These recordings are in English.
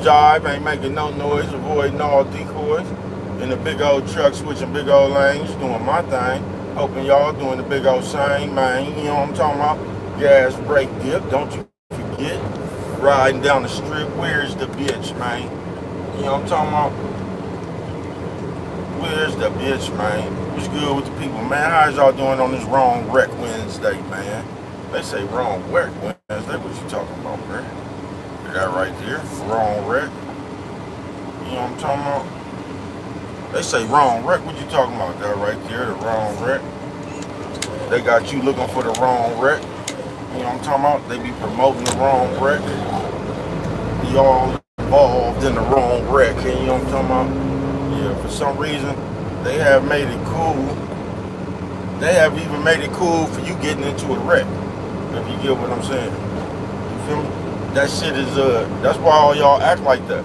jive, ain't making no noise, avoiding all decoys. In the big old truck, switching big old lanes, doing my thing. Hoping y'all doing the big old same, man. You know what I'm talking about? Gas, brake, dip, don't you forget. Riding down the strip, where's the bitch, man? You know what I'm talking about? Where's the bitch, man? What's good with the people, man? How's y'all doing on this wrong wreck Wednesday, man? They say wrong wreck Wednesday. What you talking about, man? That right there, wrong wreck. You know what I'm talking about? They say wrong wreck. What you talking about? That right there, the wrong wreck. They got you looking for the wrong wreck. You know what I'm talking about? They be promoting the wrong wreck. Y'all involved in the wrong wreck. And you know what I'm talking about? Yeah, for some reason, they have made it cool. They have even made it cool for you getting into a wreck. If you get what I'm saying. You feel me? That shit is, that's why all y'all act like that.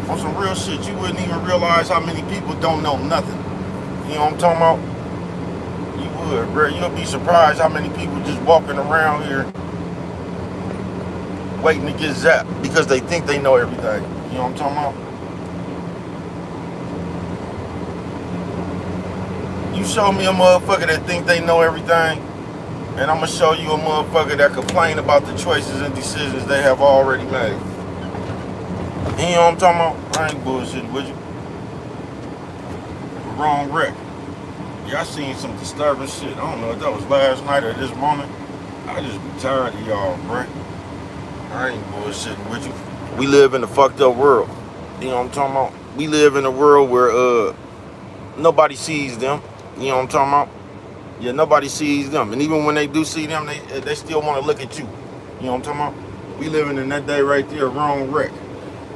On some real shit, you wouldn't even realize how many people don't know nothing. You know what I'm talking about? You would, bro. You'll be surprised how many people just walking around here waiting to get zapped because they think they know everything. You know what I'm talking about? You show me a motherfucker that think they know everything, and I'm gonna show you a motherfucker that complain about the choices and decisions they have already made. You know what I'm talking about? I ain't bullshitting with you. Wrong wreck. Yeah, I seen some disturbing shit. I don't know if that was last night or this morning. I just be tired of y'all, bruh. I ain't bullshitting with you. We live in a fucked up world. You know what I'm talking about? We live in a world where nobody sees them. You know what I'm talking about? Yeah, nobody sees them. And even when they do see them, they still want to look at you. You know what I'm talking about? We living in that day right there, wrong wreck.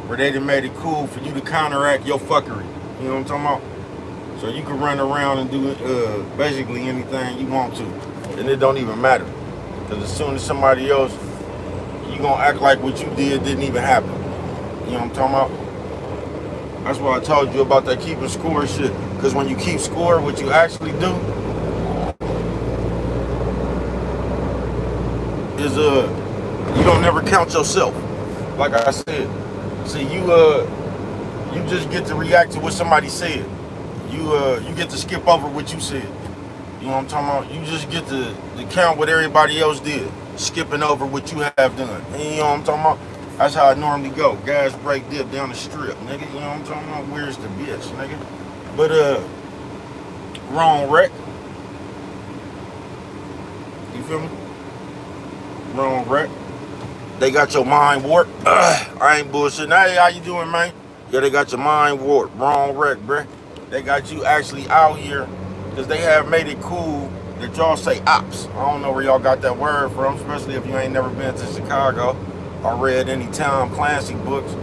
Where they done made it cool for you to counteract your fuckery. You know what I'm talking about? So you can run around and do basically anything you want to. And it don't even matter. Because as soon as somebody else, you gonna act like what you did didn't even happen. You know what I'm talking about? That's why I told you about that keeping score shit. Because when you keep score, what you actually do is you don't never count yourself. Like I said. See, you just get to react to what somebody said. You get to skip over what you said. You know what I'm talking about? You just get to count what everybody else did, skipping over what you have done. And you know what I'm talking about? That's how I normally go. Gas, brake, dip down the strip, nigga. You know what I'm talking about? Where's the bitch, nigga? But wrong wreck. You feel me? Wrong wreck. They got your mind warped. I ain't bullshitting. Hey, how you doing, man? Yeah, they got your mind warped. Wrong wreck, bruh. They got you actually out here because they have made it cool that y'all say ops. I don't know where y'all got that word from, especially if you ain't never been to Chicago or read any Tom Clancy books.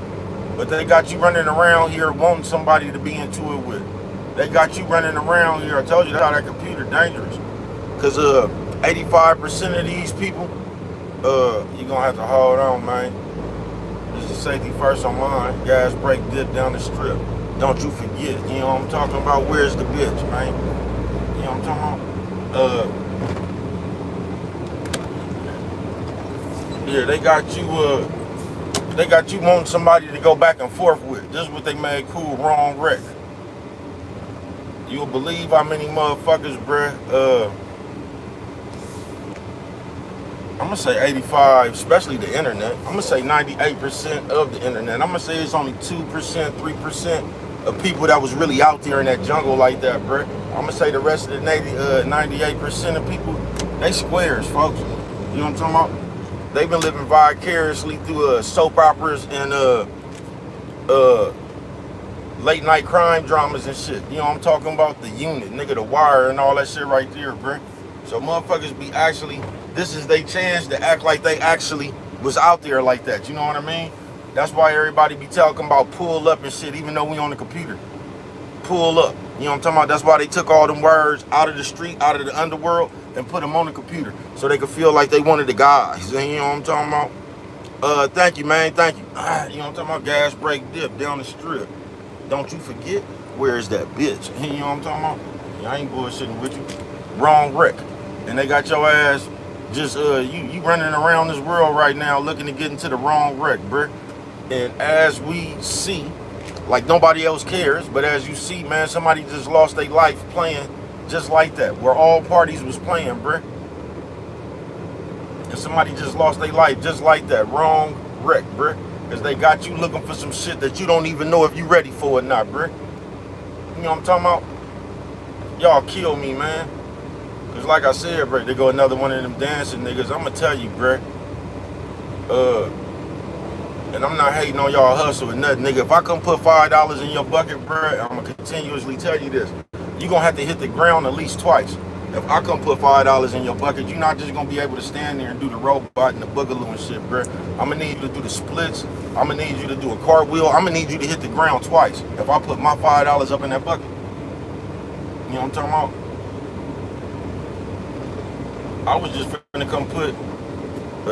But they got you running around here wanting somebody to be into it with. They got you running around here. I told you how that computer dangerous. Because 85% of these people, you're gonna have to hold on, man. This is safety first on mine. Gas, brake, dip down the strip. Don't you forget. You know what I'm talking about? Where's the bitch, man? You know what I'm talking about? Yeah, they got you wanting somebody to go back and forth with. This is what they made cool, wrong wreck. You'll believe how many motherfuckers, bruh, I'm gonna say 85, especially the internet. I'm gonna say 98% of the internet. I'm gonna say it's only 2%, 3% of people that was really out there in that jungle like that, bruh. I'm gonna say the rest of the 98% of people, they squares, folks. You know what I'm talking about? They've been living vicariously through soap operas and late night crime dramas and shit. You know what I'm talking about? The Unit, nigga, The Wire and all that shit right there, bruh. So motherfuckers be actually, this is their chance to act like they actually was out there like that. You know what I mean? That's why everybody be talking about pull up and shit, even though we on the computer. Pull up. You know what I'm talking about? That's why they took all them words out of the street, out of the underworld, and put them on the computer. So they could feel like they wanted the guys. You know what I'm talking about? Thank you, man. Thank you. You know what I'm talking about? Gas, brake, dip down the strip. Don't you forget, where's that bitch? You know what I'm talking about? Yeah, I ain't bullshitting with you. Wrong wreck. And they got your ass just you running around this world right now looking to get into the wrong wreck, bruh. And as we see, like nobody else cares, but as you see, man, somebody just lost their life playing just like that, where all parties was playing, bruh. And somebody just lost their life just like that. Wrong wreck, bruh. Because they got you looking for some shit that you don't even know if you ready for or not, bruh. You know what I'm talking about? Y'all kill me, man. Because like I said, bruh, they go another one of them dancing niggas. I'm going to tell you, bruh. And I'm not hating on y'all hustle or nothing, nigga. If I come put $5 in your bucket, bruh, I'm going to continuously tell you this. You're going to have to hit the ground at least twice. If I come put $5 in your bucket, you're not just going to be able to stand there and do the robot and the boogaloo and shit, bruh. I'm going to need you to do the splits. I'm going to need you to do a cartwheel. I'm going to need you to hit the ground twice if I put my $5 up in that bucket. You know what I'm talking about? I was just finna come put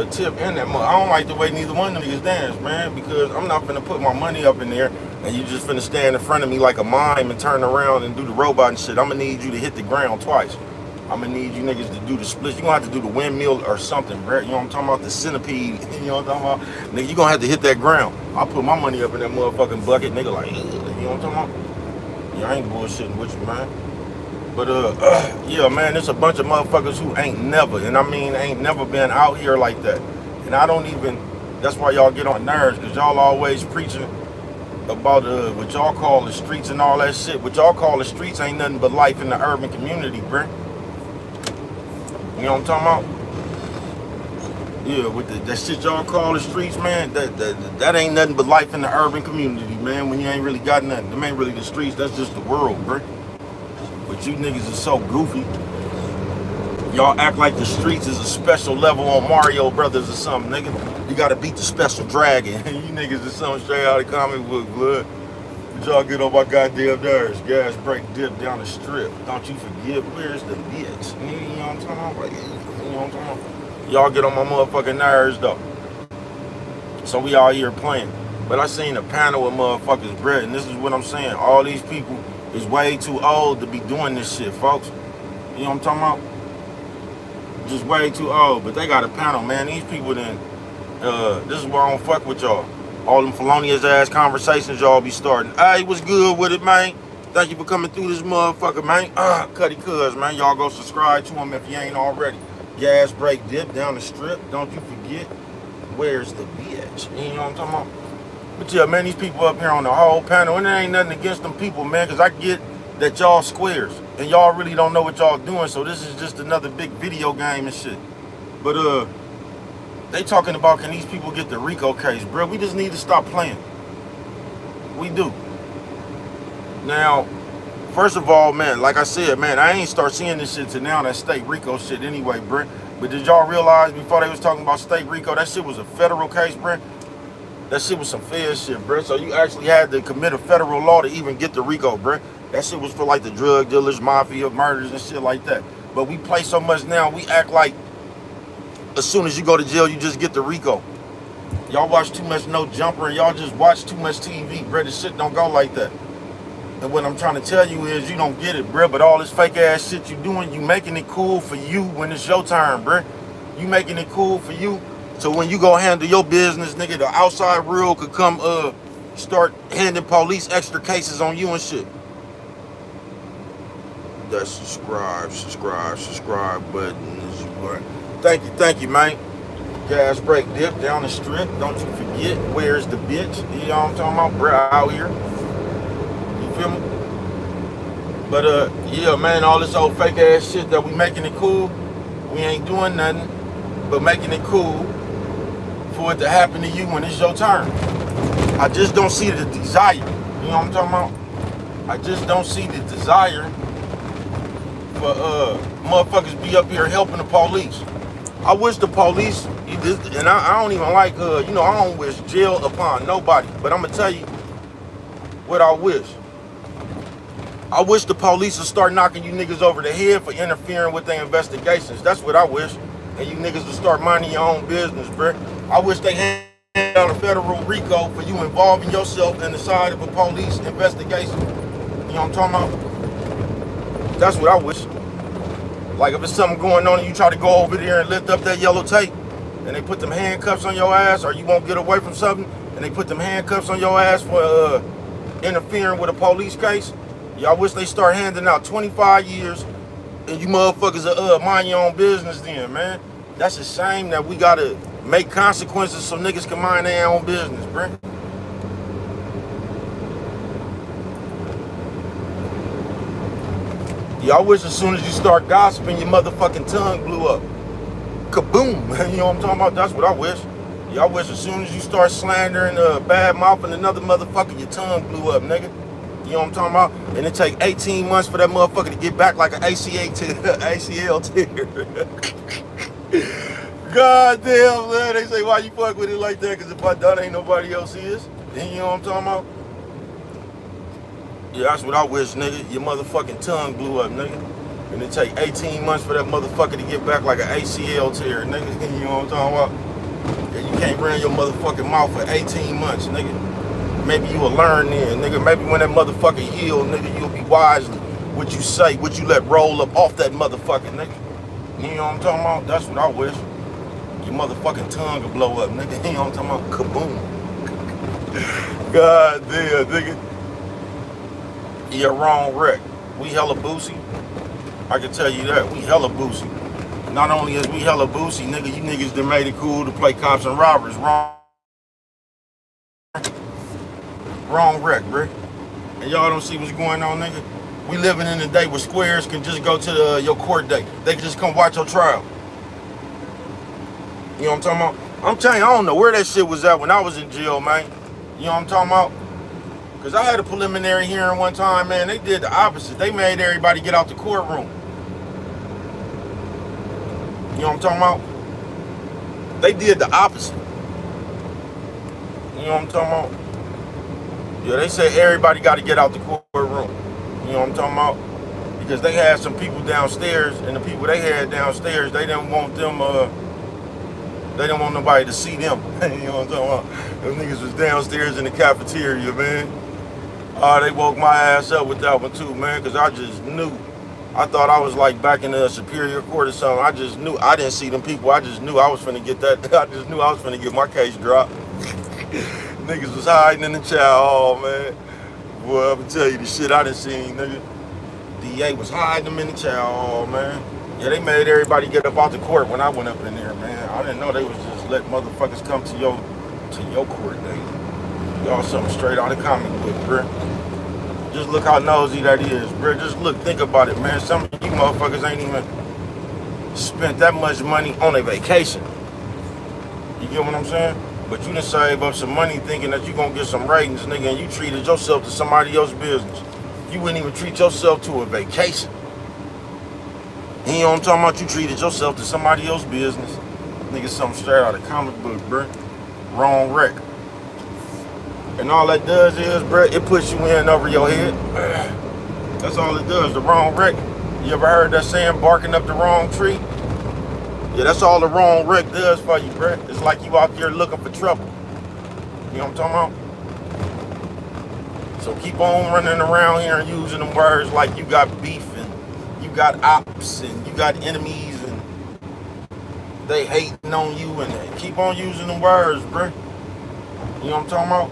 a tip in that mug. I don't like the way neither one of them niggas dance, man, because I'm not finna put my money up in there and you just finna stand in front of me like a mime and turn around and do the robot and shit. I'm gonna need you to hit the ground twice. I'm gonna need you niggas to do the splits. You gonna have to do the windmill or something, bro. You know what I'm talking about? The centipede. You know what I'm talking about? Nigga, you gonna have to hit that ground. I put my money up in that motherfucking bucket, nigga, like, you know what I'm talking about? Yeah, I ain't bullshitting with you, man. But yeah, man, there's a bunch of motherfuckers who ain't never, and I mean ain't never been out here like that. And I don't even, that's why y'all get on nerves, because y'all always preaching about what y'all call the streets and all that shit. What y'all call the streets ain't nothing but life in the urban community, bruh. You know what I'm talking about? Yeah, with that shit y'all call the streets, man, that ain't nothing but life in the urban community, man, when you ain't really got nothing. Them ain't really the streets, that's just the world, bruh. But you niggas is so goofy. Y'all act like the streets is a special level on Mario Brothers or something, nigga. You gotta beat the special dragon. You niggas is something straight out of comic book, blood. But y'all get on my goddamn nerves. Gas break dip down the strip. Don't you forget, where's the bitch? You know what I'm talking about? Like, you know what I'm talking about? Y'all get on my motherfucking nerves, though. So we all here playing. But I seen a panel of motherfuckers, bruh, and this is what I'm saying. All these people is way too old to be doing this shit, folks. You know what I'm talking about? Just way too old. But they got a panel, man. These people then, this is why I don't fuck with y'all. All them felonious ass conversations y'all be starting. Hey, what's good with it, man? Thank you for coming through this motherfucker, man. Cuddy Cuz, man. Y'all go subscribe to him if you ain't already. Gas break dip down the strip. Don't you forget, where's the bitch? You know what I'm talking about? But yeah, man, these people up here on the whole panel, and there ain't nothing against them people, man, because I get that y'all squares, and y'all really don't know what y'all doing, so this is just another big video game and shit. But, they talking about, can these people get the RICO case, bro? We just need to stop playing. We do. Now, first of all, man, like I said, man, I ain't start seeing this shit till now, that state RICO shit anyway, bro. But did y'all realize before they was talking about state RICO, that shit was a federal case, bro? That shit was some fair shit, bro. So you actually had to commit a federal law to even get the RICO, bro. That shit was for like the drug dealers, mafia, murders, and shit like that. But we play so much now, we act like as soon as you go to jail, you just get the RICO. Y'all watch too much No Jumper, and y'all just watch too much TV, bro. This shit don't go like that. And what I'm trying to tell you is you don't get it, bro. But all this fake ass shit you doing, you making it cool for you when it's your turn, bro. You making it cool for you. So when you go handle your business, nigga, the outside world could come start handing police extra cases on you and shit. That subscribe button is right. Thank you, man. Gas break dip down the strip. Don't you forget, where's the bitch? You know what I'm talking about? Bruh, out here. You feel me? But yeah, man, all this old fake ass shit that we making it cool, we ain't doing nothing but making it cool for it to happen to you when it's your turn. I just don't see the desire. You know what I'm talking about? I just don't see the desire for motherfuckers be up here helping the police. I wish the police, and I don't even like, you know, I don't wish jail upon nobody, but I'm gonna tell you what I wish. I wish the police would start knocking you niggas over the head for interfering with their investigations. That's what I wish. And you niggas would start minding your own business, bruh. I wish they handed out a federal RICO for you involving yourself in the side of a police investigation. You know what I'm talking about? That's what I wish. Like if there's something going on and you try to go over there and lift up that yellow tape and they put them handcuffs on your ass or you won't get away from something and they put them handcuffs on your ass for interfering with a police case. Y'all wish they start handing out 25 years and you motherfuckers mind your own business then, man. That's a shame that we gotta make consequences so niggas can mind their own business, bruh. Y'all wish as soon as you start gossiping, your motherfucking tongue blew up. Kaboom. You know what I'm talking about? That's what I wish. Y'all wish as soon as you start slandering, bad mouthing another motherfucker, your tongue blew up, nigga. You know what I'm talking about? And it take 18 months for that motherfucker to get back like an ACL tear. God damn, man. They say, why you fuck with it like that? Because if I done, ain't nobody else is. And you know what I'm talking about? Yeah, that's what I wish, nigga. Your motherfucking tongue blew up, nigga. And it take 18 months for that motherfucker to get back like an ACL tear, nigga. You know what I'm talking about? Yeah, you can't run your motherfucking mouth for 18 months, nigga. Maybe you will learn then, nigga. Maybe when that motherfucker heal, nigga, you'll be wise what you say, what you let roll up off that motherfucker, nigga. You know what I'm talking about? That's what I wish. Your motherfucking tongue will blow up, nigga. You know what I'm talking about? Kaboom. God damn, nigga. You're wrong, wreck. We hella boosie. I can tell you that. We hella boosie. Not only is we hella boosie, nigga, you niggas done made it cool to play cops and robbers. Wrong wreck, bruh. And y'all don't see what's going on, nigga. We living in a day where squares can just go to your court date. They can just come watch your trial. You know what I'm talking about? I'm telling you, I don't know where that shit was at when I was in jail, man. You know what I'm talking about? Because I had a preliminary hearing one time, man. They did the opposite. They made everybody get out the courtroom. You know what I'm talking about? They did the opposite. You know what I'm talking about? Yeah, they said everybody got to get out the courtroom. You know what I'm talking about? Because they had some people downstairs, and the people they had downstairs, they didn't want them, they didn't want nobody to see them. You know what I'm talking about? Them niggas was downstairs in the cafeteria, man. They woke my ass up with that one too, man, because I just knew. I thought I was like back in the Superior Court or something. I just knew. I didn't see them people. I just knew I was finna get that. I just knew I was finna get my case dropped. Niggas was hiding in the chow hall, man. Boy, I'm gonna tell you the shit I done seen, nigga. DA was hiding them in the chow hall, man. Yeah, they made everybody get up out the court when I went up in there, man. I didn't know they was just letting motherfuckers come to your court date. Y'all something straight out of comic book, bruh. Just look how nosy that is, bruh. Just look, think about it, man. Some of you motherfuckers ain't even spent that much money on a vacation. You get what I'm saying? But you done save up some money thinking that you gonna get some ratings, nigga, and you treated yourself to somebody else's business. You wouldn't even treat yourself to a vacation. You know what I'm talking about? You treated yourself to somebody else's business. Nigga, something straight out of comic book, bruh. Wrong wreck. And all that does is, bruh, it puts you in over your head. That's all it does, the wrong wreck. You ever heard that saying, barking up the wrong tree? Yeah, that's all the wrong wreck does for you, bruh. It's like you out there looking for trouble. You know what I'm talking about? So keep on running around here and using them words like you got beef and you got ops and you got enemies and they hating on you, and keep on using them words, bruh. You know what I'm talking about?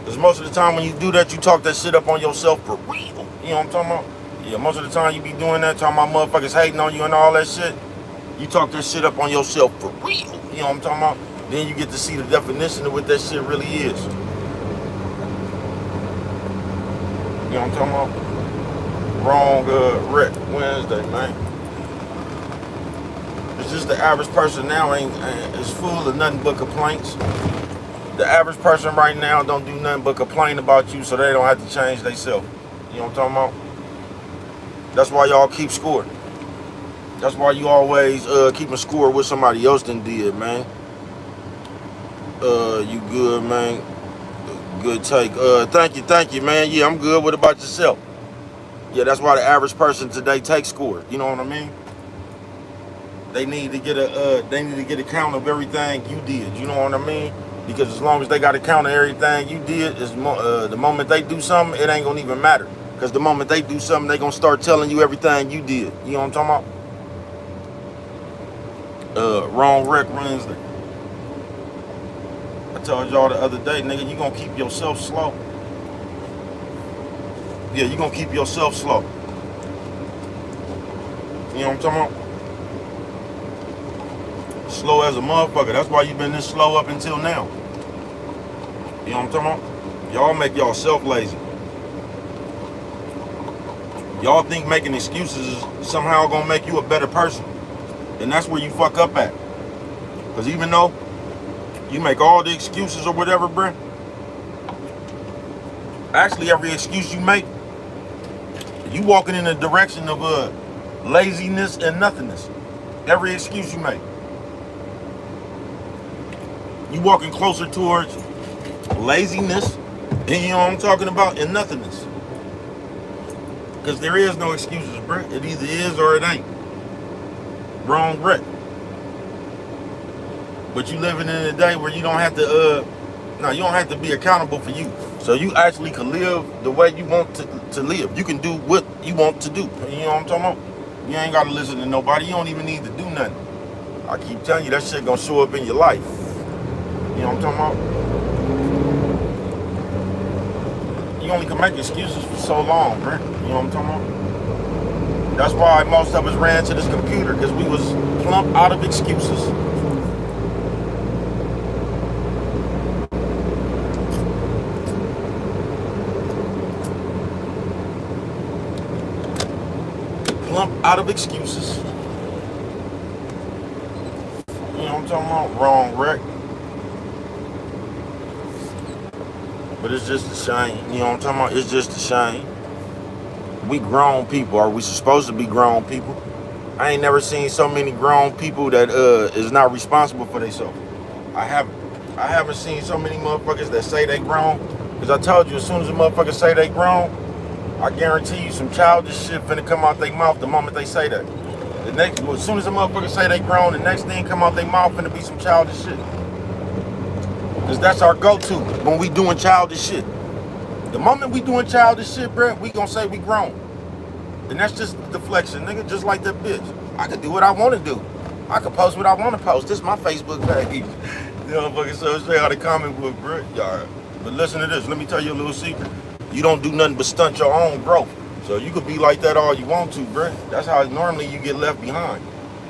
Because most of the time when you do that, you talk that shit up on yourself for real. You know what I'm talking about? Yeah, most of the time you be doing that, talking about motherfuckers hating on you and all that shit. You talk that shit up on yourself for real. You know what I'm talking about? Then you get to see the definition of what that shit really is. You know what I'm talking about? Wrong wreck Wednesday, man. It's just the average person now is full of nothing but complaints. The average person right now don't do nothing but complain about you so they don't have to change themselves. You know what I'm talking about? That's why y'all keep score. That's why you always keeping score with somebody else than did, man. You good, man? Good take. Thank you, man. Yeah, I'm good. What about yourself? Yeah, that's why the average person today takes score. You know what I mean? They need to get a count of everything you did. You know what I mean? Because as long as they got a count of everything you did, the moment they do something, it ain't gonna even matter. Because the moment they do something, they gonna start telling you everything you did. You know what I'm talking about? Wrong wreck Wednesday. I told y'all the other day, nigga, you gonna keep yourself slow. Yeah, you gonna keep yourself slow. You know what I'm talking about? Slow as a motherfucker. That's why you been this slow up until now. You know what I'm talking about? Y'all make y'all self lazy. Y'all think making excuses is somehow gonna make you a better person. And that's where you fuck up at. Because even though you make all the excuses or whatever, bruh, actually every excuse you make, you walking in the direction of laziness and nothingness. Every excuse you make. You walking closer towards laziness, and you know what I'm talking about, and nothingness. Because there is no excuses, bruh. It either is or it ain't. Wrong wreck. But you living in a day where you don't have to, you don't have to be accountable for you. So you actually can live the way you want to live. You can do what you want to do. You know what I'm talking about? You ain't got to listen to nobody. You don't even need to do nothing. I keep telling you, that shit gonna show up in your life. You know what I'm talking about? You only can make excuses for so long, bruh. You know what I'm talking about? That's why most of us ran to this computer, because we was plump out of excuses. Plump out of excuses. You know what I'm talking about? Wrong wreck. But it's just a shame. You know what I'm talking about? It's just a shame. We grown people. Are we supposed to be grown people? I ain't never seen so many grown people that is not responsible for themselves. I haven't seen so many motherfuckers that say they grown. Because I told you, as soon as a motherfucker say they grown, I guarantee you some childish shit finna come out their mouth the moment they say that. As soon as a motherfucker say they grown, the next thing come out their mouth finna be some childish shit. Because that's our go-to when we doing childish shit. The moment we doing childish shit, bruh, we gonna say we grown. And that's just deflection, nigga, just like that bitch. I can do what I want to do. I can post what I want to post. This is my Facebook page. You know, fucking so straight out of the comic book, bruh. Y'all. But listen to this. Let me tell you a little secret. You don't do nothing but stunt your own growth. So you could be like that all you want to, bruh. That's how normally you get left behind.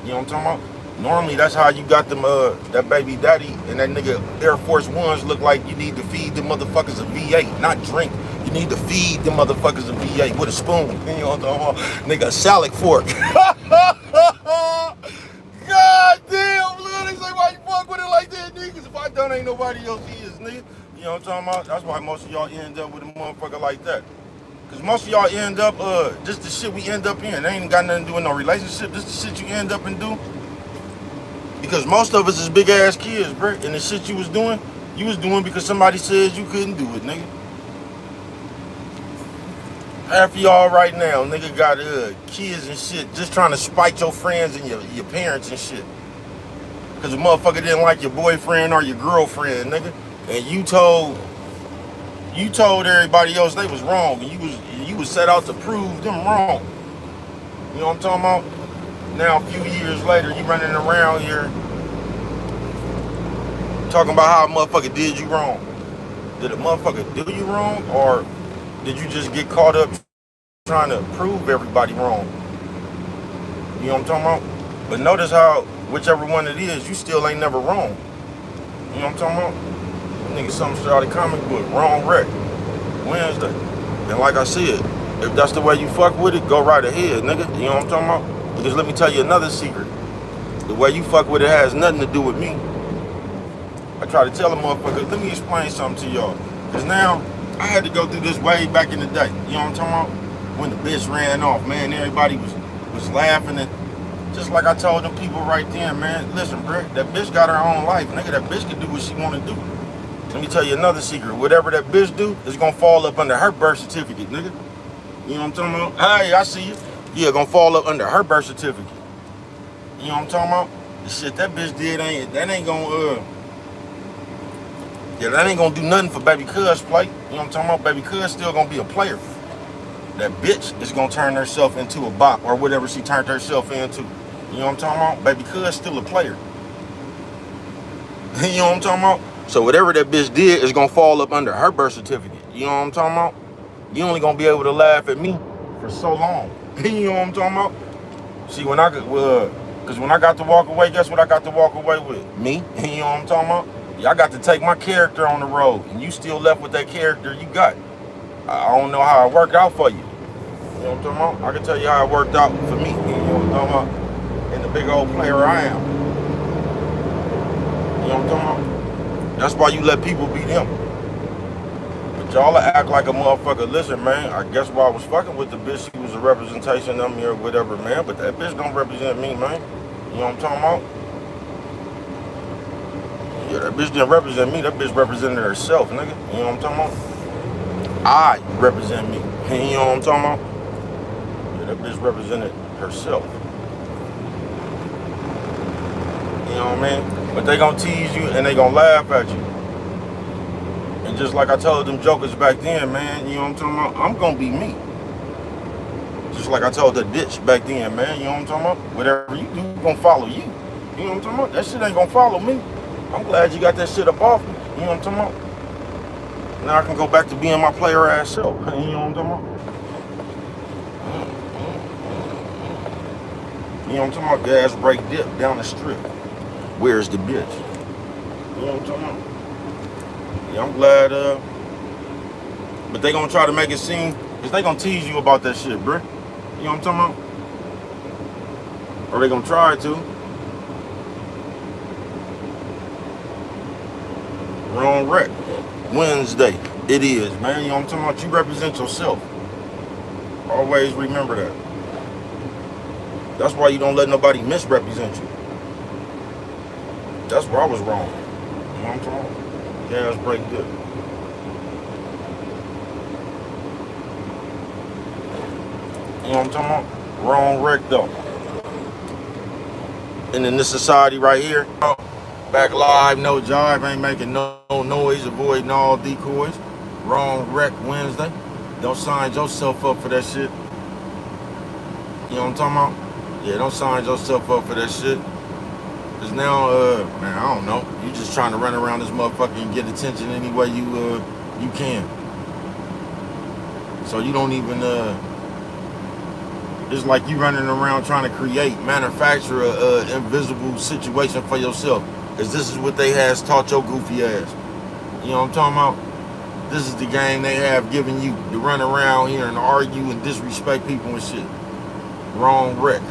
You know what I'm talking about? Normally, that's how you got them, that baby daddy and that nigga Air Force Ones look like you need to feed them motherfuckers a V8, not drink. You need to feed them motherfuckers a V8 with a spoon. You know what I'm talking about? Nigga, a salad fork. God damn, blood. They say, why you fuck with it like that, nigga? Because if I don't, ain't nobody else is, nigga. You know what I'm talking about? That's why most of y'all end up with a motherfucker like that. Because most of y'all end up, just the shit we end up in. They ain't got nothing to do with no relationship. Just the shit you end up and do. Because most of us is big ass kids, bro. And the shit you was doing because somebody said you couldn't do it, nigga. Half of y'all right now, nigga, got kids and shit just trying to spite your friends and your parents and shit. Because a motherfucker didn't like your boyfriend or your girlfriend, nigga. And you told everybody else they was wrong. And you was set out to prove them wrong. You know what I'm talking about? Now, a few years later, you running around here talking about how a motherfucker did you wrong. Did a motherfucker do you wrong, or did you just get caught up trying to prove everybody wrong? You know what I'm talking about? But notice how, whichever one it is, you still ain't never wrong. You know what I'm talking about? Nigga, something straight out of the comic book. Wrong wreck. Wednesday. And like I said, if that's the way you fuck with it, go right ahead, nigga. You know what I'm talking about? Because let me tell you another secret. The way you fuck with it has nothing to do with me. I try to tell a motherfucker, let me explain something to y'all. Because now, I had to go through this way back in the day. You know what I'm talking about? When the bitch ran off, man, everybody was laughing. And just like I told them people right then, man, listen, bro, that bitch got her own life. Nigga, that bitch can do what she want to do. Let me tell you another secret. Whatever that bitch do, is going to fall up under her birth certificate, nigga. You know what I'm talking about? Hey, I see you. Yeah, gonna fall up under her birth certificate. You know what I'm talking about? The shit that bitch did ain't gonna that ain't gonna do nothing for baby cuz play. You know what I'm talking about? Baby cuz still gonna be a player. That bitch is gonna turn herself into a bop or whatever she turned herself into. You know what I'm talking about? Baby cuz still a player. You know what I'm talking about? So whatever that bitch did is gonna fall up under her birth certificate. You know what I'm talking about? You only gonna be able to laugh at me for so long. You know what I'm talking about? See, when I got, cause when I got to walk away, guess what I got to walk away with? Me. You know what I'm talking about? Yeah, I got to take my character on the road, and you still left with that character you got. I don't know how it worked out for you. You know what I'm talking about? I can tell you how it worked out for me. You know what I'm talking about? And the big old player I am. You know what I'm talking about? That's why you let people beat him. But y'all act like a motherfucker. Listen, man, I guess why I was fucking with the bitch, she was a representation of me or whatever, man. But that bitch don't represent me, man. You know what I'm talking about? Yeah, that bitch didn't represent me. That bitch represented herself, nigga. You know what I'm talking about? I represent me. You know what I'm talking about? Yeah, that bitch represented herself. You know what I mean? But they gonna tease you and they gonna laugh at you. And just like I told them jokers back then, man, you know what I'm talking about? I'm gonna be me. Just like I told that bitch back then, man, you know what I'm talking about? Whatever you do, gonna follow you. You know what I'm talking about? That shit ain't gonna follow me. I'm glad you got that shit up off me. You know what I'm talking about? Now I can go back to being my player ass self. You know what I'm talking about? You know what I'm talking about? Gas brake dip down the strip. Where's the bitch? You know what I'm talking about? Yeah, I'm glad, but they gonna try to make it seem, cause they gonna tease you about that shit, bruh. You know what I'm talking about? Or they gonna try to. Wrong wreck. Wednesday. It is, man. You know what I'm talking about? You represent yourself. Always remember that. That's why you don't let nobody misrepresent you. That's where I was wrong. You know what I'm talking about? Gas brake dip. You know what I'm talking about? Wrong wreck though. And in this society right here, back live, no jive, ain't making no noise, avoiding all decoys. Wrong wreck Wednesday. Don't sign yourself up for that shit. You know what I'm talking about? Yeah, don't sign yourself up for that shit. Cause now, man, I don't know. You just trying to run around this motherfucker and get attention any way you can. So you don't even, it's like you running around trying to manufacture a invisible situation for yourself. Cause this is what they has taught your goofy ass. You know what I'm talking about? This is the game they have given you to run around here and argue and disrespect people and shit. Wrong wreck.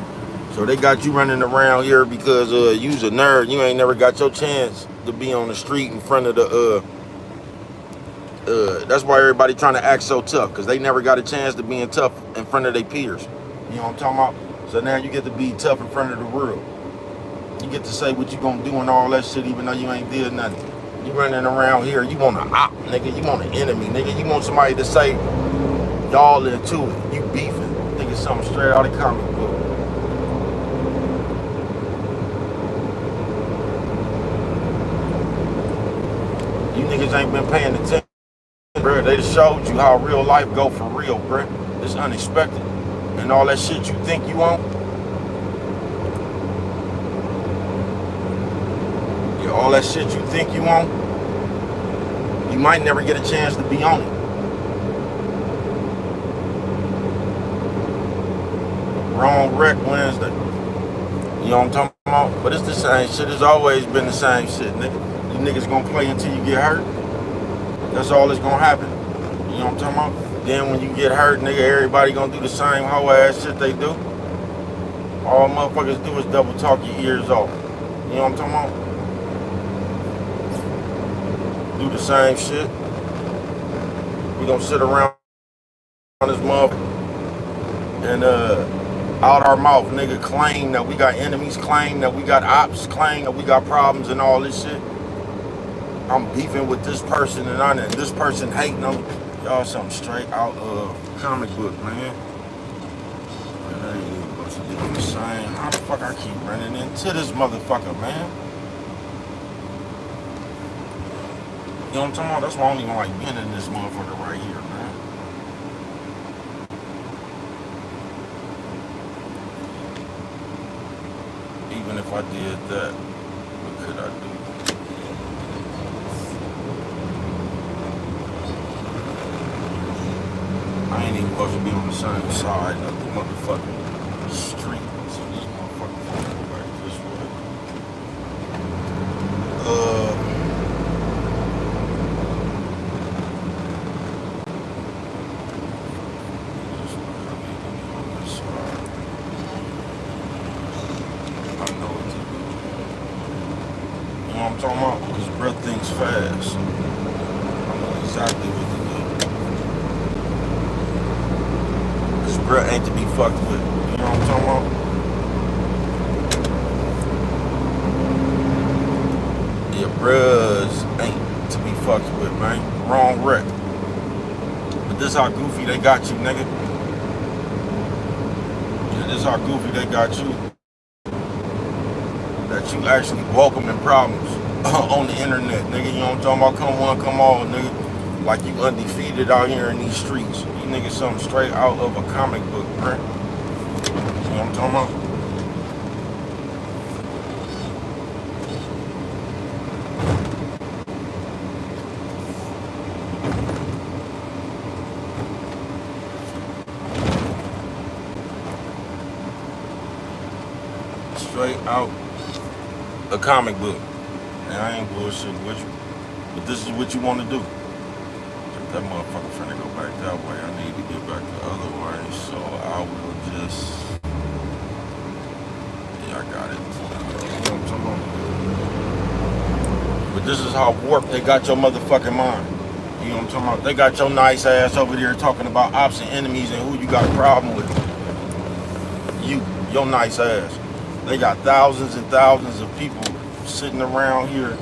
So they got you running around here because you's a nerd. You ain't never got your chance to be on the street in front of the that's why everybody trying to act so tough, because they never got a chance to be tough in front of their peers. You know what I'm talking about? So now you get to be tough in front of the world. You get to say what you gonna do and all that shit even though you ain't did nothing. You running around here, you want an op, nigga, you want an enemy, nigga. You want somebody to say y'all into it. You beefing. Think it's something straight out of comic book. You niggas ain't been paying attention, bro. They just showed you how real life go for real, bro. It's unexpected. And all that shit you think you on, yeah, all that shit you think you on, you might never get a chance to be on it. Wrong wreck Wednesday. You know what I'm talking about? But it's the same shit. It's always been the same shit, nigga. You niggas gonna play until you get hurt. That's all that's gonna happen. You know what I'm talking about? Then when you get hurt, nigga, everybody gonna do the same hoe ass shit they do. All motherfuckers do is double talk your ears off. You know what I'm talking about? Do the same shit. We gonna sit around this motherfucker and out our mouth, nigga, claim that we got enemies, claim that we got ops, claim that we got problems and all this shit. I'm beefing with this person and this person hating on me. Y'all something straight out of comic book, man. How the fuck I keep running into this motherfucker, man? You know what I'm talking about? That's why I don't even like being in this motherfucker right here, man. Even if I did that, what could I do? I ain't even supposed to be on the same side of the motherfucking street. So these motherfuckers gonna go back this way. This way. I need to be on this side. I know what to do. You know what I'm talking about? Because breath thinks fast. I know exactly what to do. Because breath ain't to be fucked with. You know what I'm talking about? Yeah, bruhs ain't to be fucked with, man. Wrong wreck. But this how goofy they got you, nigga. Yeah, this how goofy they got you. That you actually welcoming problems on the internet, nigga. You know what I'm talking about? Come on, come on, nigga. Like you undefeated out here in these streets. You niggas something straight out of a comic book, bruh. You know what I'm talking about? Straight out a comic book. And I ain't bullshitting with you. But this is what you want to do. If that motherfucker finna go back that way, I need to get back the other way. So I will just... Yeah, I got it. You know what I'm talking about? But this is how warped they got your motherfucking mind. You know what I'm talking about? They got your nice ass over there talking about ops and enemies and who you got a problem with. You, your nice ass. They got thousands and thousands of people sitting around here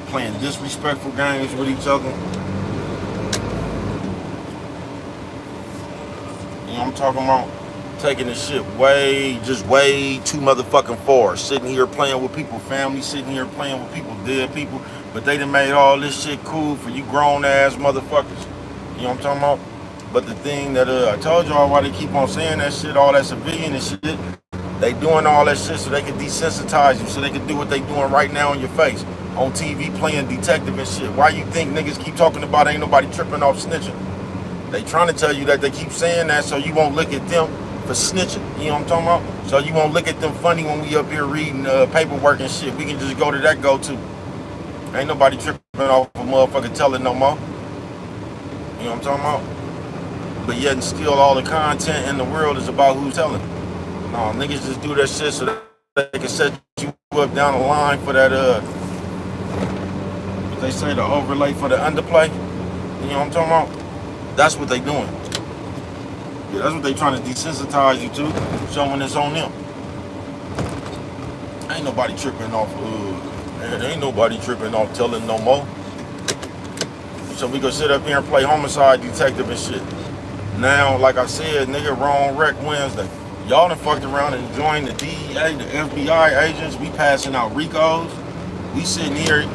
playing disrespectful games with each other. You know what I'm talking about? Taking this shit way too motherfucking far. Sitting here playing with people, family sitting here playing with people, dead people. But they done made all this shit cool for you grown ass motherfuckers. You know what I'm talking about? But the thing that I told y'all why they keep on saying that shit, all that civilian and shit, they doing all that shit so they can desensitize you, so they can do what they doing right now in your face. On TV playing detective and shit. Why you think niggas keep talking about ain't nobody tripping off snitching? They trying to tell you that they keep saying that so you won't look at them for snitching. You know what I'm talking about? So you won't look at them funny when we up here reading paperwork and shit. We can just go to that go-to. Ain't nobody tripping off a motherfucker telling no more. You know what I'm talking about? But yet and still all the content in the world is about who's telling. No, niggas just do that shit so that they can set you up down the line for that, what they say, the overlay for the underplay. You know what I'm talking about? That's what they doing. Yeah, that's what they trying to desensitize you to, showing it's on them. Ain't nobody tripping off, ain't nobody tripping off telling no more. So we gonna sit up here and play homicide detective and shit. Now, like I said, nigga, wrong wreck Wednesday. Y'all done fucked around and joined the DEA, the FBI agents. We passing out RICOs. We sitting here,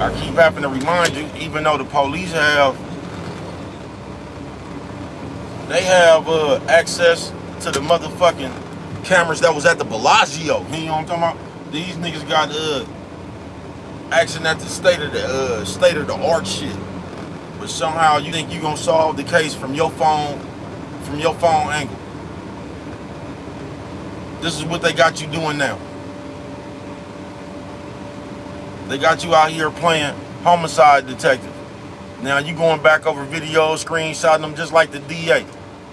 I keep having to remind you, even though the police have access to the motherfucking cameras that was at the Bellagio. You know what I'm talking about? These niggas got action at the state of the art shit. But somehow you think you gonna solve the case from your phone angle. This is what they got you doing now. They got you out here playing homicide detective. Now you going back over videos, screenshotting them just like the DA.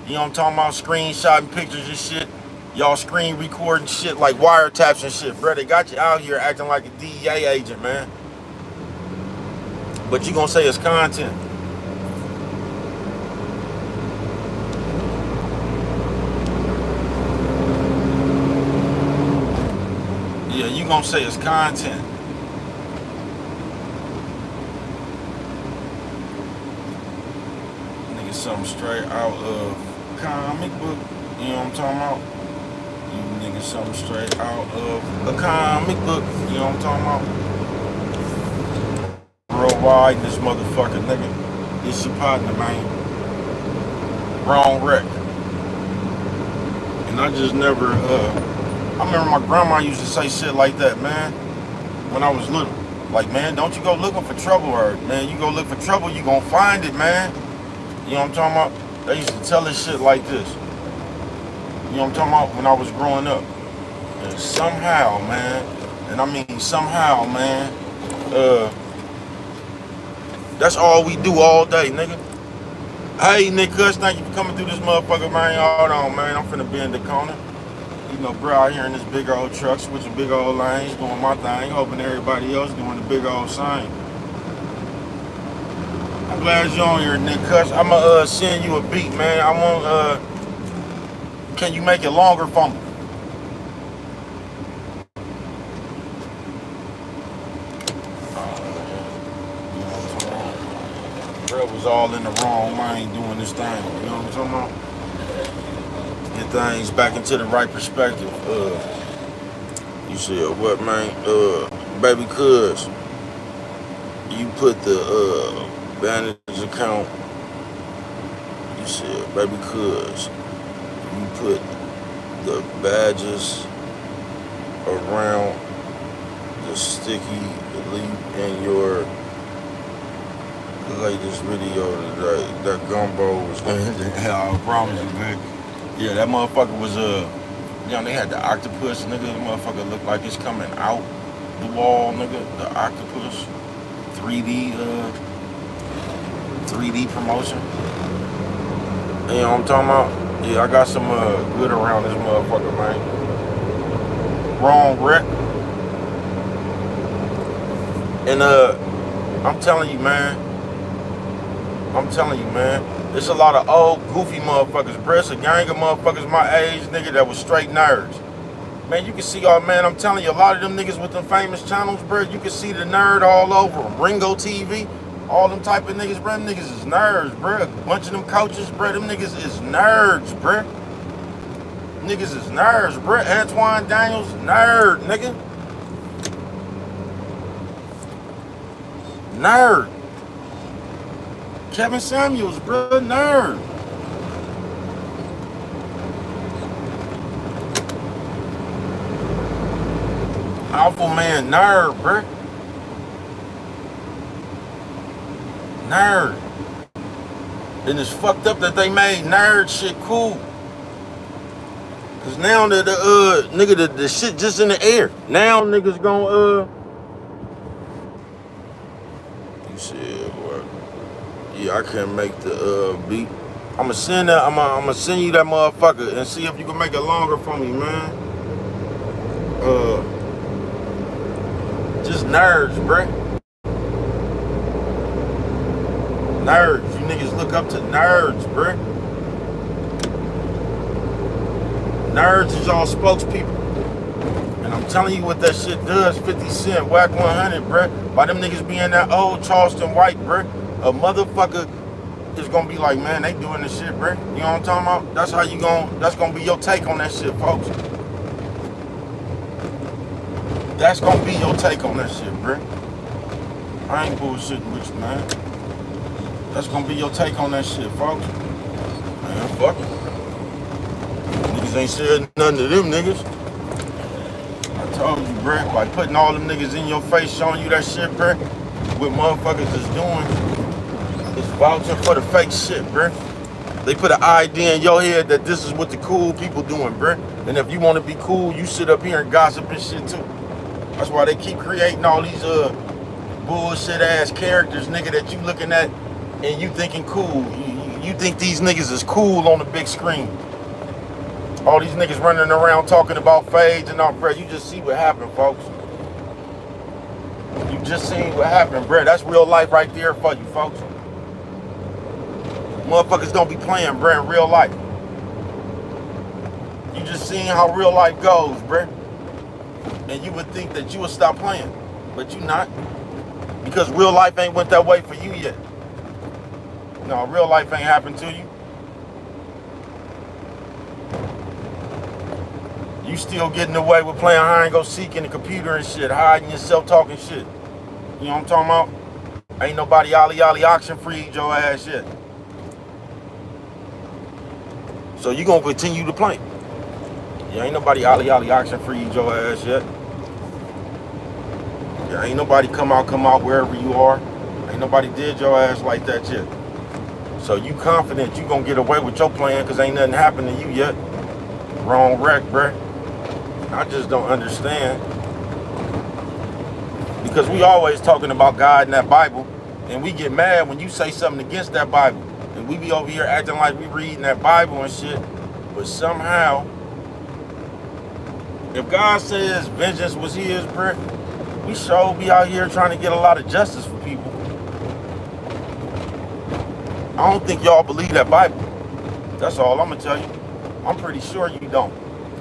You know what I'm talking about? Screenshotting pictures and shit. Y'all screen recording shit like wiretaps and shit, bro. They got you out here acting like a DEA agent, man. But you gonna say it's content. Yeah, you gonna say it's content. Nigga, something straight out of comic book. You know what I'm talking about? You niggas something straight out of a comic book. You know what I'm talking about? Worldwide, this motherfucker, nigga. This your partner, man. Wrong wreck. And I just never, I remember my grandma used to say shit like that, man, when I was little. Like, man, don't you go looking for trouble, or, man, you go look for trouble, you gonna find it, man. You know what I'm talking about? They used to tell us shit like this. You know what I'm talking about? When I was growing up. And somehow, man, and I mean somehow, man, that's all we do all day, nigga. Hey, Nick Cuss, thank you for coming through this motherfucker, man. Hold on, man. I'm finna be in the corner. You know, bro, out here in this big old truck, switching big old lanes, doing my thing, hoping everybody else doing the big old same. I'm glad you're on here, Nick Cuss. I'ma send you a beat, man. I want can you make it longer for me? Bro was all in the wrong lane doing this thing. You know what I'm talking about? Get things back into the right perspective. You said what, man? Baby Cuz, you put the Vantage account. You said, baby Cuz, you put the badges around the sticky leaf in your latest video today. That gumbo was I promise you, man. Yeah, that motherfucker was you know, they had the octopus, nigga. The motherfucker looked like it's coming out the wall, nigga. The octopus 3D promotion. You know what I'm talking about? Yeah, I got some good around this motherfucker, man. Wrong wreck. And I'm telling you, man. It's a lot of old, goofy motherfuckers, bro. It's a gang of motherfuckers my age, nigga, that was straight nerds. Man, you can see, man, I'm telling you, a lot of them niggas with them famous channels, bro, you can see the nerd all over them. Ringo TV, all them type of niggas, bro, them niggas is nerds, bro. A bunch of them coaches, bro, them niggas is nerds, bro. Niggas is nerds, bro. Antoine Daniels, nerd, nigga. Nerd. Kevin Samuels, bro, nerd. Alpha Man, nerd, bro. Nerd. And it's fucked up that they made nerd shit cool. Cause now the nigga, the shit just in the air. Now niggas gon' you said what? Yeah, I can't make the beat. I'ma send you that motherfucker and see if you can make it longer for me, man. Just nerds, bruh. Nerds. You niggas look up to nerds, bruh. Nerds is y'all spokespeople. And I'm telling you what that shit does. 50 Cent, Whack 100, bruh. By them niggas being that old Charleston White, bruh. A motherfucker is gonna be like, man, they doing this shit, bruh. You know what I'm talking about? That's gonna be your take on that shit, folks. That's gonna be your take on that shit, bruh. I ain't bullshitting with you, man. That's gonna be your take on that shit, folks. Man, fuck it. Niggas ain't said nothing to them niggas. I told you, bruh, by putting all them niggas in your face, showing you that shit, bruh, what motherfuckers is doing is vouching for the fake shit, bruh. They put an idea in your head that this is what the cool people doing, bruh. And if you want to be cool, you sit up here and gossip and shit too. That's why they keep creating all these bullshit ass characters, nigga, that you looking at and you thinking cool. You think these niggas is cool on the big screen. All these niggas running around talking about fades and all, bruh. You just see what happened, folks. You just seen what happened, bruh. That's real life right there for you, folks. Motherfuckers don't be playing, bruh, in real life. You just seen how real life goes, bruh. And you would think that you would stop playing, but you not. Because real life ain't went that way for you yet. No, real life ain't happened to you. You still getting away with playing hide and go seek in the computer and shit, hiding yourself, talking shit. You know what I'm talking about? Ain't nobody ollie auction freed your ass yet. So you gonna continue to play. Yeah, ain't nobody ollie auction freed your ass yet. Yeah, ain't nobody come out wherever you are. Ain't nobody did your ass like that yet. So you confident you gonna get away with your plan because ain't nothing happened to you yet. Wrong wreck, bruh. I just don't understand. Because we always talking about God in that Bible, and we get mad when you say something against that Bible. And we be over here acting like we reading that Bible and shit. But somehow, if God says vengeance was his, bruh, we sure be out here trying to get a lot of justice for people. I don't think y'all believe that Bible. That's all I'm gonna tell you. I'm pretty sure you don't.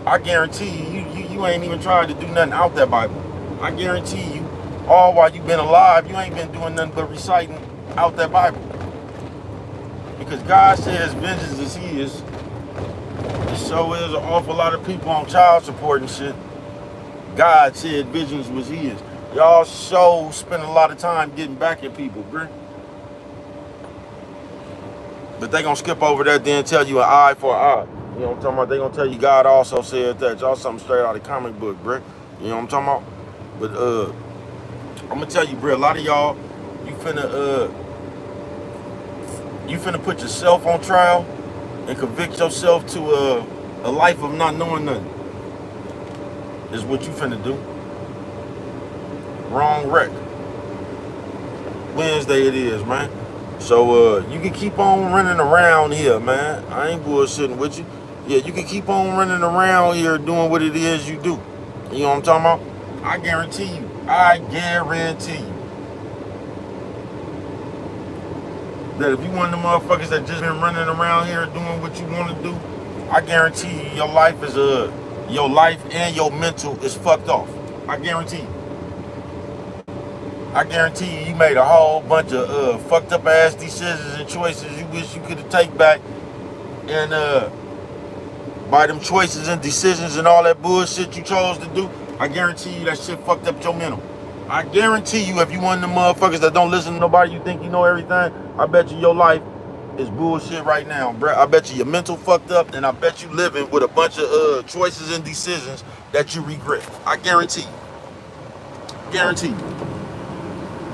I guarantee you ain't even tried to do nothing out that Bible. I guarantee you, all while you been alive, you ain't been doing nothing but reciting out that Bible. Because God says vengeance is his. There sure is an awful lot of people on child support and shit. God said vengeance was his. Y'all sure spend a lot of time getting back at people, bruh. But they gonna skip over that then tell you an eye for an eye. You know what I'm talking about? They gonna tell you God also said that. Y'all something straight out of the comic book, bruh. You know what I'm talking about? But I'm gonna tell you, bruh, a lot of y'all, you finna put yourself on trial and convict yourself to a life of not knowing nothing. Is what you finna do. Wrong wreck. Wednesday it is, man. So you can keep on running around here, man. I ain't bullshitting with you. Yeah, you can keep on running around here doing what it is you do. You know what I'm talking about? I guarantee you. That if you one of the motherfuckers that just been running around here doing what you want to do, I guarantee you your life and your mental is fucked off. I guarantee you. I guarantee you made a whole bunch of fucked up ass decisions and choices you wish you could have taken back. And by them choices and decisions and all that bullshit you chose to do, I guarantee you that shit fucked up your mental. I guarantee you if you one of them motherfuckers that don't listen to nobody, you think you know everything, I bet you your life is bullshit right now, bruh. I bet you your mental fucked up, and I bet you living with a bunch of choices and decisions that you regret. I guarantee you. Guarantee you.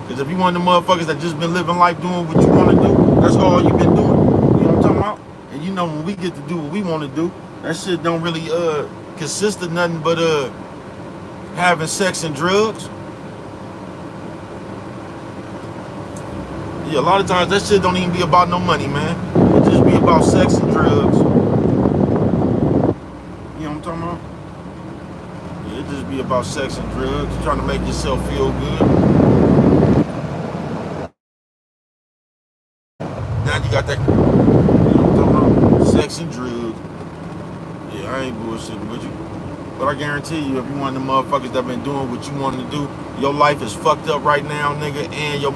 Because if you one of the motherfuckers that just been living life doing what you want to do, that's all you been doing. You know what I'm talking about? And you know when we get to do what we want to do, that shit don't really consist of nothing but having sex and drugs. Yeah, a lot of times that shit don't even be about no money, man. It just be about sex and drugs. You know what I'm talking about? Yeah, it just be about sex and drugs, trying to make yourself feel good. Now you got that, you know what I'm talking about? Sex and drugs. Yeah, I ain't bullshitting with you. But I guarantee you, if you one of the motherfuckers that been doing what you wanted to do, your life is fucked up right now, nigga, and your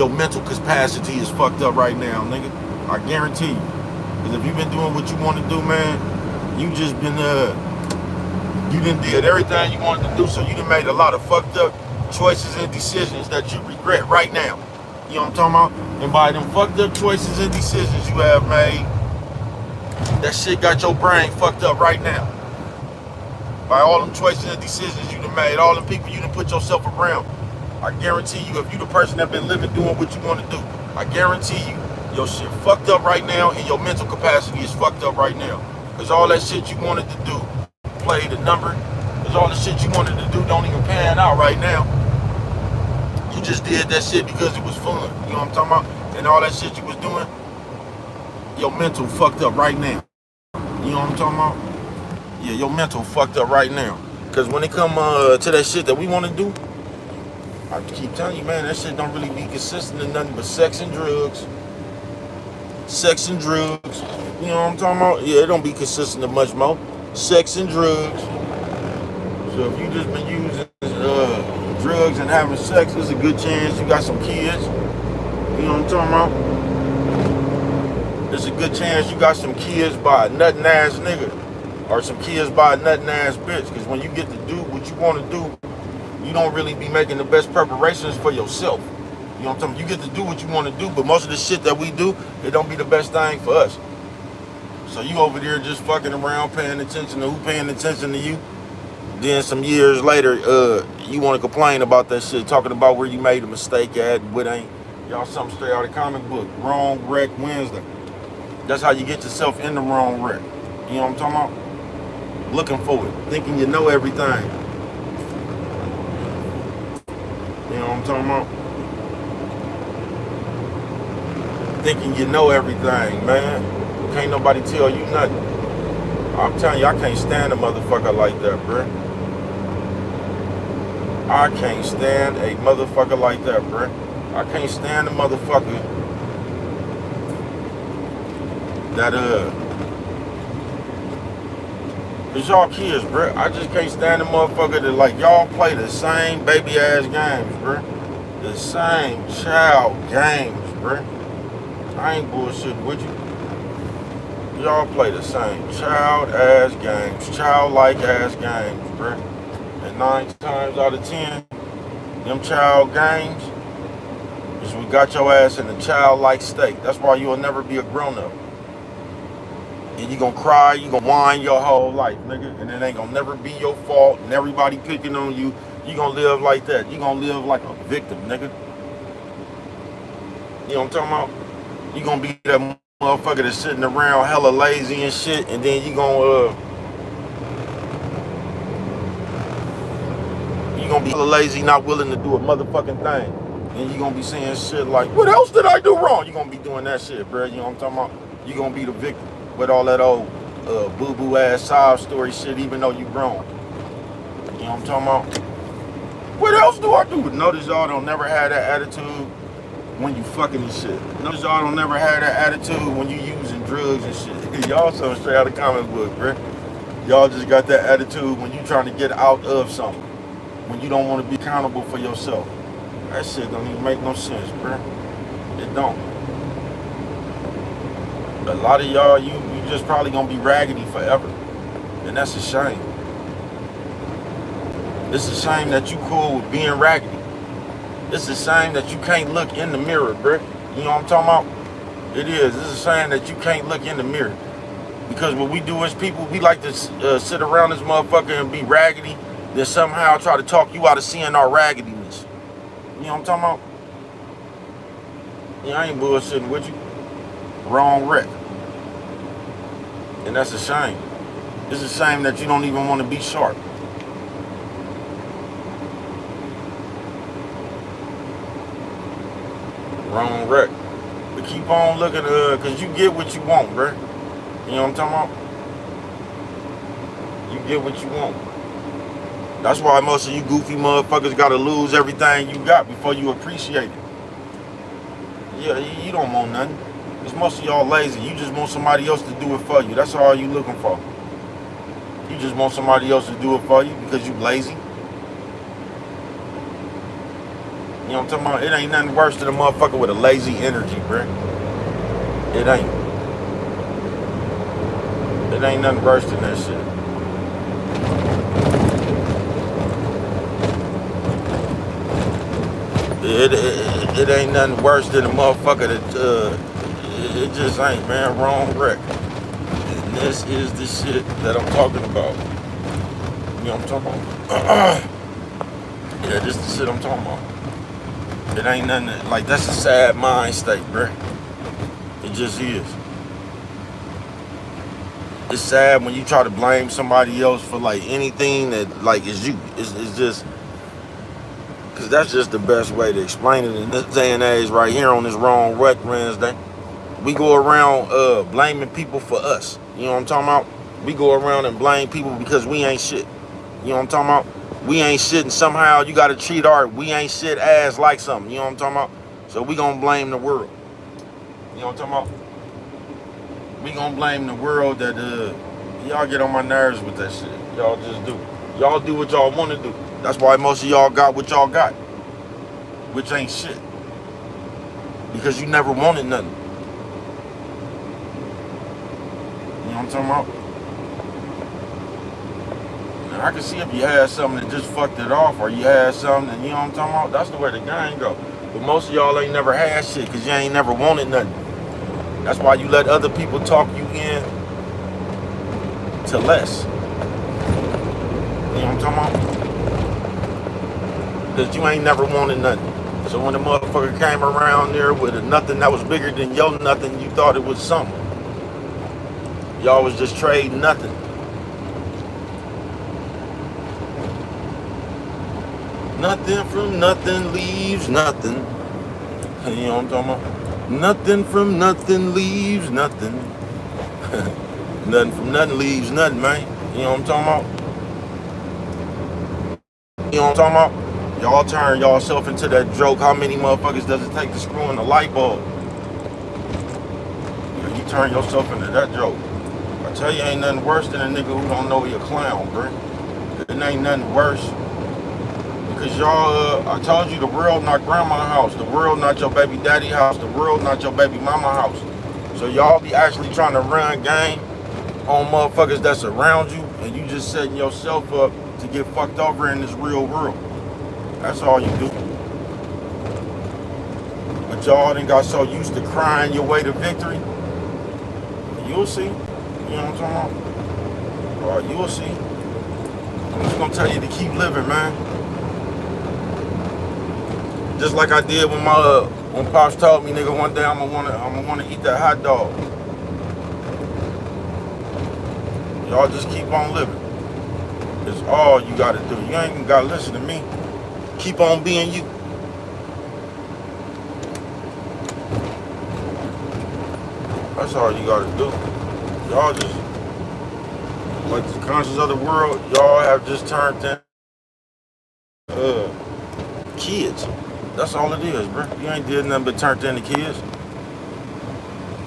mental capacity is fucked up right now, nigga. I guarantee you. Because if you've been doing what you want to do, man, you just been, you done did everything you wanted to do, so you done made a lot of fucked up choices and decisions that you regret right now. You know what I'm talking about? And by them fucked up choices and decisions you have made, that shit got your brain fucked up right now. By all them choices and decisions you done made, all them people you done put yourself around, I guarantee you, if you the person that been living doing what you want to do, I guarantee you, your shit fucked up right now and your mental capacity is fucked up right now. Because all that shit you wanted to do, play the number, because all the shit you wanted to do don't even pan out right now. You just did that shit because it was fun. You know what I'm talking about? And all that shit you was doing, your mental fucked up right now. You know what I'm talking about? Yeah, your mental fucked up right now. Because when it come to that shit that we want to do, I keep telling you, man, that shit don't really be consistent in nothing but sex and drugs. Sex and drugs. You know what I'm talking about? Yeah, it don't be consistent of much more. Sex and drugs. So if you just been using drugs and having sex, there's a good chance you got some kids. You know what I'm talking about? There's a good chance you got some kids by a nutting ass nigga. Or some kids by a nutting ass bitch. Because when you get to do what you want to do, you don't really be making the best preparations for yourself. You know what I'm talking about? You get to do what you want to do, but most of the shit that we do, it don't be the best thing for us. So you over there just fucking around, paying attention to who paying attention to you. Then some years later, you want to complain about that shit, talking about where you made a mistake at and what ain't. Y'all something straight out of comic book. Wrong wreck Wednesday. That's how you get yourself in the wrong wreck. You know what I'm talking about? Looking for it. Thinking you know everything. You know what I'm talking about? Thinking you know everything, man. Can't nobody tell you nothing. I'm telling you, I can't stand a motherfucker like that, bruh. I can't stand a motherfucker like that, bruh. I can't stand a motherfucker that, it's y'all kids, bruh. I just can't stand a motherfucker that, like, y'all play the same baby ass games, bruh. The same child games, bruh. I ain't bullshitting with you. Y'all play the same child ass games, childlike ass games, bruh. And 9 times out of 10, them child games is we got your ass in a childlike state. That's why you'll never be a grown up. And you gonna cry, you gonna whine your whole life, nigga. And it ain't gonna never be your fault and everybody picking on you. You gonna live like that. You gonna live like a victim, nigga. You know what I'm talking about? You gonna be that motherfucker that's sitting around hella lazy and shit, and then you gonna be hella lazy, not willing to do a motherfucking thing. And you gonna be saying shit like, what else did I do wrong? You gonna be doing that shit, bro. You know what I'm talking about? You gonna be the victim with all that old boo-boo ass sob story shit, even though you grown. You know what I'm talking about? What else do I do? Notice y'all don't never have that attitude when you fucking and shit. Notice y'all don't never have that attitude when you using drugs and shit. Y'all something straight out of comic book, bro. Y'all just got that attitude when you trying to get out of something. When you don't want to be accountable for yourself. That shit don't even make no sense, bro. It don't. A lot of y'all, you just probably gonna be raggedy forever. And that's a shame. It's a shame that you cool with being raggedy. It's a shame that you can't look in the mirror, bro. You know what I'm talking about? It is. It's a shame that you can't look in the mirror. Because what we do as people, we like to sit around this motherfucker and be raggedy, then somehow try to talk you out of seeing our raggediness. You know what I'm talking about? Yeah, I ain't bullshitting with you. Wrong wreck. And that's a shame. It's a shame that you don't even want to be sharp. Wrong wreck. But keep on looking, cause you get what you want, bruh. You know what I'm talking about? You get what you want. That's why most of you goofy motherfuckers gotta lose everything you got before you appreciate it. Yeah, you don't want nothing. Cause most of y'all lazy. You just want somebody else to do it for you. That's all you looking for. You just want somebody else to do it for you because you lazy. You know what I'm talking about? It ain't nothing worse than a motherfucker with a lazy energy, bruh. It ain't. It ain't nothing worse than that shit. It ain't nothing worse than a motherfucker that, it just ain't, man. Wrong wreck. And this is the shit that I'm talking about. You know what I'm talking about? Yeah, this is the shit I'm talking about. It ain't nothing like, that's a sad mind state, bruh. It just is. It's sad when you try to blame somebody else for like anything that like is you. It's just, cause that's just the best way to explain it in this day and age right here on this Wrong Wreck Wednesday. We go around blaming people for us. You know what I'm talking about? We go around and blame people because we ain't shit. You know what I'm talking about? We ain't shit, and somehow you gotta treat our we ain't shit ass like something. You know what I'm talking about? So we gonna blame the world. You know what I'm talking about? We gonna blame the world that y'all get on my nerves with that shit. Y'all just do. Y'all do what y'all wanna do. That's why most of y'all got what y'all got. Which ain't shit. Because you never wanted nothing. You know what I'm talking about? I can see if you had something that just fucked it off, or you had something and you know what I'm talking about, that's the way the game go. But most of y'all ain't never had shit because you ain't never wanted nothing. That's why you let other people talk you in to less. You know what I'm talking about? Because you ain't never wanted nothing. So when the motherfucker came around there with a nothing that was bigger than your nothing, you thought it was something. Y'all was just trading nothing. Nothing from nothing leaves nothing. You know what I'm talking about? Nothing from nothing leaves nothing. Nothing from nothing leaves nothing, man. You know what I'm talking about? You know what I'm talking about? Y'all turn y'allself into that joke. How many motherfuckers does it take to screw in a light bulb? You turn yourself into that joke. I tell you, ain't nothing worse than a nigga who don't know he a clown, bro. It ain't nothing worse. Because y'all, I told you, the world not grandma's house. The world not your baby daddy house. The world not your baby mama house. So y'all be actually trying to run game on motherfuckers that's around you, and you just setting yourself up to get fucked over in this real world. That's all you do. But y'all done got so used to crying your way to victory. You'll see. You know what I'm talking about? All right, you'll see. I'm just gonna tell you to keep living, man. Just like I did when when Pops told me, nigga, one day I'm gonna wanna eat that hot dog. Y'all just keep on living. It's all you gotta do. You ain't even gotta listen to me. Keep on being you. That's all you gotta do. Y'all just, like the conscience of the world, y'all have just turned in kids. That's all it is, bro. You ain't did nothing but turned into kids.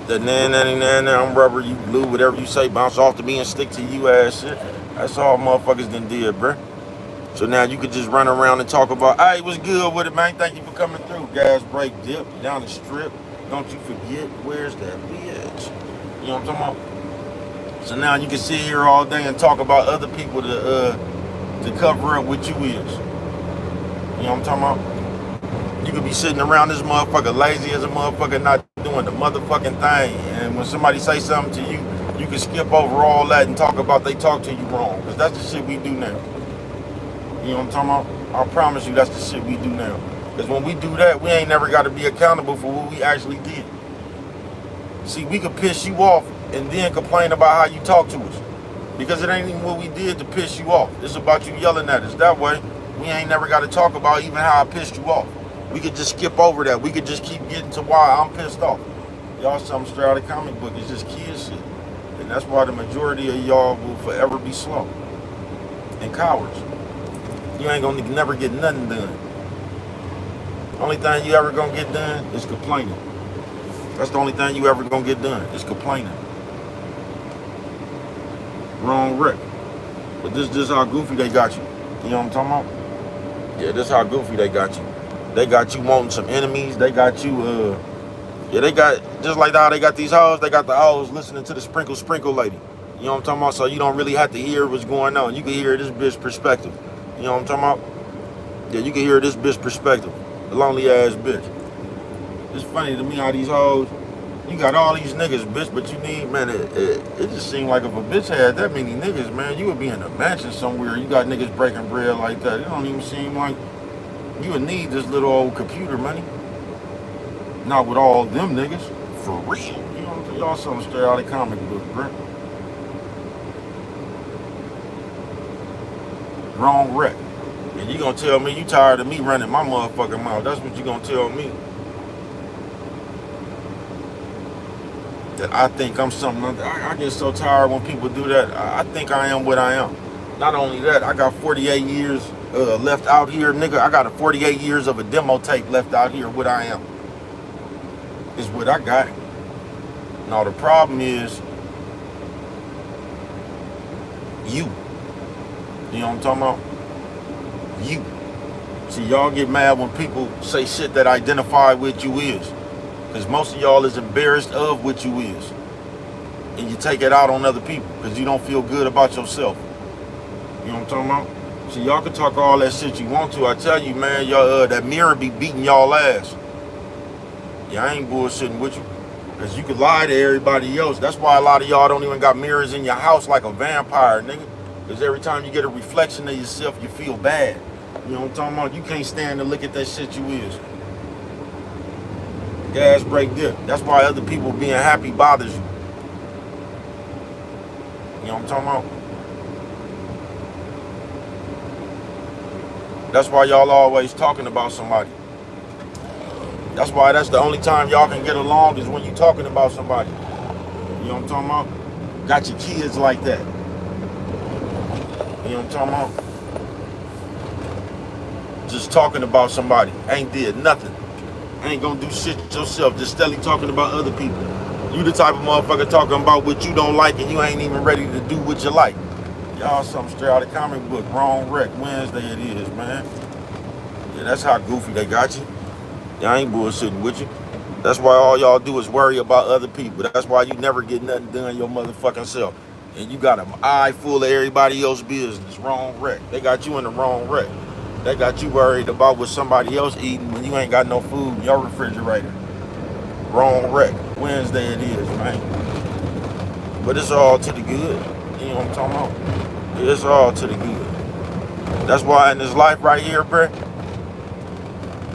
That I'm rubber, you glue, whatever you say, bounce off to me and stick to you ass shit. That's all motherfuckers done did, bro. So now you could just run around and talk about, hey, what's good with it, man? Thank you for coming through. Gas break, dip, down the strip. Don't you forget, where's that bitch? You know what I'm talking about? So now you can sit here all day and talk about other people to cover up what you is. You know what I'm talking about? You could be sitting around this motherfucker lazy as a motherfucker, not doing the motherfucking thing. And when somebody say something to you, you can skip over all that and talk about they talk to you wrong. Because that's the shit we do now. You know what I'm talking about? I promise you that's the shit we do now. Because when we do that, we ain't never got to be accountable for what we actually did. See, we could piss you off and then complain about how you talk to us. Because it ain't even what we did to piss you off. It's about you yelling at us. That way, we ain't never got to talk about even how I pissed you off. We could just skip over that. We could just keep getting to why I'm pissed off. Y'all something straight out of comic book. It's just kid shit. And that's why the majority of y'all will forever be slow. And cowards. You ain't gonna never get nothing done. Only thing you ever gonna get done is complaining. That's the only thing you ever gonna get done is complaining. Wrong wreck. But this is how goofy they got you. You know what I'm talking about? Yeah, this is how goofy they got you. They got you wanting some enemies. They got you, yeah, they got, just like how they got these hoes, they got the hoes listening to the sprinkle lady. You know what I'm talking about? So you don't really have to hear what's going on. You can hear this bitch perspective. You know what I'm talking about? Yeah, you can hear this bitch perspective. The lonely ass bitch. It's funny to me how these hoes, you got all these niggas, bitch, but you need, man, it just seemed like if a bitch had that many niggas, man, you would be in a mansion somewhere. You got niggas breaking bread like that. It don't even seem like you would need this little old computer money. Not with all them niggas. For real. You know what I'm saying? Y'all something straight out of comic book, bro. Wrong wreck. And you gonna tell me you tired of me running my motherfucking mouth. That's what you gonna tell me. That I think I'm something. I get so tired when people do that. I think I am what I am. Not only that, I got 48 years left out here, nigga. I got a 48 years of a demo tape left out here. What I am is what I got. Now the problem is you. You know what I'm talking about? You. See, y'all get mad when people say shit that identify with you is. Because most of y'all is embarrassed of what you is. And you take it out on other people because you don't feel good about yourself. You know what I'm talking about? See, y'all can talk all that shit you want to. I tell you, man, y'all, that mirror be beating y'all ass. Yeah, I ain't bullshitting with you. Because you could lie to everybody else. That's why a lot of y'all don't even got mirrors in your house like a vampire, nigga. Because every time you get a reflection of yourself, you feel bad. You know what I'm talking about? You can't stand to look at that shit you is. Gas, brake, dip. That's why other people being happy bothers you. You know what I'm talking about? That's why y'all always talking about somebody. That's why that's the only time y'all can get along is when you talking about somebody. You know what I'm talking about? Got your kids like that. You know what I'm talking about? Just talking about somebody. Ain't did nothing. Ain't gonna do shit yourself. Just steadily talking about other people. You the type of motherfucker talking about what you don't like and you ain't even ready to do what you like. Y'all something straight out of comic book. Wrong Wreck Wednesday it is, man. Yeah, that's how goofy they got you. Y'all ain't bullshitting with you. That's why all y'all do is worry about other people. That's why you never get nothing done your motherfucking self. And you got an eye full of everybody else's business. Wrong wreck. They got you in the wrong wreck. They got you worried about what somebody else eating when you ain't got no food in your refrigerator. Wrong wreck. Wednesday it is, man. But it's all to the good. You know what I'm talking about? It's all to the good. That's why in this life right here, bruh,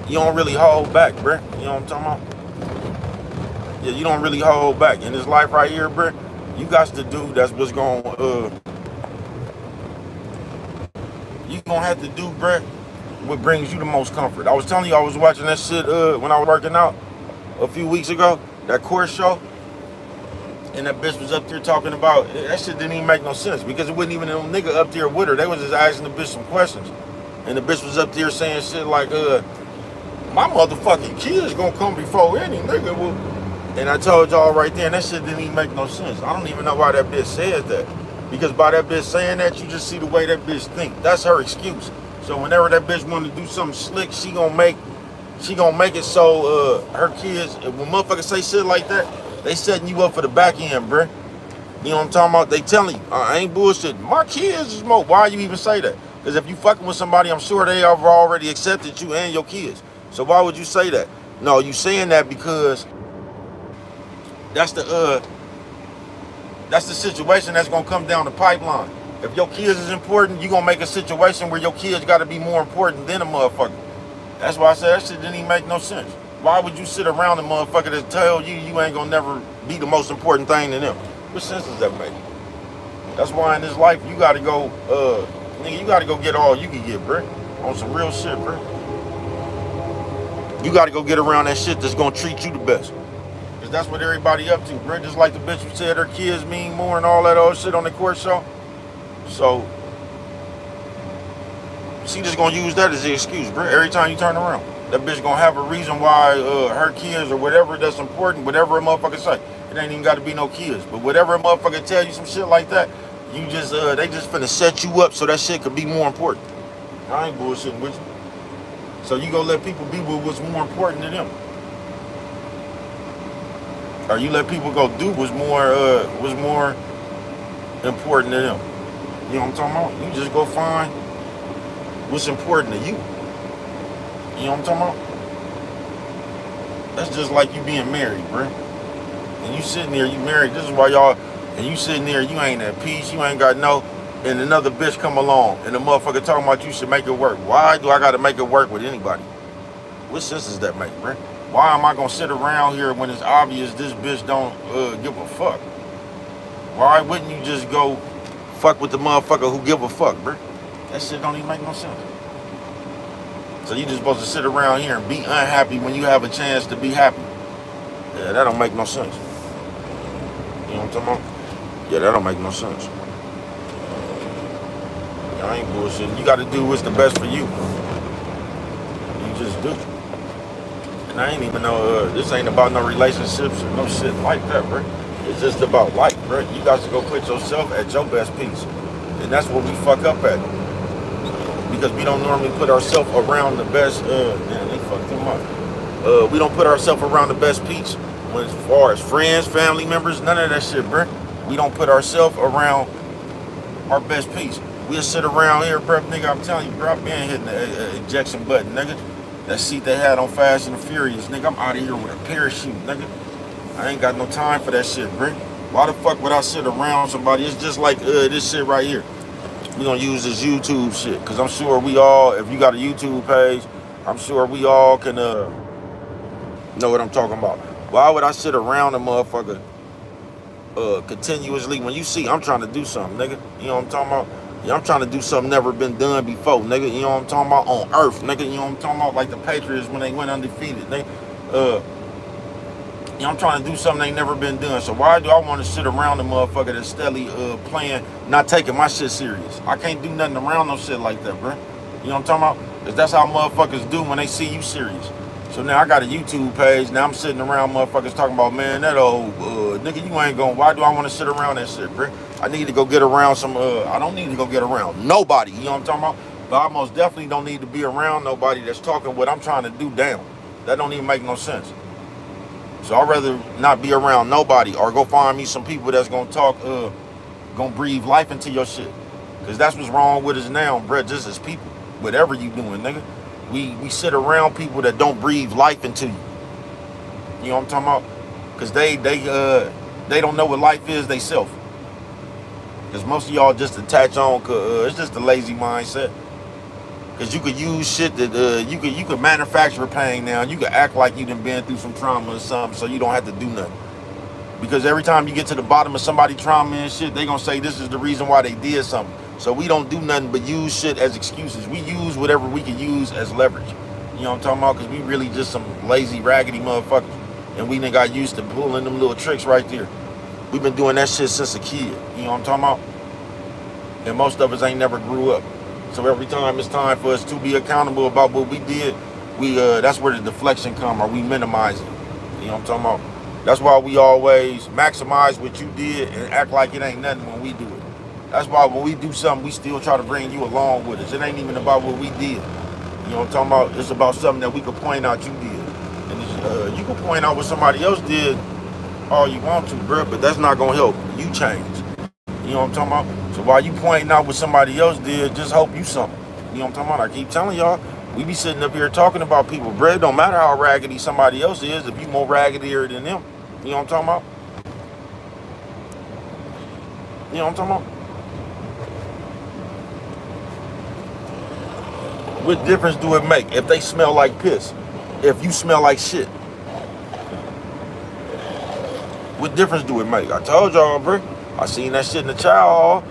you don't really hold back, bruh. You know what I'm talking about? Yeah, you don't really hold back. In this life right here, bruh, you got to do, that's what's going you gonna have to do, bruh, what brings you the most comfort. I was telling you I was watching that shit when I was working out a few weeks ago, that course show, and that bitch was up there talking about, that shit didn't even make no sense because it wasn't even no nigga up there with her. They was just asking the bitch some questions. And the bitch was up there saying shit like, my motherfucking kids gonna come before any nigga will. And I told y'all right there, and that shit didn't even make no sense. I don't even know why that bitch said that. Because by that bitch saying that, you just see the way that bitch think. That's her excuse. So whenever that bitch want to do something slick, she gonna make it so her kids, when motherfuckers say shit like that, they setting you up for the back end, bruh. You know what I'm talking about? They telling you, I ain't bullshitting. My kids is more. Why you even say that? Because if you fucking with somebody, I'm sure they have already accepted you and your kids. So why would you say that? No, you saying that because that's the situation that's gonna come down the pipeline. If your kids is important, you gonna make a situation where your kids gotta be more important than a motherfucker. That's why I said that shit didn't even make no sense. Why would you sit around a motherfucker that tell you you ain't gonna never be the most important thing to them? What sense does that make? That's why in this life you gotta go, nigga, you gotta go get all you can get, bruh. On some real shit, bruh. You gotta go get around that shit that's gonna treat you the best. Cause that's what everybody up to, bruh. Just like the bitch who said her kids mean more and all that old shit on the court show. So she just gonna use that as the excuse, bruh. Every time you turn around, that bitch gonna have a reason why her kids or whatever that's important, whatever a motherfucker say. It ain't even gotta be no kids. But whatever a motherfucker tell you some shit like that, you just they just finna set you up so that shit could be more important. I ain't bullshitting with you. So you gonna let people be with what's more important to them. Or you let people go do what's more important to them. You know what I'm talking about? You just go find what's important to you. You know what I'm talking about? That's just like you being married, bruh. And you sitting there, you married, this is why y'all, and you sitting there, you ain't at peace, you ain't got no, and another bitch come along, and the motherfucker talking about you should make it work. Why do I gotta make it work with anybody? What sense does that make, bruh? Why am I gonna sit around here when it's obvious this bitch don't give a fuck? Why wouldn't you just go fuck with the motherfucker who give a fuck, bruh? That shit don't even make no sense. So you just supposed to sit around here and be unhappy when you have a chance to be happy. Yeah, that don't make no sense. You know what I'm talking about? Yeah, that don't make no sense. I ain't bullshitting. You gotta do what's the best for you. You just do. And I ain't even know, this ain't about no relationships or no shit like that, bro. It's just about life, bro. You got to go put yourself at your best peace. And that's what we fuck up at. Because we don't normally put ourselves around the best, man, they fucked them up. We don't put ourselves around the best peace. When as far as friends, family members, none of that shit, bro. We don't put ourselves around our best peace. We'll sit around here, bro, nigga, I'm telling you, bro, I've been hitting the ejection button, nigga. That seat they had on Fast and the Furious, nigga, I'm out of here with a parachute, nigga. I ain't got no time for that shit, bro. Why the fuck would I sit around somebody? It's just like this shit right here. We gonna use this YouTube shit, cause I'm sure we all, if you got a YouTube page, I'm sure we all can Know what I'm talking about? Why would I sit around a motherfucker continuously when you see I'm trying to do something, nigga? You know what I'm talking about? Yeah, I'm trying to do something never been done before, nigga. You know what I'm talking about? On earth, nigga. You know what I'm talking about? Like the Patriots when they went undefeated, nigga. You know, I'm trying to do something ain't never been done. So why do I want to sit around the motherfucker that's steadily playing, not taking my shit serious? I can't do nothing around no shit like that, bro. You know what I'm talking about? Because that's how motherfuckers do when they see you serious. So now I got a YouTube page. Now I'm sitting around motherfuckers talking about, man, that old nigga, you ain't going. Why do I want to sit around that shit, bro? I need to go get around some. I don't need to go get around nobody. You know what I'm talking about? But I most definitely don't need to be around nobody that's talking what I'm trying to do down. That don't even make no sense. So I'd rather not be around nobody or go find me some people that's gonna talk, gonna breathe life into your shit. Cause that's what's wrong with us now, bro. Just as people, whatever you doing, nigga. We sit around people that don't breathe life into you. You know what I'm talking about? Cause they don't know what life is they self. Cause most of y'all just attach on, it's just a lazy mindset. Cause you could use shit that you could manufacture pain now. You could act like you done been through some trauma or something, so you don't have to do nothing. Because every time you get to the bottom of somebody's trauma and shit, they gonna say this is the reason why they did something. So we don't do nothing but use shit as excuses. We use whatever we can use as leverage. You know what I'm talking about? Cause we really just some lazy, raggedy motherfuckers, and we done got used to pulling them little tricks right there. We've been doing that shit since a kid. You know what I'm talking about? And most of us ain't never grew up. So every time it's time for us to be accountable about what we did, we that's where the deflection come, or we minimize it. You know what I'm talking about? That's why we always maximize what you did and act like it ain't nothing when we do it. That's why when we do something, we still try to bring you along with us. It ain't even about what we did. You know what I'm talking about? It's about something that we could point out you did. And you can point out what somebody else did all you want to, bro, but that's not gonna help you change. You know what I'm talking about? So while you pointing out what somebody else did, just hope you something. You know what I'm talking about? I keep telling y'all, we be sitting up here talking about people, bro. It don't matter how raggedy somebody else is, if you more raggedier than them. You know what I'm talking about? You know what I'm talking about? What difference do it make if they smell like piss? If you smell like shit? What difference do it make? I told y'all, bro. I seen that shit in the child hall.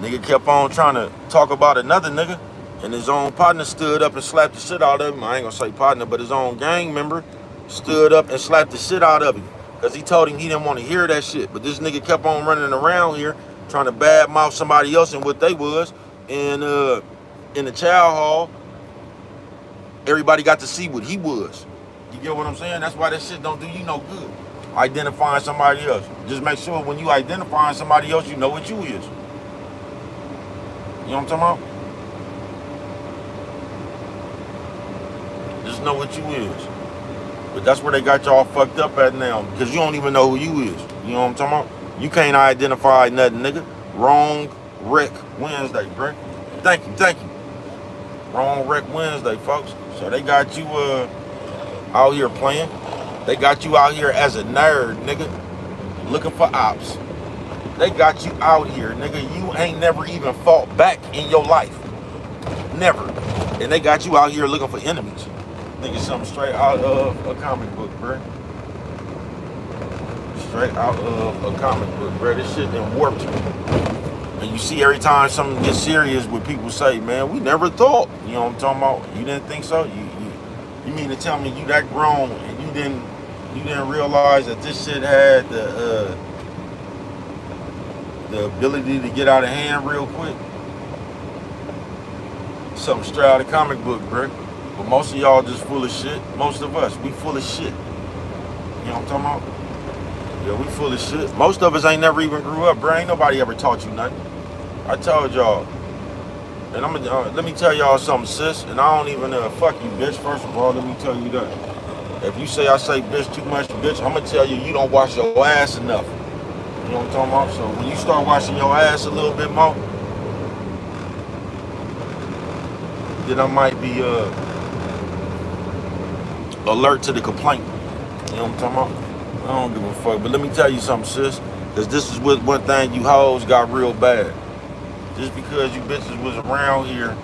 Nigga kept on trying to talk about another nigga, and his own partner stood up and slapped the shit out of him. I ain't gonna say partner, but his own gang member stood up and slapped the shit out of him. Cause he told him he didn't want to hear that shit. But this nigga kept on running around here trying to badmouth somebody else and what they was. And in the child hall, everybody got to see what he was. You get what I'm saying? That's why that shit don't do you no good. Identifying somebody else. Just make sure when you identifying somebody else, you know what you is. You know what I'm talking about? Just know what you is. But that's where they got y'all fucked up at now, because you don't even know who you is. You know what I'm talking about? You can't identify nothing, nigga. Wrong Wreck Wednesday, bro. Thank you. Wrong Wreck Wednesday, folks. So they got you out here playing. They got you out here as a nerd, nigga, looking for ops. They got you out here, nigga. You ain't never even fought back in your life. Never. And they got you out here looking for enemies. Nigga, something straight out of a comic book, bro. Straight out of a comic book, bro. This shit done warped you. And you see every time something gets serious, what people say, man, we never thought. You know what I'm talking about? You didn't think so? You mean to tell me you that grown and you didn't realize that this shit had the ability to get out of hand real quick? Something straight out of comic book, bro. But most of y'all just full of shit. Most of us, we full of shit. You know what I'm talking about? Yeah, we full of shit. Most of us ain't never even grew up, bro. Ain't nobody ever taught you nothing. I told y'all. And I'm let me tell y'all something, sis. And I don't even fuck you, bitch. First of all, let me tell you that. If you say I say bitch too much, bitch, I'm gonna tell you don't wash your ass enough. You know what I'm talking about? So when you start washing your ass a little bit more, then I might be alert to the complaint. You know what I'm talking about? I don't give a fuck. But let me tell you something, sis. Because this is what one thing you hoes got real bad. Just because you bitches was around here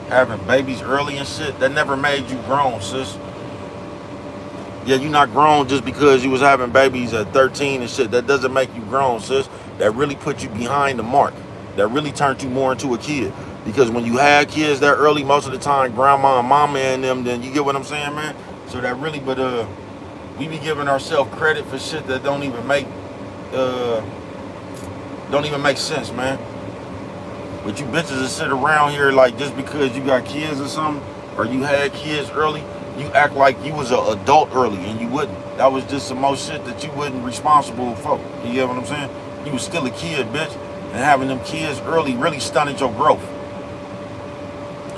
having babies early and shit, that never made you grown, sis. Yeah, you're not grown just because you was having babies at 13 and shit. That doesn't make you grown, sis. That really put you behind the mark. That really turned you more into a kid. Because when you had kids that early, most of the time, grandma and mama and them, then you get what I'm saying, man? So that really, but we be giving ourselves credit for shit that uh don't even make sense, man. But you bitches that sit around here like just because you got kids or something, or you had kids early, you act like you was an adult early and you wouldn't. That was just some more shit that you wasn't responsible for. You get what I'm saying? You was still a kid, bitch. And having them kids early really stunted your growth.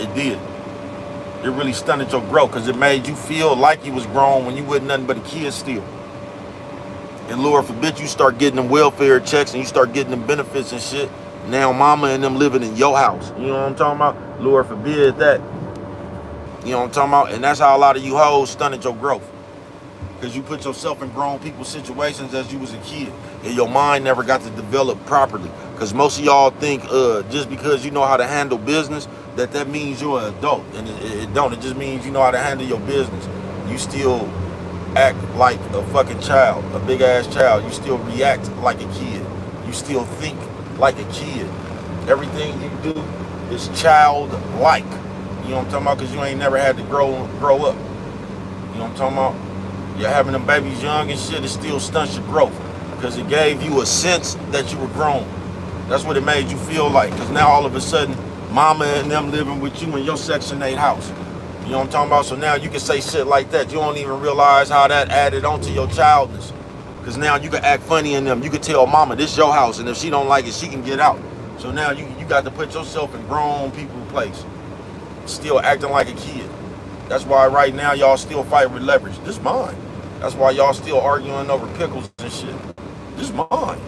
It did. It really stunted your growth because it made you feel like you was grown when you wasn't nothing but a kid still. And Lord forbid you start getting them welfare checks and you start getting them benefits and shit. Now mama and them living in your house. You know what I'm talking about? Lord forbid that. You know what I'm talking about? And that's how a lot of you hoes stunted your growth. Because you put yourself in grown people's situations as you was a kid. And your mind never got to develop properly. Because most of y'all think just because you know how to handle business, that means you're an adult. And it don't. It just means you know how to handle your business. You still act like a fucking child, a big ass child. You still react like a kid. You still think like a kid. Everything you do is childlike. You know what I'm talking about? Because you ain't never had to grow up. You know what I'm talking about? You're having them babies young and shit, it still stunts your growth. Because it gave you a sense that you were grown. That's what it made you feel like. Because now all of a sudden, mama and them living with you in your Section 8 house. You know what I'm talking about? So now you can say shit like that. You don't even realize how that added onto your childness. Because now you can act funny in them. You can tell mama, this your house. And if she don't like it, she can get out. So now you got to put yourself in grown people's place. Still acting like a kid. That's why right now y'all still fight with leverage. This mine. That's why y'all still arguing over pickles and shit. This mine.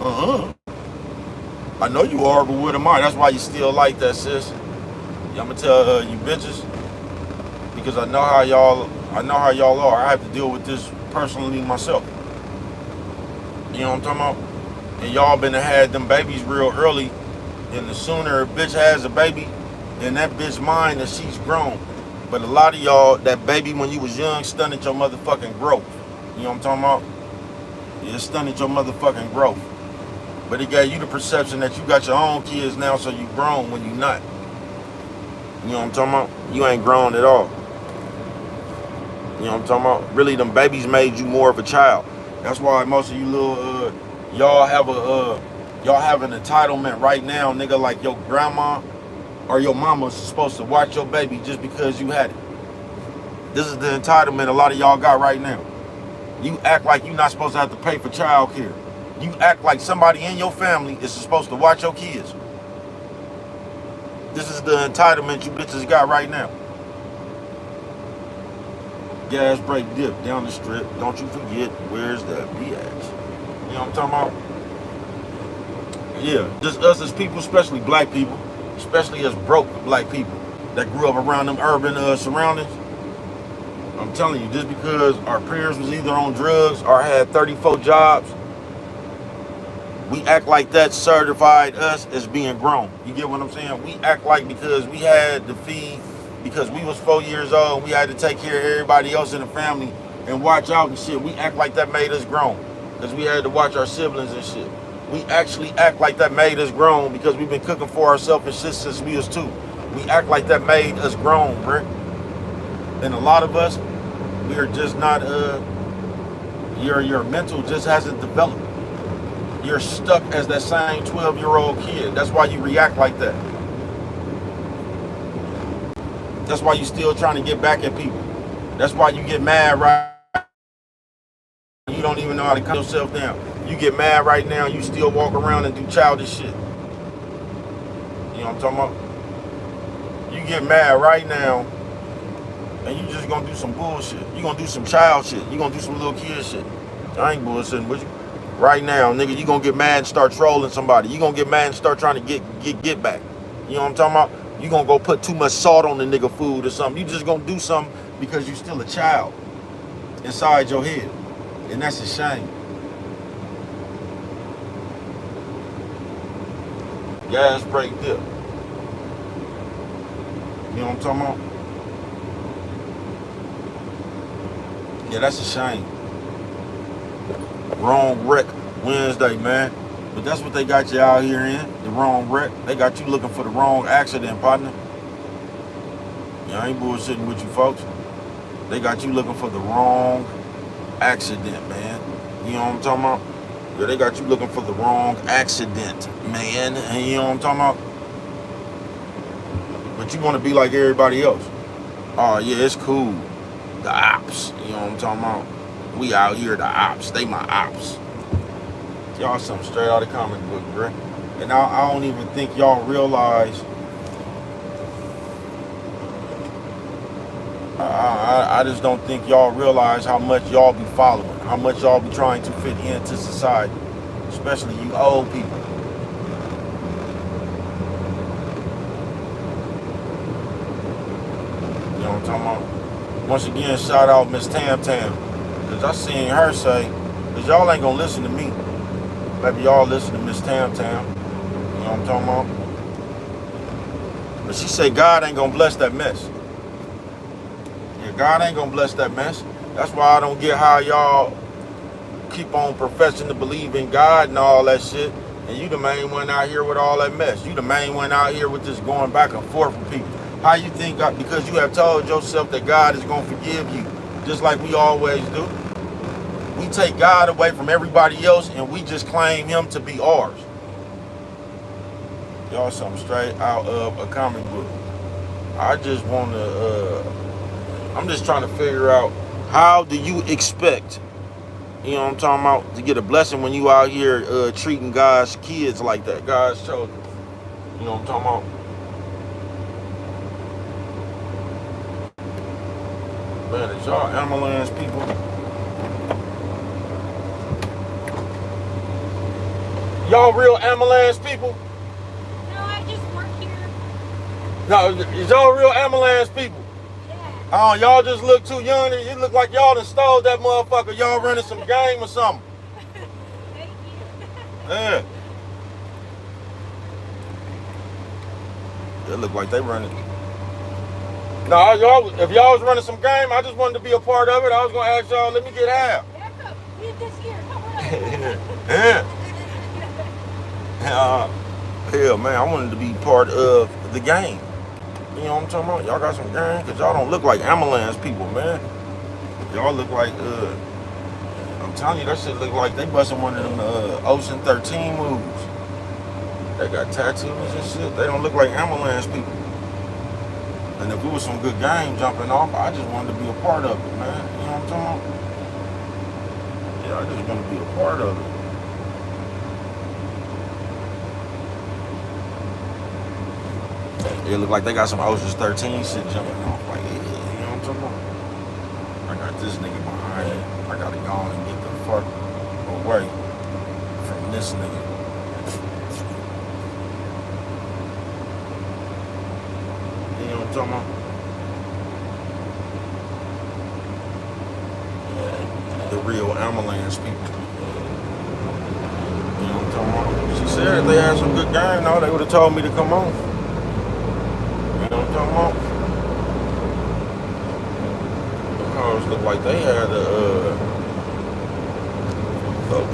I know you are, but what am I? That's why you still like that, sis. Yeah, I'm gonna tell you bitches because I know how y'all are. I have to deal with this personally myself. You know what I'm talking about? And y'all been had them babies real early, and the sooner a bitch has a baby, then that bitch mind that she's grown. But a lot of y'all, that baby when you was young stunted your motherfucking growth. You know what I'm talking about? It stunted your motherfucking growth. But it gave you the perception that you got your own kids now, so you grown when you not. You know what I'm talking about? You ain't grown at all. You know what I'm talking about? Really, them babies made you more of a child. That's why most of you little, y'all have an entitlement right now, nigga, like your grandma or your mama's supposed to watch your baby just because you had it. This is the entitlement a lot of y'all got right now. You act like you're not supposed to have to pay for child care. You act like somebody in your family is supposed to watch your kids. This is the entitlement you bitches got right now. Gas brake dip down the strip. Don't you forget where's the BX. You know what I'm talking about? Yeah, just us as people, especially black people, especially as broke black people that grew up around them urban surroundings. I'm telling you, just because our parents was either on drugs or had 34 jobs, we act like that certified us as being grown. You get what I'm saying? We act like because we had to feed, because we was 4 years old, we had to take care of everybody else in the family and watch out and shit. We act like that made us grown because we had to watch our siblings and shit. We actually act like that made us grown because we've been cooking for ourselves and shit since we was 2. We act like that made us grown, bro. And a lot of us, we are just not, your mental just hasn't developed. You're stuck as that same 12-year-old kid. That's why you react like that. That's why you still trying to get back at people. That's why you get mad right now. You don't even know how to calm yourself down. You get mad right now, you still walk around and do childish shit. You know what I'm talking about? You get mad right now, and you just gonna do some bullshit. You gonna do some child shit. You gonna do some little kid shit. I ain't bullshitting with you. Right now, nigga, you gonna get mad and start trolling somebody. You gonna get mad and start trying to get back. You know what I'm talking about? You gonna go put too much salt on the nigga food or something. You just gonna do something because you still a child inside your head. And that's a shame. Gas brake dip. You know what I'm talking about? Yeah, that's a shame. Wrong wreck Wednesday, man. But that's what they got you out here in, the wrong wreck. They got you looking for the wrong accident, partner. Yeah, I ain't bullshitting with you folks. They got you looking for the wrong accident, man. You know what I'm talking about? Yeah, they got you looking for the wrong accident, man. And you know what I'm talking about? But you want to be like everybody else. Oh, yeah, it's cool. The ops. You know what I'm talking about? We out here, the ops. They my ops. Y'all something straight out of the comic book, bruh. And I don't even think y'all realize. I just don't think y'all realize how much y'all be following, how much y'all be trying to fit into society, especially you old people. You know what I'm talking about? Once again, shout out Miss Tam Tam, because I seen her say, because y'all ain't gonna listen to me. Maybe y'all listen to Miss Tam Tam. You know what I'm talking about? But she said God ain't gonna bless that mess. Yeah, God ain't gonna bless that mess. That's why I don't get how y'all keep on professing to believe in God and all that shit. And you the main one out here with all that mess. You the main one out here with this going back and forth with people. How you think God, because you have told yourself that God is gonna forgive you, just like we always do. We take God away from everybody else and we just claim him to be ours. Y'all something straight out of a comic book. I just want to, I'm just trying to figure out, how do you expect, you know what I'm talking about, to get a blessing when you out here treating God's kids like that, God's children? You know what I'm talking about? Man, is y'all ambulance people? Y'all real ambulance people? No, I just work here. No, is y'all real ambulance people? Yeah. Oh, y'all just look too young. You look like y'all done stole that motherfucker. Y'all running some game or something. Thank you. Yeah. It look like they running. No, y'all, if y'all was running some game, I just wanted to be a part of it. I was gonna ask y'all, let me get half. Get this here. Come on. Yeah. Hell, man, I wanted to be part of the game. You know what I'm talking about? Y'all got some game? Because y'all don't look like ambulance people, man. Y'all look like, I'm telling you, that shit look like they busting one of them Ocean 13 moves. They got tattoos and shit. They don't look like ambulance people. And if it was some good game jumping off, I just wanted to be a part of it, man. You know what I'm talking about? Yeah, I just want to be a part of it. It look like they got some Ocean's 13 shit jumping off. Like, yeah, you know what I'm talking about? I got this nigga behind me. I gotta go on and get the fuck away from this nigga. You know what I'm talking about? The real ambulance people. You know what I'm talking about? She said if they had some good game, no, they would have told me to come on. You know what I'm talking about? The cars look like they had a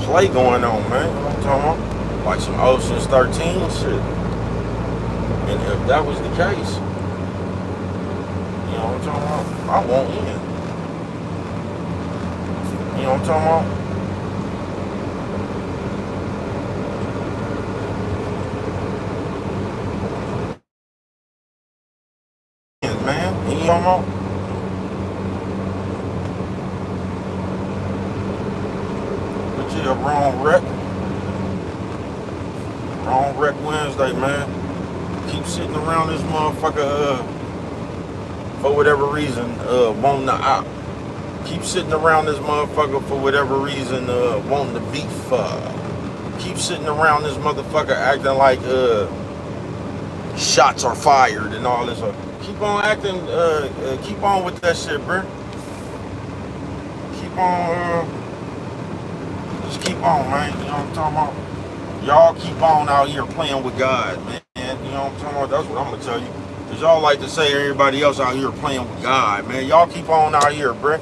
play going on, man. You know what I'm talking about? Like some Ocean's 13 shit. And if that was the case, you know what I'm talking about? I won't in. You know what I'm talking about? Man, you know what I'm talking about? But yeah, wrong wreck. Wrong wreck Wednesday, man. Keep sitting around this motherfucker for whatever reason, wanting to op. Keep sitting around this motherfucker for whatever reason, wanting to beef. Keep sitting around this motherfucker acting like shots are fired and all this. Keep on acting, keep on with that shit, bruh. Keep on, just keep on, man. You know what I'm talking about? Y'all keep on out here playing with God, man. You know what I'm talking about? That's what I'm gonna tell you. Cause y'all like to say everybody else out here playing with God, man. Y'all keep on out here, bruh.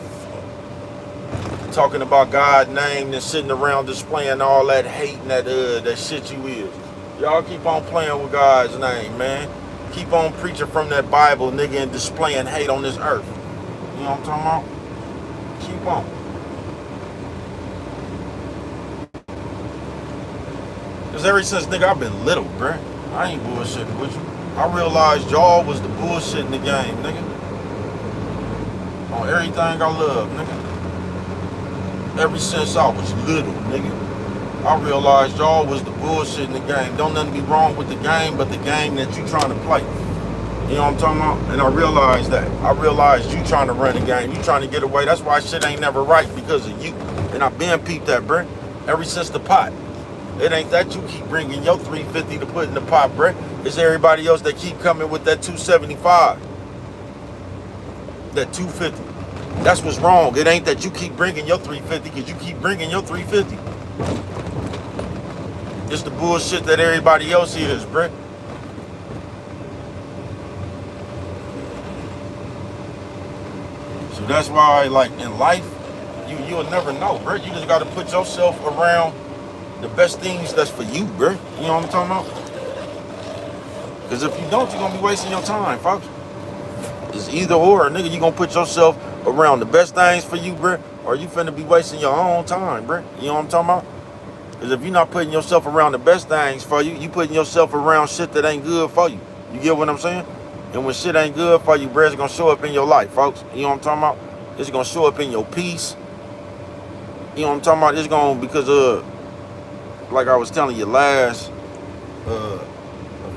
talking about God's name and sitting around displaying all that hate and that shit you is. Y'all keep on playing with God's name, man. Keep on preaching from that Bible, nigga, and displaying hate on this earth. You know what I'm talking about? Keep on. Cause ever since, nigga, I've been little, bruh. I ain't bullshitting with you. I realized y'all was the bullshit in the game, nigga. On everything I love, nigga. Ever since I was little, nigga. I realized y'all was the bullshit in the game. Don't nothing be wrong with the game, but the game that you trying to play. You know what I'm talking about? And I realized that. I realized you trying to run the game. You trying to get away. That's why shit ain't never right, because of you. And I been peeped that, bruh. Ever since the pot. It ain't that you keep bringing your 350 to put in the pot, bruh. It's everybody else that keep coming with that 275. That 250. That's what's wrong. It ain't that you keep bringing your 350, because you keep bringing your 350. It's the bullshit that everybody else is, bruh. So that's why, like, in life, you'll never know, bruh. You just got to put yourself around the best things that's for you, bruh. You know what I'm talking about? Because if you don't, you're going to be wasting your time, folks. It's either or, nigga. You going to put yourself around the best things for you, bruh, or you finna be wasting your own time, bruh. You know what I'm talking about? Because if you're not putting yourself around the best things for you, you putting yourself around shit that ain't good for you. You get what I'm saying? And when shit ain't good for you, bruh, it's going to show up in your life, folks. You know what I'm talking about? It's going to show up in your peace. You know what I'm talking about? It's going to, because, like I was telling you a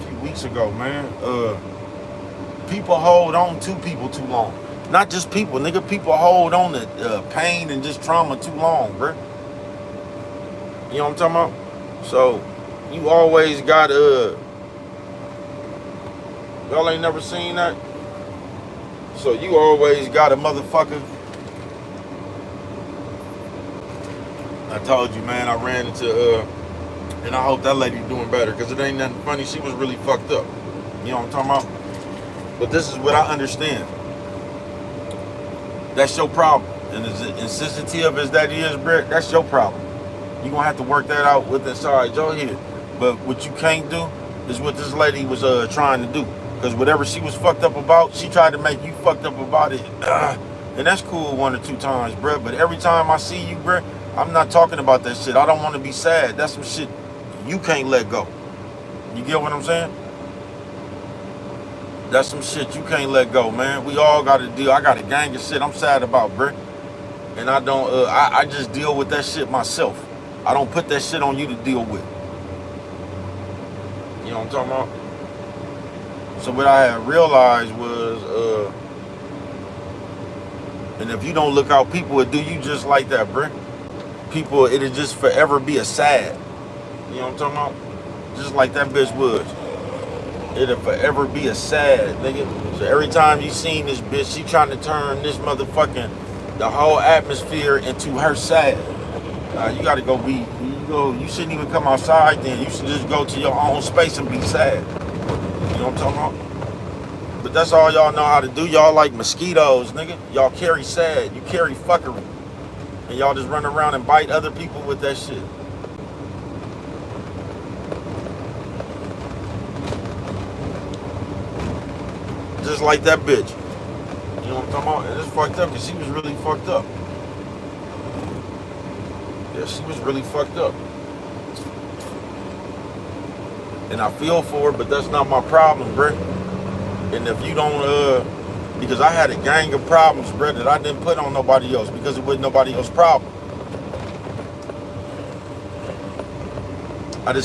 few weeks ago, man, people hold on to people too long. Not just people, nigga. People hold on to pain and just trauma too long, bruh. You know what I'm talking about? So, you always got y'all ain't never seen that? So, you always got a motherfucker. I told you, man, I ran into, and I hope that lady doing better, because it ain't nothing funny. She was really fucked up. You know what I'm talking about? But this is what I understand. That's your problem. And as insensitive as that is, Brett, that's your problem. You're going to have to work that out with inside your head. But what you can't do is what this lady was trying to do. Because whatever she was fucked up about, she tried to make you fucked up about it. And that's cool 1 or 2 times, Brett. But every time I see you, Brett, I'm not talking about that shit. I don't want to be sad. That's some shit you can't let go. You get what I'm saying? That's some shit you can't let go, man. We all got to deal. I got a gang of shit I'm sad about, Britt. And I don't, I just deal with that shit myself. I don't put that shit on you to deal with. You know what I'm talking about? So what I had realized was, and if you don't look out, people will do you just like that, Britt. People, it'll just forever be a sad. You know what I'm talking about? Just like that bitch was. It'll forever be a sad, nigga. So every time you seen this bitch, she trying to turn this motherfucking, the whole atmosphere into her sad. You gotta go be, you shouldn't even come outside then. You should just go to your own space and be sad. You know what I'm talking about? But that's all y'all know how to do. Y'all like mosquitoes, nigga. Y'all carry sad. You carry fuckery. And y'all just run around and bite other people with that shit. Just like that bitch. You know what I'm talking about? And it's fucked up because she was really fucked up. Yeah, she was really fucked up. And I feel for her, but that's not my problem, Brett. And if you don't, because I had a gang of problems, Brett, that I didn't put on nobody else because it wasn't nobody else's problem. I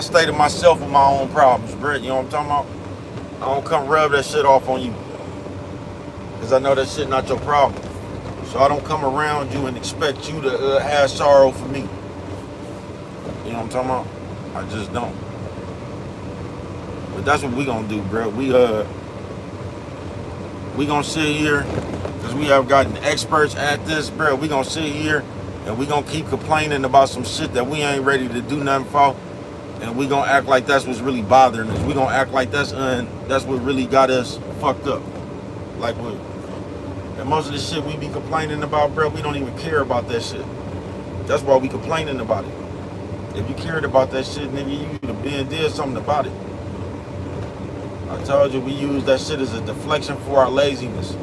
stay to myself with my own problems, Brett. You know what I'm talking about? I don't come rub that shit off on you. Because I know that shit not your problem. So I don't come around you and expect you to have sorrow for me. You know what I'm talking about? I just don't. But that's what we gonna do, bro. We gonna sit here, because we have gotten experts at this, bro. We gonna sit here and we gonna keep complaining about some shit that we ain't ready to do nothing for. And we gonna act like that's what's really bothering us. We gonna act like that's what really got us fucked up. Like what? And most of the shit we be complaining about, bro, we don't even care about that shit. That's why we complaining about it. If you cared about that shit, nigga, you would have been did something about it. I told you we use that shit as a deflection for our laziness.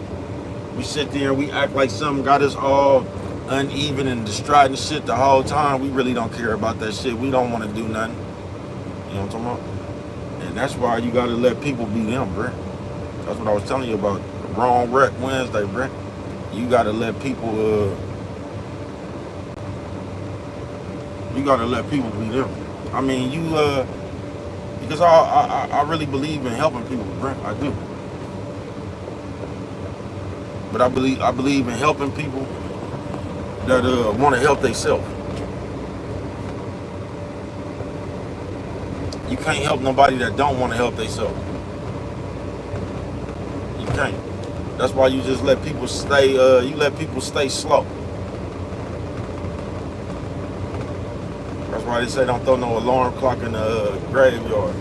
We sit there and we act like something got us all uneven and distraught and shit the whole time. We really don't care about that shit. We don't want to do nothing. You know what I'm talking about? And that's why you gotta let people be them, bruh. That's what I was telling you about Wrong Wreck Wednesday, bruh. You gotta let people be them. I mean, because I really believe in helping people, bruh. I do. But I believe in helping people that want to help themselves. You can't help nobody that don't want to help themselves. You can't. That's why you just let people stay. You let people stay slow. That's why they say don't throw no alarm clock in the graveyard.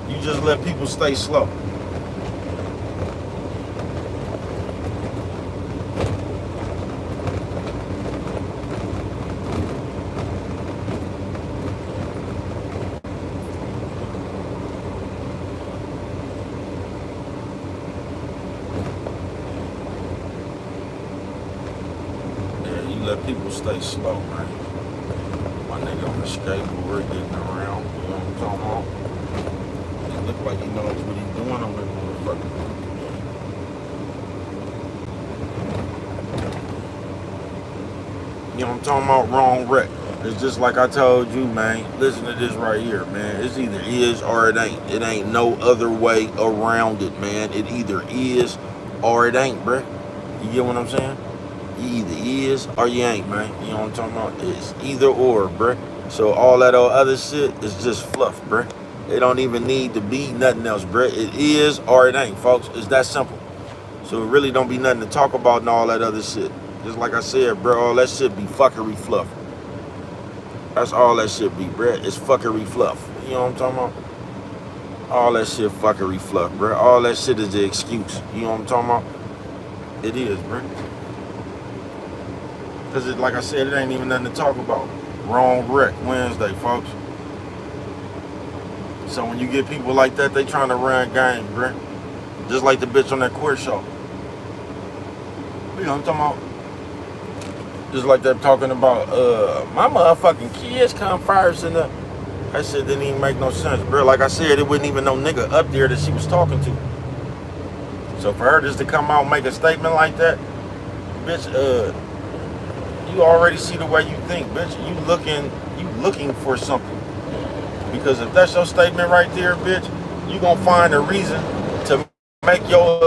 You just let people stay slow. Let people stay slow, man. My nigga on the skateboard getting around, you know what I'm talking about? It look like he knows what he's doing on that motherfucker. You know what I'm talking about? Wrong Wreck. It's just like I told you, man. Listen to this right here, man. It's either is or it ain't. It ain't no other way around it, man. It either is or it ain't, bruh. You get what I'm saying? You either is or you ain't, man. You know what I'm talking about? It's either or, bruh. So all that other shit is just fluff, bruh. It don't even need to be nothing else, bruh. It is or it ain't, folks. It's that simple. So it really don't be nothing to talk about and all that other shit. Just like I said, bruh, all that shit be fuckery fluff. That's all that shit be, bruh. It's fuckery fluff. You know what I'm talking about? All that shit fuckery fluff, bruh. All that shit is the excuse. You know what I'm talking about? It is, bruh. Because, like I said, it ain't even nothing to talk about. Wrong Wreck Wednesday, folks. So when you get people like that, they trying to run game, bruh. Just like the bitch on that court show. You know what I'm talking about? Just like they're talking about, my motherfucking kids come first and that shit didn't even make no sense, bruh. Like I said, it wasn't even no nigga up there that she was talking to. So for her just to come out and make a statement like that, bitch, you already see the way you think, bitch. You looking for something. Because if that's your statement right there, bitch, you gonna find a reason to make your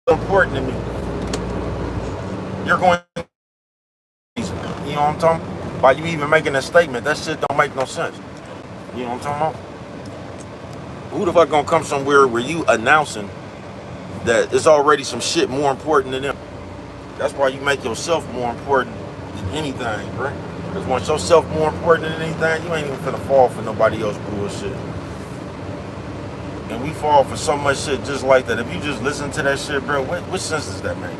important to me. You're going to, you know what I'm talking about? By you even making a statement, that shit don't make no sense. You know what I'm talking about? Who the fuck gonna come somewhere where you announcing that it's already some shit more important than them? That's why you make yourself more important than anything, right? Because once yourself more important than anything, you ain't even finna fall for nobody else bullshit. And we fall for so much shit just like that. If you just listen to that shit, bro, what sense does that make?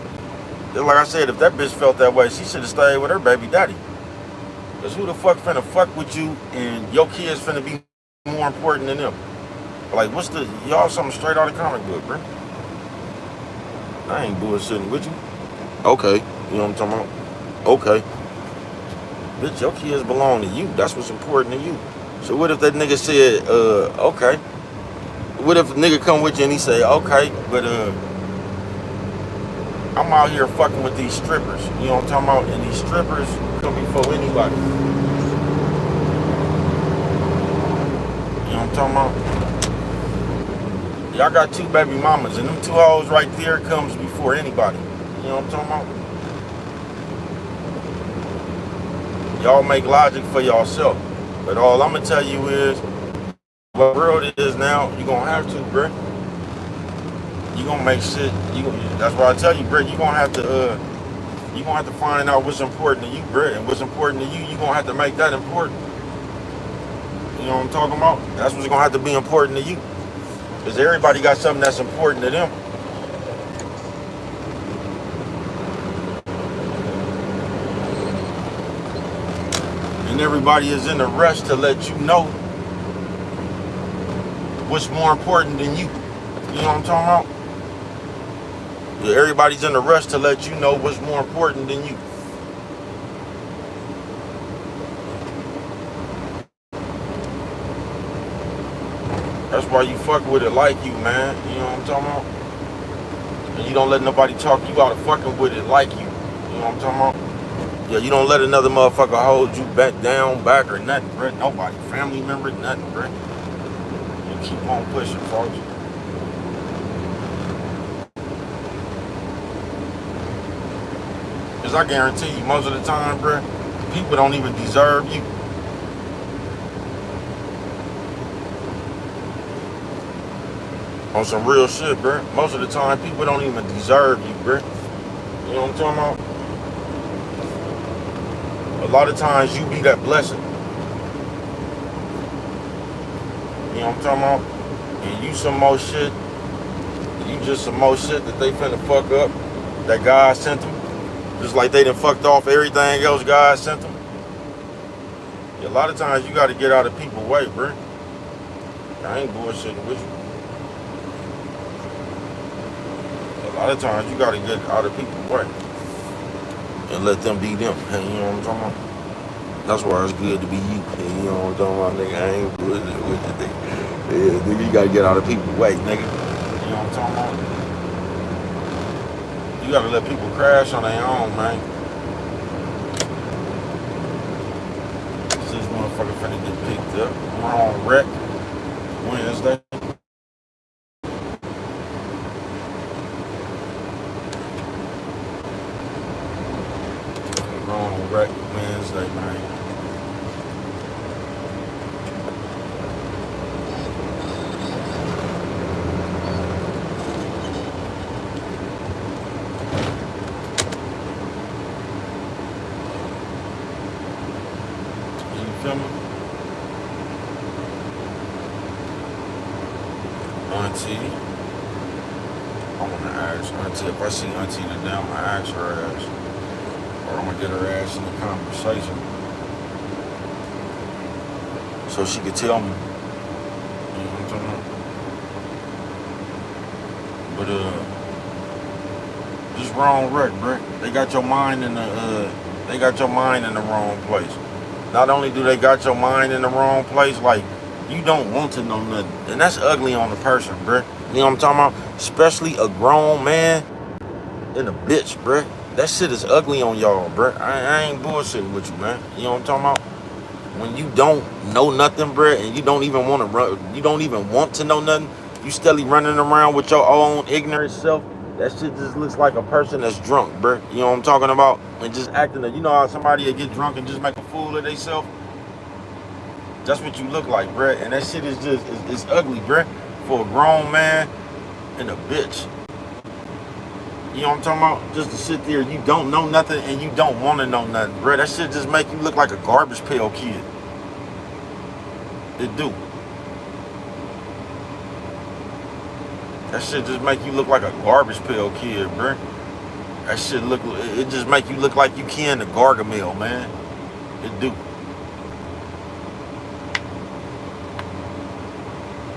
Just like I said, if that bitch felt that way, she should have stayed with her baby daddy. Because who the fuck finna fuck with you and your kids finna be more important than them? Like, y'all something straight out of comic book, bro. I ain't bullshitting with you. Okay, you know what I'm talking about? Okay. Bitch, your kids belong to you. That's what's important to you. So what if that nigga said, okay. What if a nigga come with you and he say, okay, but I'm out here fucking with these strippers. You know what I'm talking about? And these strippers come before anybody. You know what I'm talking about? Y'all got 2 baby mamas, and them 2 hoes right there comes before anybody. You know what I'm talking about? Y'all make logic for yourself. But all I'm going to tell you is, what world it is now, you're going to have to, bruh. You're going to make shit. That's why I tell you, bruh, you're going to have to find out what's important to you, bruh. And what's important to you, you're going to have to make that important. You know what I'm talking about? That's what's going to have to be important to you. Because everybody got something that's important to them. And everybody is in a rush to let you know what's more important than you. You know what I'm talking about? Yeah, everybody's in a rush to let you know what's more important than you. That's why you fuck with it like you, man. You know what I'm talking about? And you don't let nobody talk you out of fucking with it like you. You know what I'm talking about? Yeah, you don't let another motherfucker hold you back down, back, or nothing, bro. Nobody. Family member, nothing, bro. You keep on pushing, folks. Because I guarantee you, most of the time, bro, people don't even deserve you. On some real shit, bro. Most of the time, people don't even deserve you, bro. You know what I'm talking about? A lot of times, you be that blessing. You know what I'm talking about? And you some more shit. You just some more shit that they finna fuck up. That God sent them. Just like they done fucked off everything else God sent them. Yeah, a lot of times, you gotta get out of people's way, bro. I ain't bullshitting with you. A lot of times you gotta get out of people's way and let them be them. Hey, you know what I'm talking about? That's why it's good to be you. Hey, you know what I'm talking about, nigga? I ain't with you, nigga. Yeah, nigga, you gotta get out of people's way, nigga. You know what I'm talking about? You gotta let people crash on their own, man. This motherfucker finna get picked up. We're on wreck Wednesday. Right Wednesday, man. You feel me? Auntie. I wanna ask Auntie. If I see Auntie today, I'm gonna ask her ass. Or I'm gonna get her ass in the conversation so she could tell me. You know what I'm talking about? But just wrong wreck, bro. They got your mind in the wrong place. Not only do they got your mind in the wrong place, like you don't want to know nothing, and that's ugly on the person, bro. You know what I'm talking about? Especially a grown man and a bitch, bro. That shit is ugly on y'all, bro. I ain't bullshitting with you, man. You know what I'm talking about? When you don't know nothing, bro, and you don't even want to run, you don't even want to know nothing. You steadily running around with your own ignorant self. That shit just looks like a person that's drunk, bro. You know what I'm talking about? And just acting like, you know how somebody will get drunk and just make a fool of themselves? That's what you look like, bro. And that shit is just, it's ugly, bro. For a grown man and a bitch. You know what I'm talking about? Just to sit there, you don't know nothing and you don't want to know nothing, bro. That shit just make you look like a garbage pail kid. It do. That shit just make you look like a garbage pail kid, bro. That shit it just make you look like you can the Gargamel, man. It do.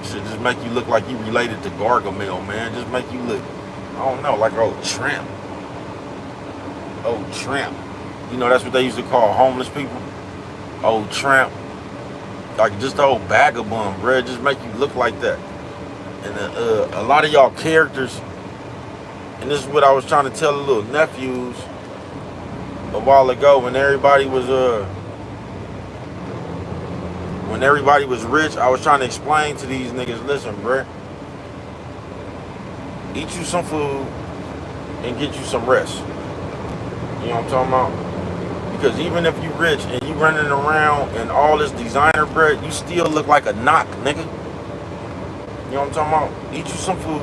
Shit just make you look like you related to Gargamel, man. Just make you look, I don't know, like old tramp. Old tramp. You know, that's what they used to call homeless people. Old tramp. Like just the old vagabond, bro. Just make you look like that. And a lot of y'all characters, and this is what I was trying to tell the little nephews a while ago when everybody was rich. I was trying to explain to these niggas, listen, bruh, eat you some food and get you some rest. You know what I'm talking about? Because even if you rich and you running around and all this designer bread, you still look like a knock, nigga. You know what I'm talking about? Eat you some food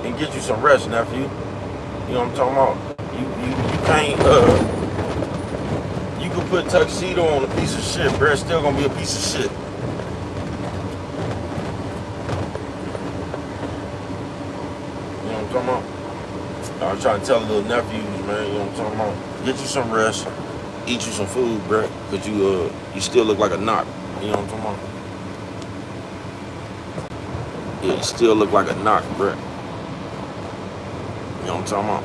and get you some rest, nephew. You know what I'm talking about? You can't, you can put tuxedo on a piece of shit, bro. It's still gonna be a piece of shit. You know what I'm talking about? I was trying to tell the little nephews, man, you know what I'm talking about? Get you some rest. eat you some food, bro, cause you still look like a knock. You know what I'm talking about? Yeah, you still look like a knock, bro. You know what I'm talking about?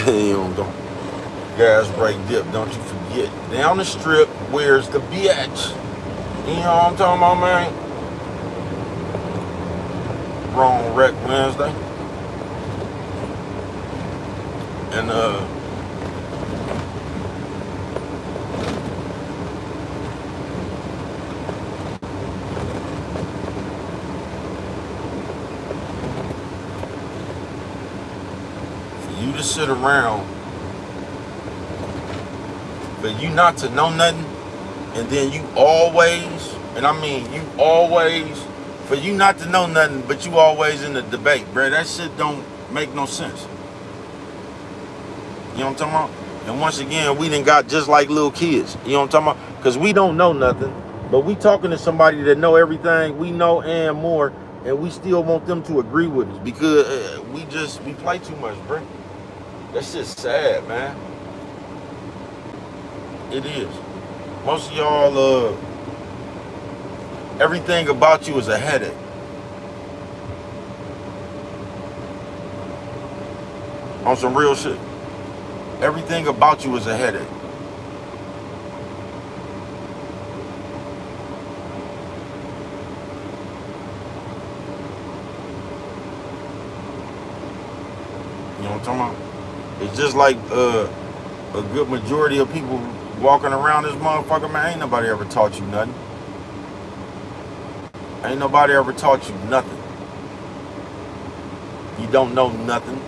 You know what I'm talking about? Gas brake dip, don't you forget. Down the strip, where's the bitch? You know what I'm talking about, man? Wrong Wreck Wednesday. And for you to sit around, for you not to know nothing, and then you always, and I mean you always, for you not to know nothing, but you always in the debate, bro. That shit don't make no sense. You know what I'm talking about? And once again, we done got just like little kids. You know what I'm talking about? Because we don't know nothing, but we talking to somebody that know everything we know and more, and we still want them to agree with us because we play too much, bro. That shit's sad, man. It is. Most of y'all, everything about you is a headache. On some real shit. Everything about you is a headache. You know what I'm talking about? It's just like a good majority of people walking around this motherfucker, man. Ain't nobody ever taught you nothing. Ain't nobody ever taught you nothing. You don't know nothing.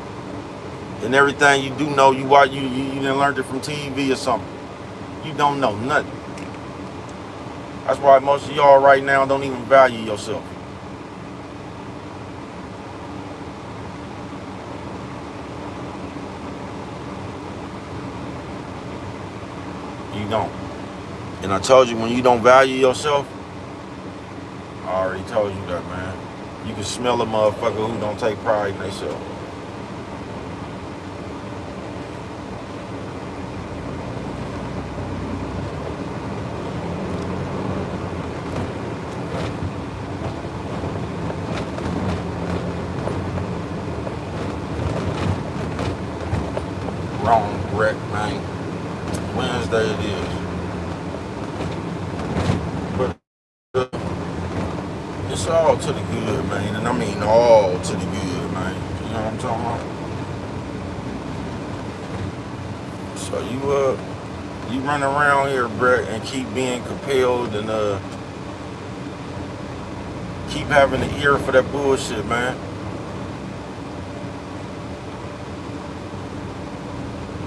And everything you do know, you done learned it from TV or something. You don't know nothing. That's why most of y'all right now don't even value yourself. You don't. And I told you, when you don't value yourself, I already told you that, man. You can smell a motherfucker who don't take pride in themselves. Wrong Wreck, man. Wednesday it is. But it's all to the good, man. And I mean all to the good, man. You know what I'm talking about? So you run around here, Brett, and keep being compelled and keep having the ear for that bullshit, man.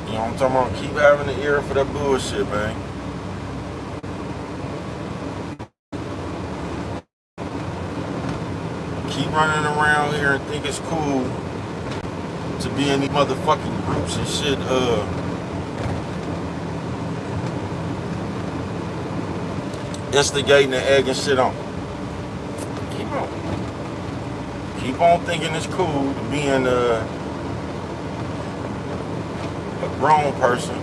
You know what I'm talking about? Keep having the ear for that bullshit, man. Keep running around here and think it's cool to be in these motherfucking groups and shit, instigating and egging shit on. Keep on thinking it's cool to be in a grown person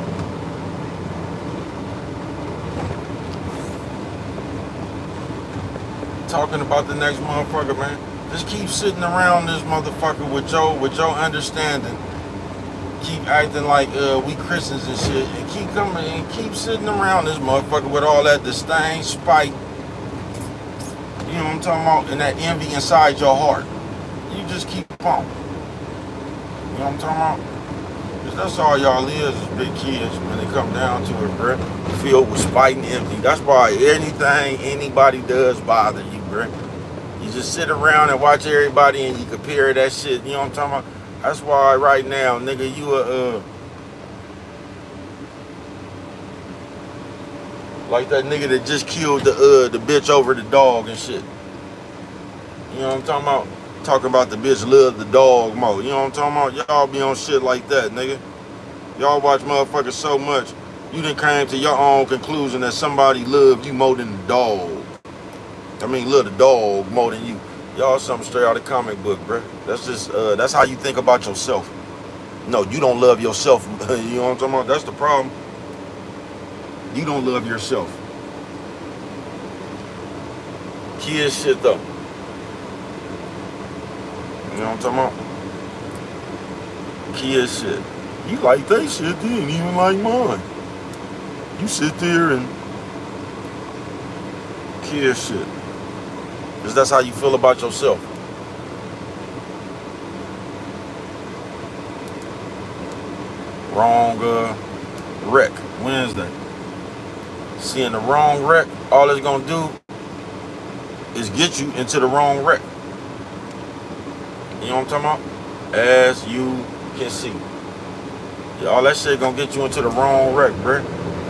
talking about the next motherfucker, man. Just keep sitting around this motherfucker with your understanding. Keep acting like we Christians and shit, and keep coming and keep sitting around this motherfucker with all that disdain, spite. You know what I'm talking about? And that envy inside your heart. You just keep on. You know what I'm talking about? Cause that's all y'all is big kids when they come down to it, bruh. Filled with spite and envy. That's why anything anybody does bother you, bruh. You just sit around and watch everybody and you compare that shit. You know what I'm talking about? That's why right now, nigga, you like that nigga that just killed the bitch over the dog and shit. You know what I'm talking about? Talking about the bitch love the dog more. You know what I'm talking about? Y'all be on shit like that, nigga. Y'all watch motherfuckers so much, you done came to your own conclusion that somebody love you more than the dog. I mean, love the dog more than you. Y'all something straight out of comic book, bruh. That's just, that's how you think about yourself. No, you don't love yourself. You know what I'm talking about? That's the problem. You don't love yourself. Kid shit though. You know what I'm talking about? Kid shit. You like that shit, you ain't even like mine. You sit there and kid shit. Because that's how you feel about yourself. Wrong wreck Wednesday. Seeing the wrong wreck, all it's gonna do is get you into the wrong wreck. You know what I'm talking about? As you can see. Yeah, all that shit gonna get you into the wrong wreck, bruh.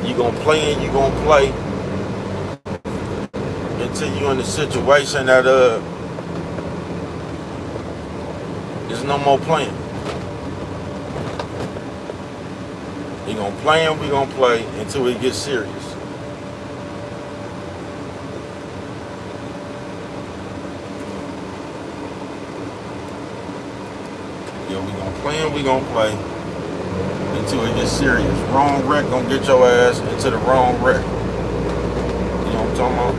You gonna play and you gonna play until you in the situation that there's no more playing. You gonna play and we gonna play until it gets serious. Yeah, we gonna play and we gonna play until it gets serious. Wrong wreck gonna get your ass into the wrong wreck. You know what I'm talking about?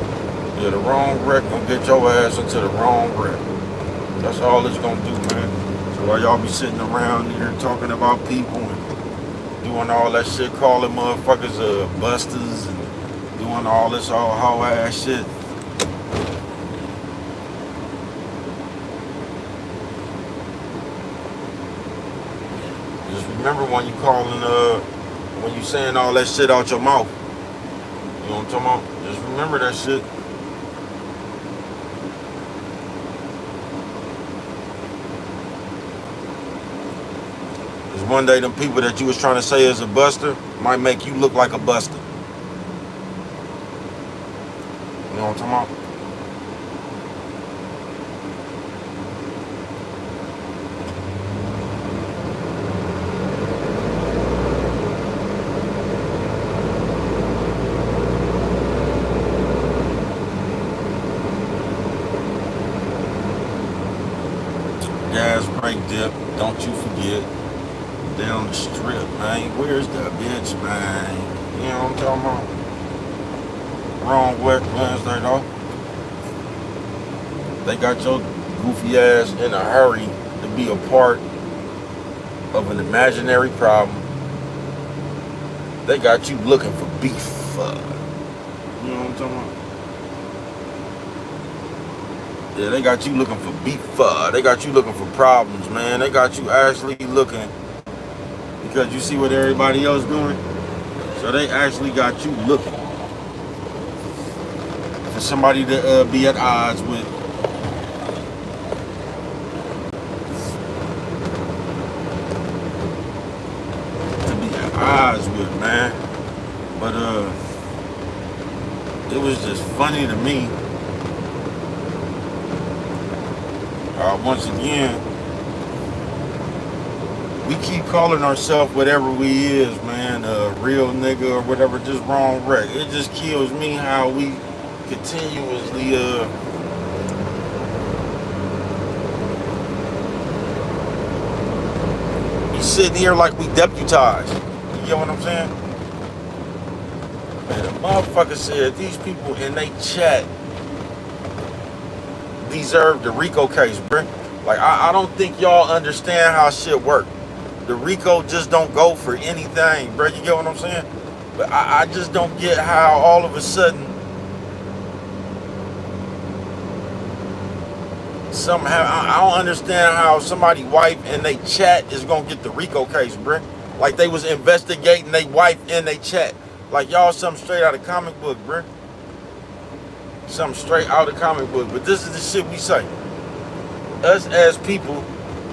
Yeah, the wrong wreck gonna get your ass into the wrong wreck. That's all it's gonna do, man. So while y'all be sitting around here talking about people and doing all that shit, calling motherfuckers busters and doing all this all hoe ass shit. Just remember when you calling when you saying all that shit out your mouth. You know what I'm talking about? Just remember that shit. Because one day them people that you was trying to say is a buster might make you look like a buster. You know what I'm talking about? Gas brake dip, don't you forget. Down the strip, man. Where's that bitch, man? You know what I'm talking about? Wrong Wednesday, though. They got your goofy ass in a hurry to be a part of an imaginary problem. They got you looking for beef. You know what I'm talking about? Yeah, they got you looking for beef. They got you looking for problems, man. They got you actually looking because you see what everybody else doing. So they actually got you looking for somebody to be at odds with. To be at odds with, man. But it was just funny to me. Once again, we keep calling ourselves whatever we is, man, real nigga or whatever, just wrong wreck. It just kills me how we continuously be sitting here like we deputized. You get what I'm saying? Man, the motherfucker said these people in they chat deserve the RICO case, bruh. Like, I don't think y'all understand how shit work. The RICO just don't go for anything, bruh. You get what I'm saying? But I just don't get how all of a sudden somehow I don't understand how somebody's wife and they chat is gonna get the RICO case, bruh. Like they was investigating they wife in they chat. Like y'all something straight out of comic book, bruh. Something straight out of comic book. But this is the shit we say. Us as people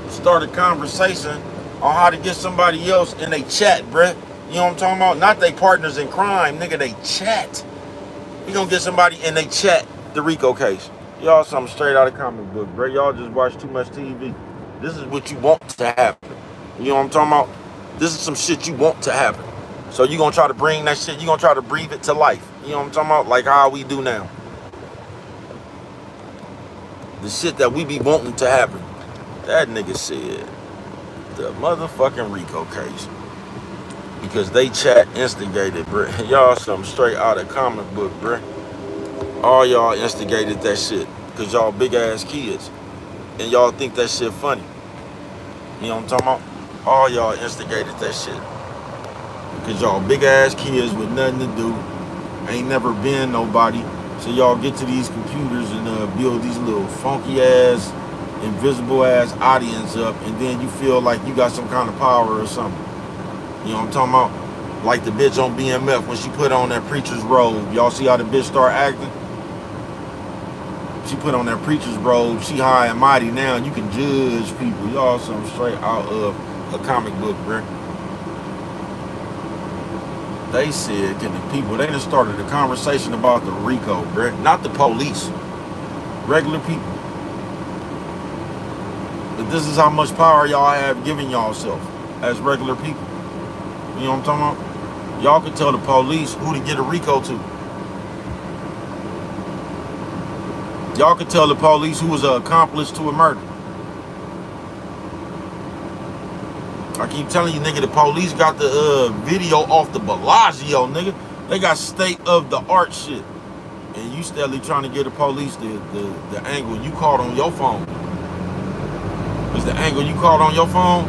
start a conversation on how to get somebody else in they chat, bruh. You know what I'm talking about? Not they partners in crime, nigga, they chat. You gonna get somebody in they chat the RICO case. Y'all something straight out of comic book, bruh. Y'all just watch too much TV. This is what you want to happen. You know what I'm talking about? This is some shit you want to happen. So you gonna try to bring that shit, you gonna try to breathe it to life. You know what I'm talking about? Like how we do now. The shit that we be wanting to happen. That nigga said the motherfucking RICO case. because they chat instigated, bruh. Y'all something straight out of comic book, bruh. All y'all instigated that shit because y'all big ass kids and y'all think that shit funny. You know what I'm talking about? All y'all instigated that shit because y'all big ass kids with nothing to do, ain't never been nobody. So y'all get to these computers and build these little funky ass, invisible ass audience up, and then you feel like you got some kind of power or something. You know what I'm talking about? Like the bitch on BMF when she put on that preacher's robe. Y'all see how the bitch start acting? She put on that preacher's robe. She high and mighty now. And you can judge people. Y'all some straight out of a comic book, bruh. They said to the people, they done started a conversation about the RICO, bruh. Not the police. Regular people. But this is how much power y'all have given y'all self as regular people. You know what I'm talking about? Y'all can tell the police who to get a RICO to. Y'all can tell the police who was an accomplice to a murder. I keep telling you, nigga, the police got the video off the Bellagio, nigga. They got state-of-the-art shit. And you steadily trying to get the police the angle you caught on your phone. Is the angle you caught on your phone?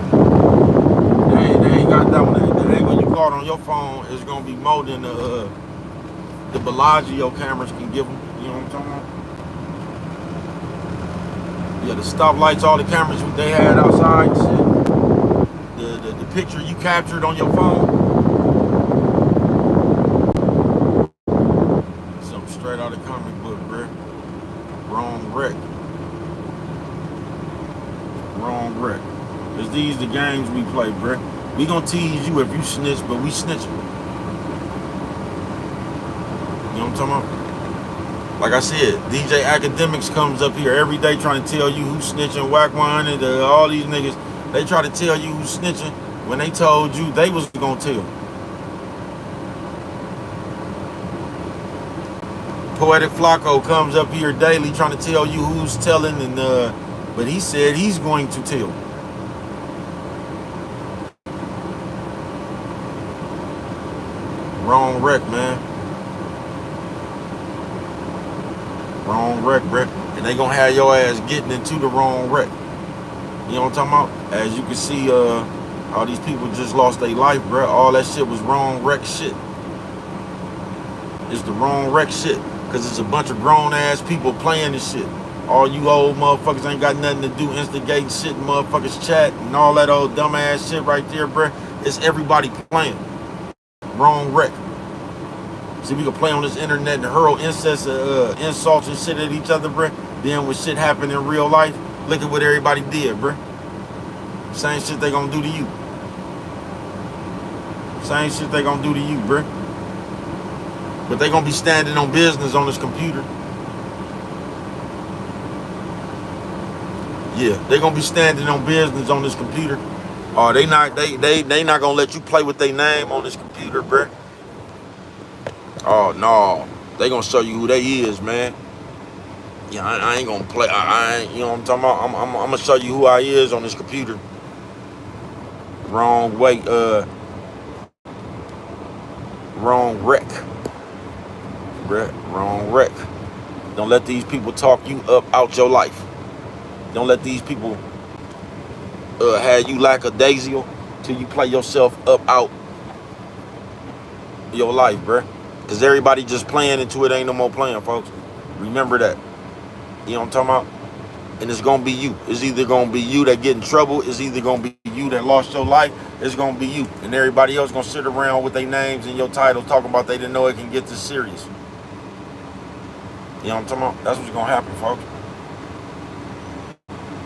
They ain't got that one. The angle you caught on your phone is going to be more than the Bellagio cameras can give them. You know what I'm talking about? Yeah, the stoplights, all the cameras they had outside and shit. The picture you captured on your phone. Something straight out of comic book, bruh. Wrong wreck. Wrong wreck. Cause these the games we play, bruh. We gonna tease you if you snitch, but we snitching. You know what I'm talking about? Like I said, DJ Academics comes up here every day trying to tell you who's snitching, Whack 100, all these niggas. They try to tell you who's snitching when they told you they was gonna tell. Poetic Flacco comes up here daily trying to tell you who's telling, and but he said he's going to tell. Wrong wreck, man. Wrong wreck, bruh. And they gonna have your ass getting into the wrong wreck. You know what I'm talking about? As you can see, all these people just lost their life, bruh. All that shit was wrong wreck shit. It's the wrong wreck shit. Cause it's a bunch of grown ass people playing this shit. All you old motherfuckers ain't got nothing to do instigating shit, motherfuckers chat and all that old dumb ass shit right there, bruh. It's everybody playing. Wrong wreck. See, we can play on this internet and hurl insults and shit at each other, bruh. Then when shit happen in real life, look at what everybody did, bruh. Same shit they gonna do to you. Same shit they gonna do to you, bruh. But they gonna be standing on business on this computer. Yeah, they gonna be standing on business on this computer. Oh, they not gonna let you play with their name on this computer, bruh. Oh no, they gonna show you who they is, man. Yeah, I ain't gonna play. I ain't, you know what I'm talking about. I'm gonna show you who I is on this computer. Wrong way. Wrong wreck. Wrong wreck. Don't let these people talk you up out your life. Don't let these people have you lackadaisical till you play yourself up out your life, bruh. Because everybody just playing into it ain't no more playing, folks. Remember that. You know what I'm talking about? And it's going to be you. It's either going to be you that get in trouble. It's either going to be you that lost your life. It's going to be you. And everybody else going to sit around with their names and your titles talking about they didn't know it can get this serious. You know what I'm talking about? That's what's going to happen, folks.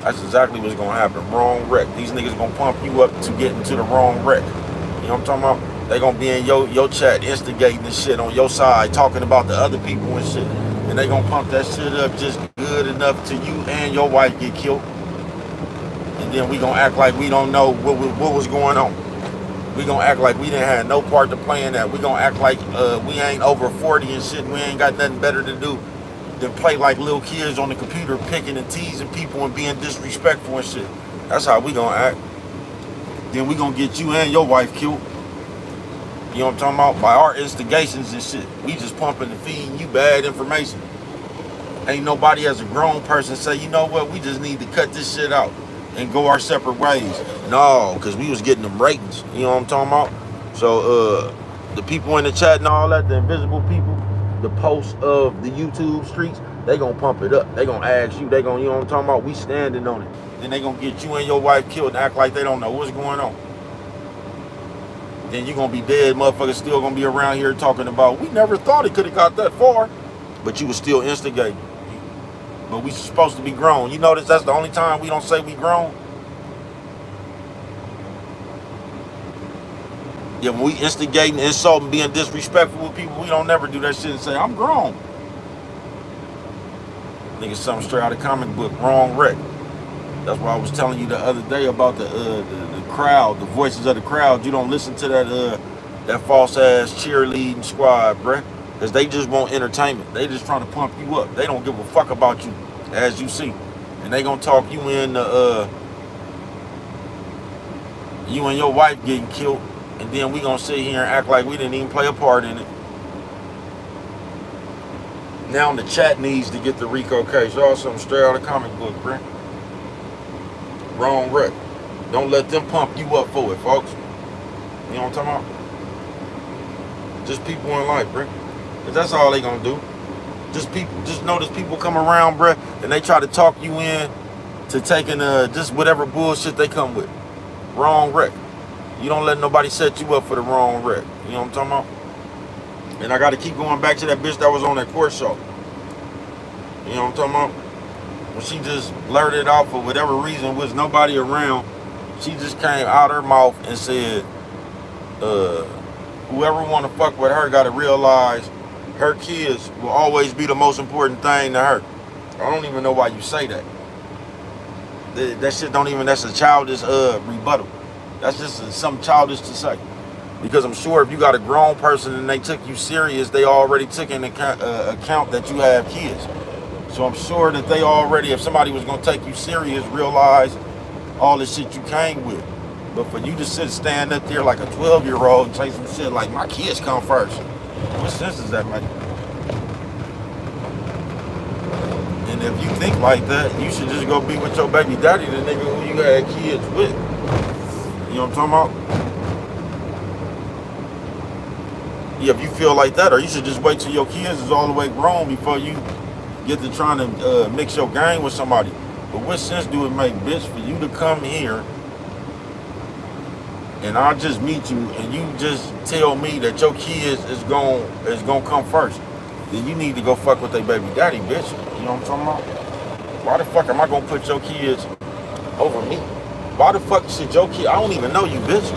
That's exactly what's going to happen. Wrong wreck. These niggas going to pump you up to get into the wrong wreck. You know what I'm talking about? They going to be in your chat instigating this shit on your side, talking about the other people and shit. And they gonna pump that shit up just good enough to you and your wife get killed. And then we gonna act like we don't know what was going on. We gonna act like we didn't have no part to play in that. We gonna act like we ain't over 40 and shit and we ain't got nothing better to do than play like little kids on the computer picking and teasing people and being disrespectful and shit. That's how we gonna act. Then we gonna get you and your wife killed. You know what I'm talking about? By our instigations and shit. We just pumping and feeding you bad information. Ain't nobody as a grown person say, you know what, we just need to cut this shit out and go our separate ways. No, because we was getting them ratings. You know what I'm talking about? So the people in the chat and all that, the invisible people, the posts of the YouTube streets, they gonna pump it up. They gonna ask you, they gonna, you know what I'm talking about? We standing on it. Then they gonna get you and your wife killed and act like they don't know what's going on. Then you gonna be dead, motherfuckers still gonna be around here talking about, we never thought it could have got that far. But you was still instigating. But we supposed to be grown. You notice that's the only time we don't say we grown? Yeah, when we instigating, insulting, being disrespectful with people, we don't never do that shit and say, I'm grown. Nigga, something straight out of comic book, wrong wreck. That's why I was telling you the other day about the crowd, the voices of the crowd. You don't listen to that false ass cheerleading squad, bruh. Because they just want entertainment. They just trying to pump you up. They don't give a fuck about you, as you see. And they gonna talk you into you and your wife getting killed. And then we gonna sit here and act like we didn't even play a part in it. Now the chat needs to get the RICO case. Y'all something straight out of comic book, bruh. Wrong wreck. Don't let them pump you up for it, folks. You know what I'm talking about? Just people in life, bruh. Cause that's all they gonna do. Just notice people come around, bruh, and they try to talk you in to taking just whatever bullshit they come with. Wrong wreck. You don't let nobody set you up for the wrong wreck. You know what I'm talking about? And I gotta keep going back to that bitch that was on that court show. You know what I'm talking about? When she just blurted out for whatever reason, was nobody around, she just came out her mouth and said, whoever wanna fuck with her gotta realize her kids will always be the most important thing to her. I don't even know why you say that. That shit don't even, that's a childish rebuttal. That's just something childish to say. Because I'm sure if you got a grown person and they took you serious, they already took into account that you have kids. So I'm sure that they already, if somebody was gonna take you serious, realize all the shit you came with. But for you to stand up there like a 12-year-old and say some shit like, my kids come first. What sense does that make? And if you think like that, you should just go be with your baby daddy, the nigga who you had kids with. You know what I'm talking about? Yeah, if you feel like that, or you should just wait till your kids is all the way grown before you get to trying to mix your game with somebody. But what sense do it make, bitch, for you to come here and I'll just meet you and you just tell me that your kids is gonna come first? Then you need to go fuck with their baby daddy, bitch. You know what I'm talking about? Why the fuck am I gonna put your kids over me? Why the fuck should your kid, I don't even know you, bitch.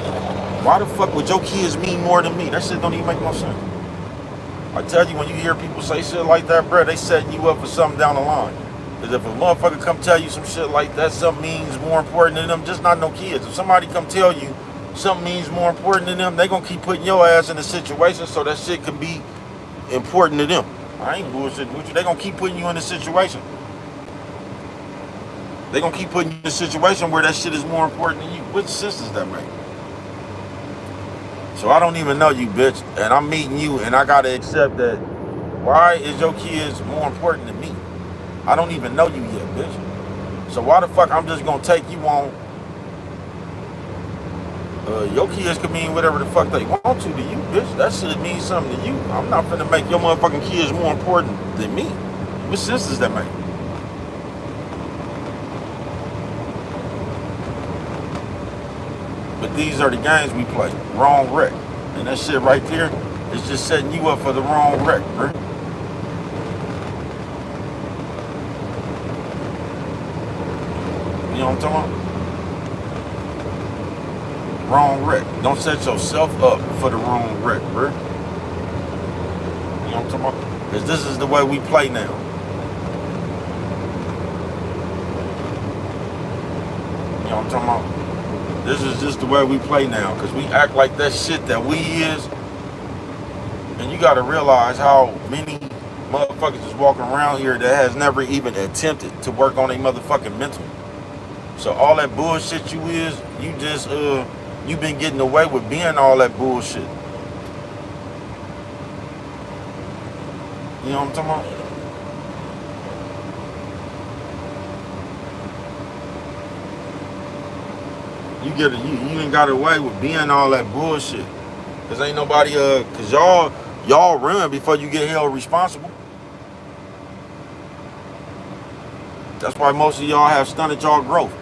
Why the fuck would your kids mean more than me? That shit don't even make no sense. I tell you, when you hear people say shit like that, bruh, they setting you up for something down the line. Because if a motherfucker come tell you some shit like that, something means more important than them, just not no kids. If somebody come tell you something means more important than them, they gonna keep putting your ass in a situation so that shit can be important to them. I ain't bullshitting with you. They gonna keep putting you in a situation. They gonna keep putting you in a situation where that shit is more important than you. What sense does that make? So I don't even know you, bitch, and I'm meeting you, and I gotta accept that. Why is your kids more important than me? I don't even know you yet, bitch. So why the fuck I'm just gonna take you on? Your kids can mean whatever the fuck they want to you, bitch. That shit means something to you. I'm not finna make your motherfucking kids more important than me. What sense does that make? But these are the games we play. Wrong wreck. And that shit right there is just setting you up for the wrong wreck, bro. You know what I'm talking about? Wrong wreck. Don't set yourself up for the wrong wreck, bro. You know what I'm talking about? Because this is the way we play now. You know what I'm talking about? This is just the way we play now, because we act like that shit that we is. And you got to realize how many motherfuckers is walking around here that has never even attempted to work on a motherfucking mental. So all that bullshit you is, you just, you've been getting away with being all that bullshit. You know what I'm talking about? You done got away with being all that bullshit. Cause ain't nobody cause y'all run before you get held responsible. That's why most of y'all have stunted y'all growth.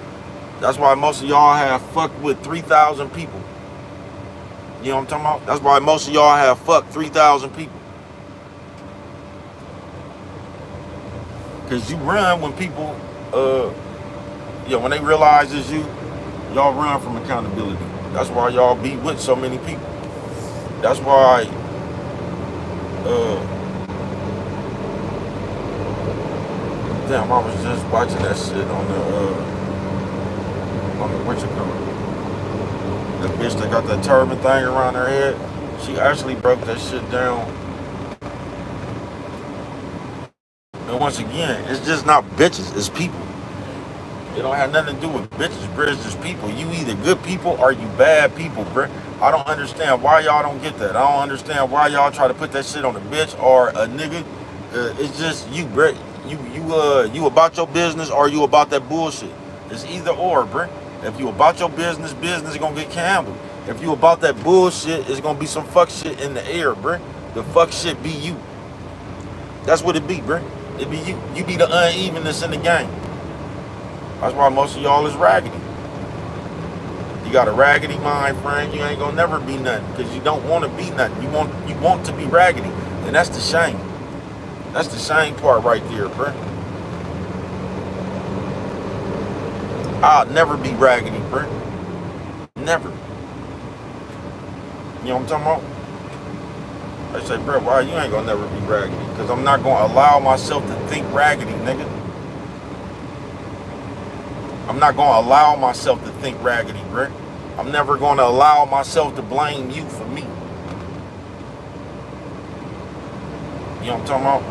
That's why most of y'all have fucked with 3,000 people. You know what I'm talking about? That's why most of y'all have fucked 3,000 people. Cause you run when people when they realize it's you, y'all run from accountability. That's why y'all be with so many people. That's why damn, I was just watching that shit on the what you call it? The bitch that got that turban thing around her head. She actually broke that shit down. And once again, it's just not bitches, it's people. It don't have nothing to do with bitches, bro. It's just people. You either good people or you bad people, bro. I don't understand why y'all don't get that. I don't understand why y'all try to put that shit on a bitch or a nigga. It's just you, bro. You about your business or you about that bullshit. It's either or, bro. If you about your business, business is gonna get handled. If you about that bullshit, it's gonna be some fuck shit in the air, bro. The fuck shit be you. That's what it be, bro. It be you. You be the unevenness in the game. That's why most of y'all is raggedy. You got a raggedy mind, friend. You ain't gonna never be nothing because you don't want to be nothing. You want to be raggedy, and that's the shame. That's the shame part right there, bro. I'll never be raggedy, bro. Never. You know what I'm talking about? They say, bro, why you ain't gonna never be raggedy? Because I'm not gonna allow myself to think raggedy, nigga. I'm not gonna allow myself to think raggedy, bro. I'm never gonna allow myself to blame you for me. You know what I'm talking about?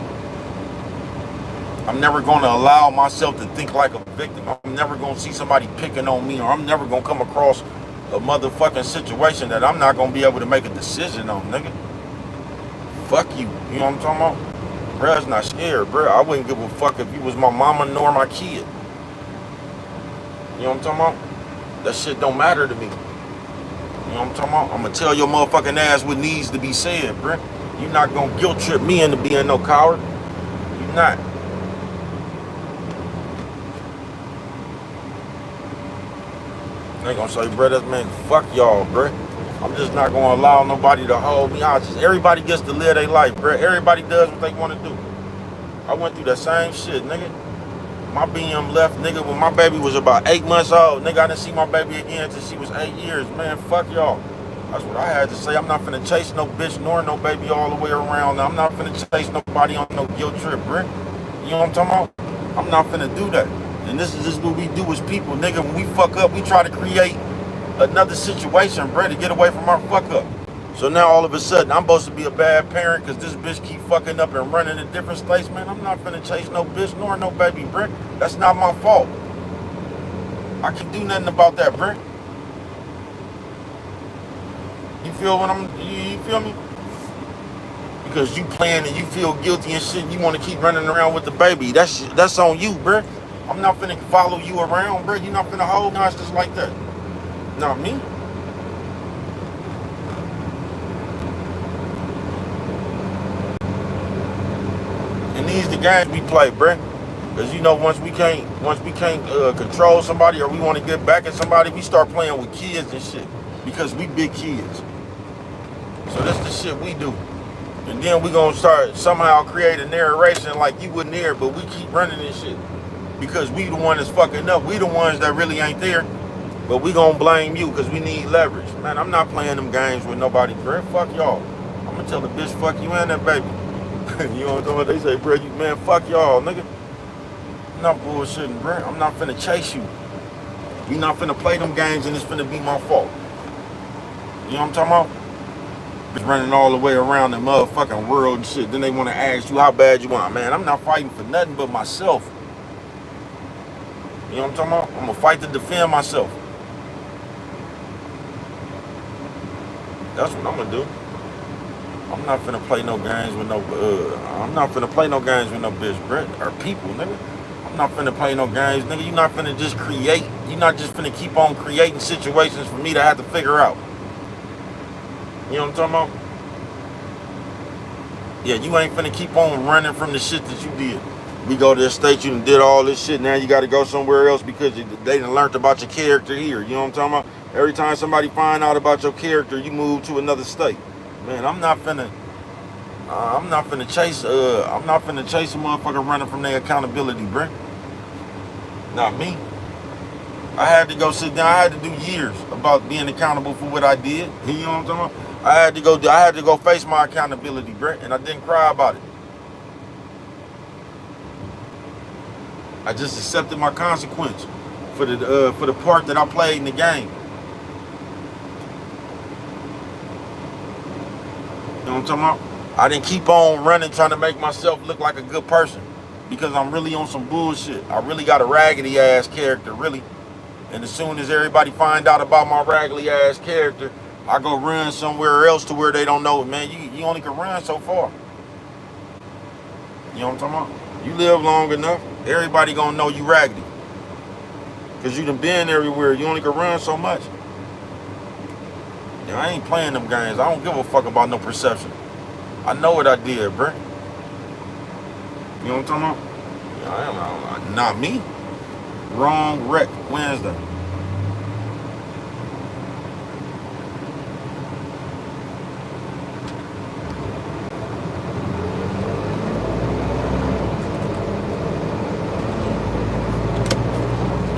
I'm never gonna allow myself to think like a victim. I'm never gonna see somebody picking on me, or I'm never gonna come across a motherfucking situation that I'm not gonna be able to make a decision on, nigga. Fuck you. You know what I'm talking about? Bruh's not scared, bruh. I wouldn't give a fuck if you was my mama nor my kid. You know what I'm talking about? That shit don't matter to me. You know what I'm talking about? I'm gonna tell your motherfucking ass what needs to be said, bruh. You're not gonna guilt trip me into being no coward. You're not. They gonna say, bruh, that man, fuck y'all, bruh. I'm just not gonna allow nobody to hold me hostage. Everybody gets to live their life, bruh. Everybody does what they wanna do. I went through that same shit, nigga. My BM left, nigga, when my baby was about 8 months old. Nigga, I didn't see my baby again until she was 8 years. Man, fuck y'all. That's what I had to say. I'm not finna chase no bitch nor no baby all the way around. I'm not finna chase nobody on no guilt trip, bruh. You know what I'm talking about? I'm not finna do that. And this is just what we do as people, nigga. When we fuck up, we try to create another situation, bruh, to get away from our fuck up. So now all of a sudden, I'm supposed to be a bad parent because this bitch keep fucking up and running in different states. Man, I'm not finna chase no bitch nor no baby, bruh. That's not my fault. I can't do nothing about that, bruh. You feel what you feel me? Because you playing and you feel guilty and shit and you want to keep running around with the baby. That's on you, bruh. I'm not finna follow you around, bruh. You're not finna hold just like that. Not me. And these the games we play, bruh. Cause you know once we can't control somebody or we want to get back at somebody, we start playing with kids and shit. Because we big kids. So that's the shit we do. And then we gonna start somehow create a narration like you wouldn't hear, but we keep running this shit. Because we the one that's fucking up. We the ones that really ain't there. But we gonna blame you because we need leverage. Man, I'm not playing them games with nobody, bruh. Fuck y'all. I'm gonna tell the bitch, fuck you and that baby. You know what I'm talking about? They say, bruh, you man, fuck y'all, nigga. I'm not bullshitting, bruh. I'm not finna chase you. We not finna play them games and it's finna be my fault. You know what I'm talking about? It's running all the way around the motherfucking world and shit. Then they wanna ask you how bad you want. Man, I'm not fighting for nothing but myself. You know what I'm talking about? I'm gonna fight to defend myself. That's what I'm gonna do. I'm not finna play no games with no. I'm not finna play no games with no bitch, Brett, or people, nigga. I'm not finna play no games, nigga. You not finna just create. You not just finna keep on creating situations for me to have to figure out. You know what I'm talking about? Yeah, you ain't finna keep on running from the shit that you did. We go to the state, you done did all this shit. Now you got to go somewhere else because they done learned about your character here. You know what I'm talking about? Every time somebody find out about your character, you move to another state. Man, I'm not finna chase. I'm not finna chase a motherfucker running from their accountability, bruh. Not me. I had to go sit down. I had to do years about being accountable for what I did. You know what I'm talking about? I had to go face my accountability, bruh, and I didn't cry about it. I just accepted my consequence for the part that I played in the game. You know what I'm talking about? I didn't keep on running trying to make myself look like a good person because I'm really on some bullshit. I really got a raggedy ass character, really. And as soon as everybody find out about my raggedy ass character, I go run somewhere else to where they don't know it, man. You only can run so far. You know what I'm talking about? You live long enough, everybody gonna know you raggedy. Cause you done been everywhere. You only can run so much. Yeah, I ain't playing them games. I don't give a fuck about no perception. I know what I did, bruh. You know what I'm talking about? Yeah, not me. Wrong wreck Wednesday.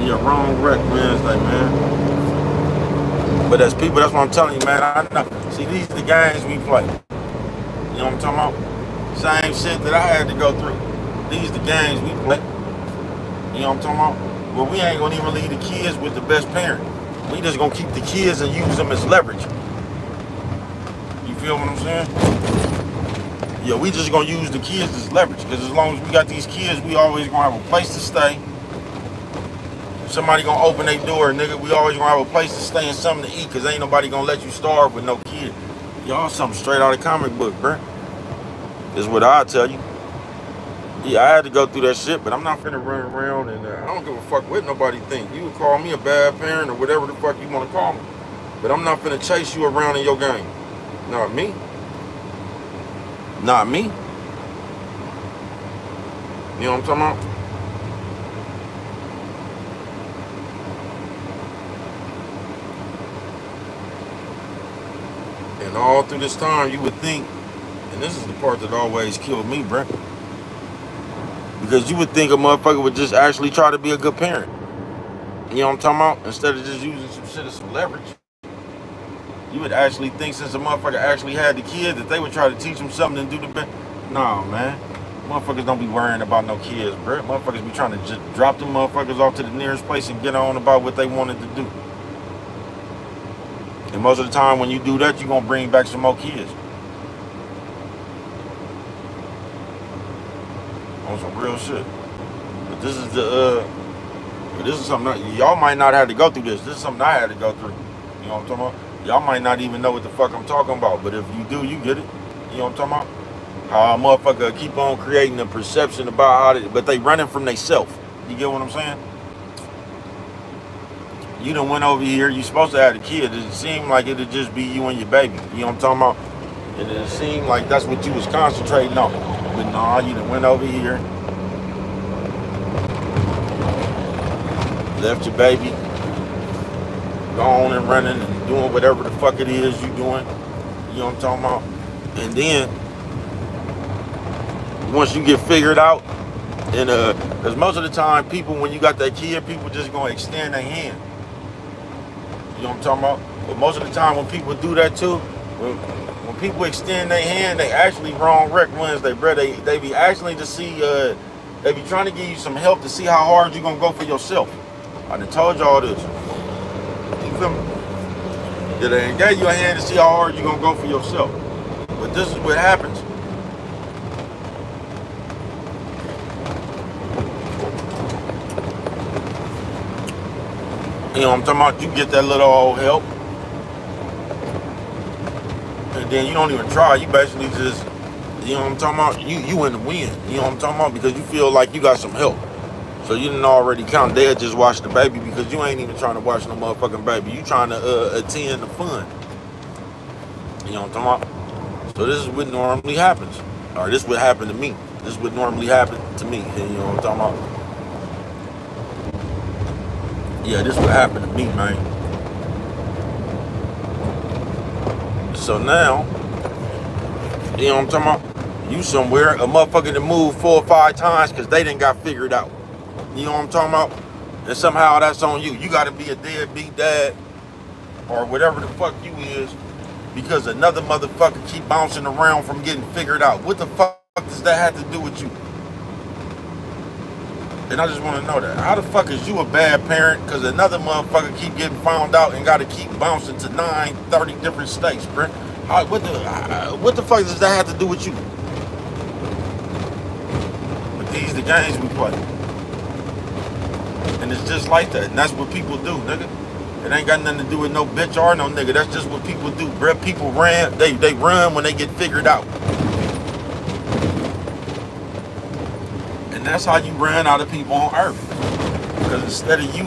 Yeah, wrong wreck Wednesday, man. But as people, that's what I'm telling you, man. I know. See, these are the games we play. You know what I'm talking about? Same shit that I had to go through. These the games we play. You know what I'm talking about? Well, we ain't gonna even leave the kids with the best parent. We just gonna keep the kids and use them as leverage. You feel what I'm saying? Yeah, we just gonna use the kids as leverage. Because as long as we got these kids, we always gonna have a place to stay. Somebody gonna open their door, nigga. We always gonna have a place to stay and something to eat. Because ain't nobody gonna let you starve with no kid. Y'all something straight out of comic book, bruh. Is what I tell you. Yeah, I had to go through that shit, but I'm not finna run around and I don't give a fuck what nobody think. You can call me a bad parent or whatever the fuck you want to call me, but I'm not finna chase you around in your game. Not me. Not me. You know what I'm talking about? And all through this time, you would think, and this is the part that always killed me, bruh. Because you would think a motherfucker would just actually try to be a good parent. You know what I'm talking about? Instead of just using some shit as some leverage. You would actually think since a motherfucker actually had the kid that they would try to teach them something and do the best. No, man. Motherfuckers don't be worrying about no kids, bruh. Motherfuckers be trying to just drop them motherfuckers off to the nearest place and get on about what they wanted to do. And most of the time when you do that, you're going to bring back some more kids. On some real shit. But this is something y'all might not have to go through this. This is something I had to go through. You know what I'm talking about? Y'all might not even know what the fuck I'm talking about. But if you do, you get it. You know what I'm talking about? How a motherfucker keep on creating a perception about but they running from theyself. You get what I'm saying? You done went over here. You supposed to have a kid. It seemed like it'd just be you and your baby. You know what I'm talking about? And it seemed like that's what you was concentrating on. But nah, you done went over here. Left your baby gone and running and doing whatever the fuck it is you doing. You know what I'm talking about? And then once you get figured out, and because most of the time people, when you got that kid, people just gonna extend their hand. You know what I'm talking about? But most of the time when people do that too, when people extend their hand, they actually wrong wreck Wednesday, bro. They be actually to see, they be trying to give you some help to see how hard you gonna go for yourself. I done told y'all this. You feel me? Yeah, they gave you a hand to see how hard you gonna go for yourself. But this is what happens. You know what I'm talking about? You get that little old help. And But then you don't even try. You basically just, you know what I'm talking about? You in the win. You know what I'm talking about? Because you feel like you got some help. So you didn't already count. They'll just watch the baby because you ain't even trying to watch no motherfucking baby. You trying to attend the fun. You know what I'm talking about? So this is what normally happens. Or this would happen to me. This would normally happen to me. And you know what I'm talking about? Yeah, this would happen to me, man. So now, you know what I'm talking about? You somewhere, a motherfucker that moved 4 or 5 times because they didn't got figured out. You know what I'm talking about? And somehow that's on you. You got to be a deadbeat dad or whatever the fuck you is because another motherfucker keep bouncing around from getting figured out. What the fuck does that have to do with you? And I just want to know that. How the fuck is you a bad parent because another motherfucker keep getting found out and got to keep bouncing to 30 different states, bruh? What the fuck does that have to do with you? But these the games we play. And it's just like that. And that's what people do, nigga. It ain't got nothing to do with no bitch or no nigga. That's just what people do, bruh. People they run when they get figured out. And that's how you run out of people on earth. Because instead of you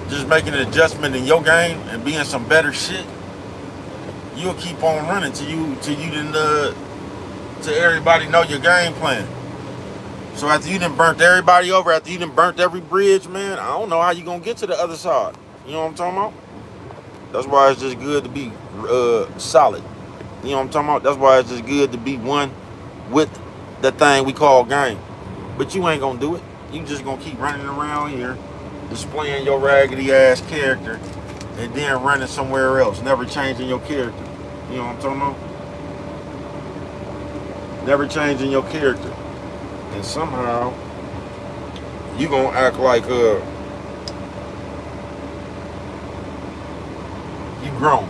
just making an adjustment in your game and being some better shit, you'll keep on running till you didn't till everybody know your game plan. So after you done burnt everybody over, after you done burnt every bridge, man, I don't know how you gonna get to the other side. You know what I'm talking about? That's why it's just good to be solid. You know what I'm talking about? That's why it's just good to be one with the thing we call game. But you ain't gonna do it. You just gonna keep running around here, displaying your raggedy ass character, and then running somewhere else, never changing your character. You know what I'm talking about? Never changing your character. And somehow you gonna act like you grown.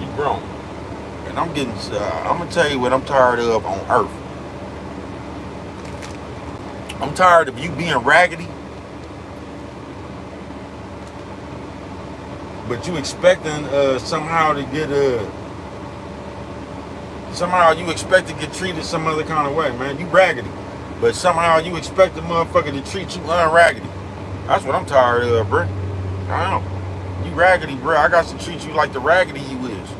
You grown. And I'm gonna tell you what I'm tired of on earth. I'm tired of you being raggedy, but you expecting somehow to get somehow you expect to get treated some other kind of way, man. You raggedy, but somehow you expect the motherfucker to treat you unraggedy. That's what I'm tired of, bruh. I know. You raggedy, bruh. I got to treat you like the raggedy you is.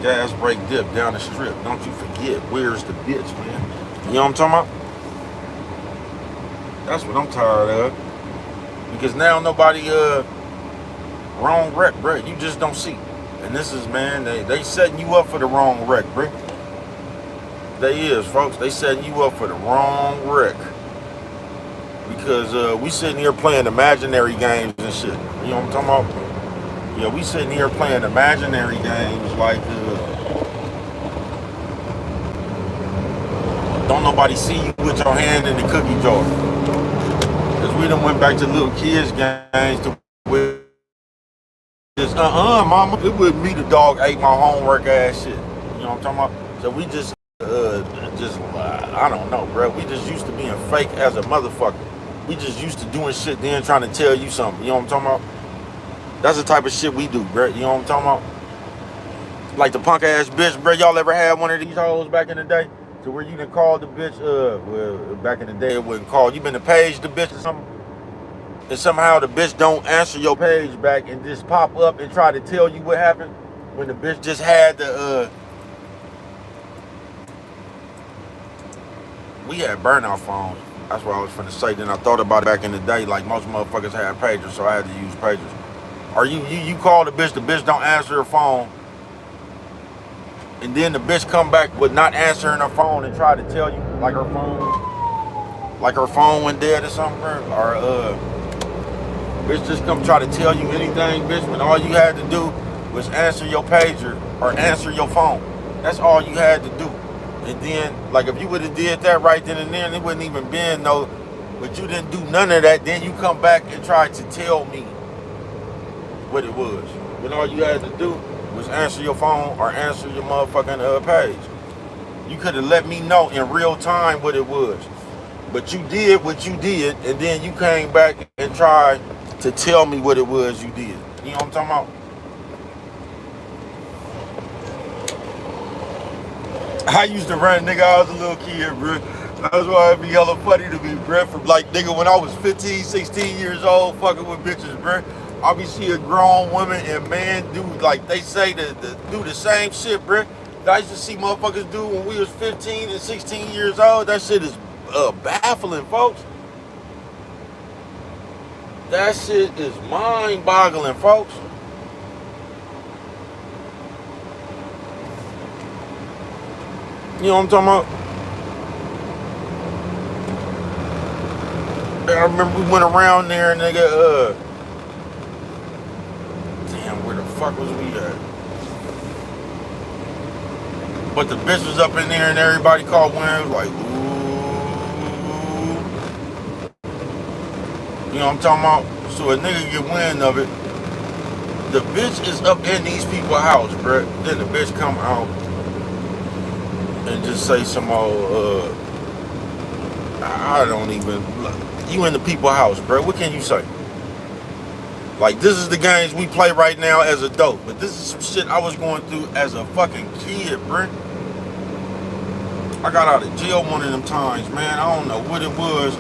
Gas brake dip down the strip. Don't you forget, where's the bitch, man? You know what I'm talking about? That's what I'm tired of. Because now nobody wrong wreck, bro. You just don't see. And this is, man, they setting you up for the wrong wreck, bro. They is, folks. They setting you up for the wrong wreck. Because we sitting here playing imaginary games and shit. You know what I'm talking about? Yeah, we sitting here playing imaginary games like don't nobody see you with your hand in the cookie jar. Because we done went back to little kids games to where just mama, it would me the dog ate my homework ass shit. You know what I'm talking about? So we just I don't know, bro. We just used to being fake as a motherfucker. We just used to doing shit then trying to tell you something. You know what I'm talking about? That's the type of shit we do, bro. You know what I'm talking about? Like the punk ass bitch, bro. Y'all ever had one of these hoes back in the day? To where you done called the bitch, well, back in the day it wasn't called. You been to page the bitch or something? And somehow the bitch don't answer your page back and just pop up and try to tell you what happened when the bitch just had the, we had burnout phones. That's what I was finna say. Then I thought about it back in the day, like most motherfuckers had pagers, so I had to use pagers. Or you call the bitch don't answer her phone, and then the bitch come back with not answering her phone and try to tell you like her phone went dead or something, or bitch just come try to tell you anything, bitch, when all you had to do was answer your pager or answer your phone. That's all you had to do. And then, like, if you would have did that right then and there, it wouldn't even been no, but you didn't do none of that. Then you come back and try to tell me what it was. When all you had to do was answer your phone or answer your motherfucking page. You could have let me know in real time what it was. But you did what you did, and then you came back and tried to tell me what it was you did. You know what I'm talking about? I used to run, nigga, I was a little kid, bro. That's why it'd be hella funny to me, bro. From like, nigga, when I was 15, 16 years old, fucking with bitches, bro. I be see a grown woman and man do, like they say, do the same shit, bro. I used to see motherfuckers do when we was 15 and 16 years old. That shit is baffling, folks. That shit is mind-boggling, folks. You know what I'm talking about? I remember we went around there, nigga, damn, where the fuck was we at? But the bitch was up in there and everybody called wind, like, ooh. You know what I'm talking about? So a nigga get wind of it. The bitch is up in these people's house, bruh. Then the bitch come out and just say some old, I don't even, you in the people's house, bruh. What can you say? Like, this is the games we play right now as adults, but this is some shit I was going through as a fucking kid, bruh. I got out of jail one of them times, man. I don't know what it was.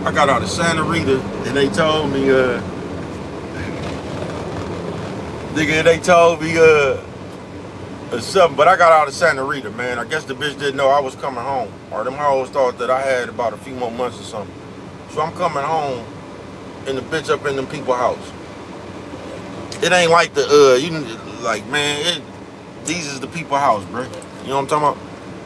I got out of Santa Rita, and they told me, something, but I got out of Santa Rita, man. I guess the bitch didn't know I was coming home, or them hoes thought that I had about a few more months or something. So I'm coming home, and the bitch up in them people's house. It ain't like these is the people's house, bro. You know what I'm talking about?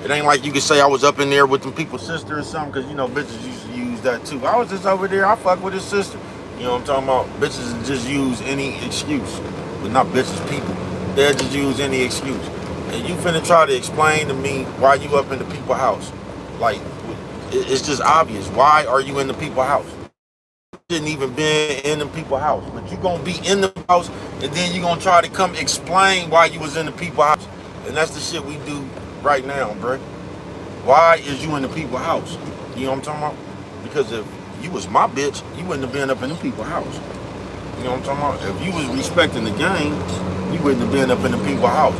It ain't like you could say I was up in there with them people's sister or something, because, you know, bitches used to use that too. I was just over there, I fuck with his sister. You know what I'm talking about? Bitches just use any excuse. But not bitches, people. They'll just use any excuse. And you finna try to explain to me why you up in the people's house. Like, it's just obvious. Why are you in the people's house? You shouldn't even be in the people's house. But you gonna be in the house, and then you gonna try to come explain why you was in the people's house. And that's the shit we do right now, bruh. Why is you in the people's house? You know what I'm talking about? Because if you was my bitch, you wouldn't have been up in the people's house. You know what I'm talking about? If you was respecting the game, you wouldn't have been up in the people's house.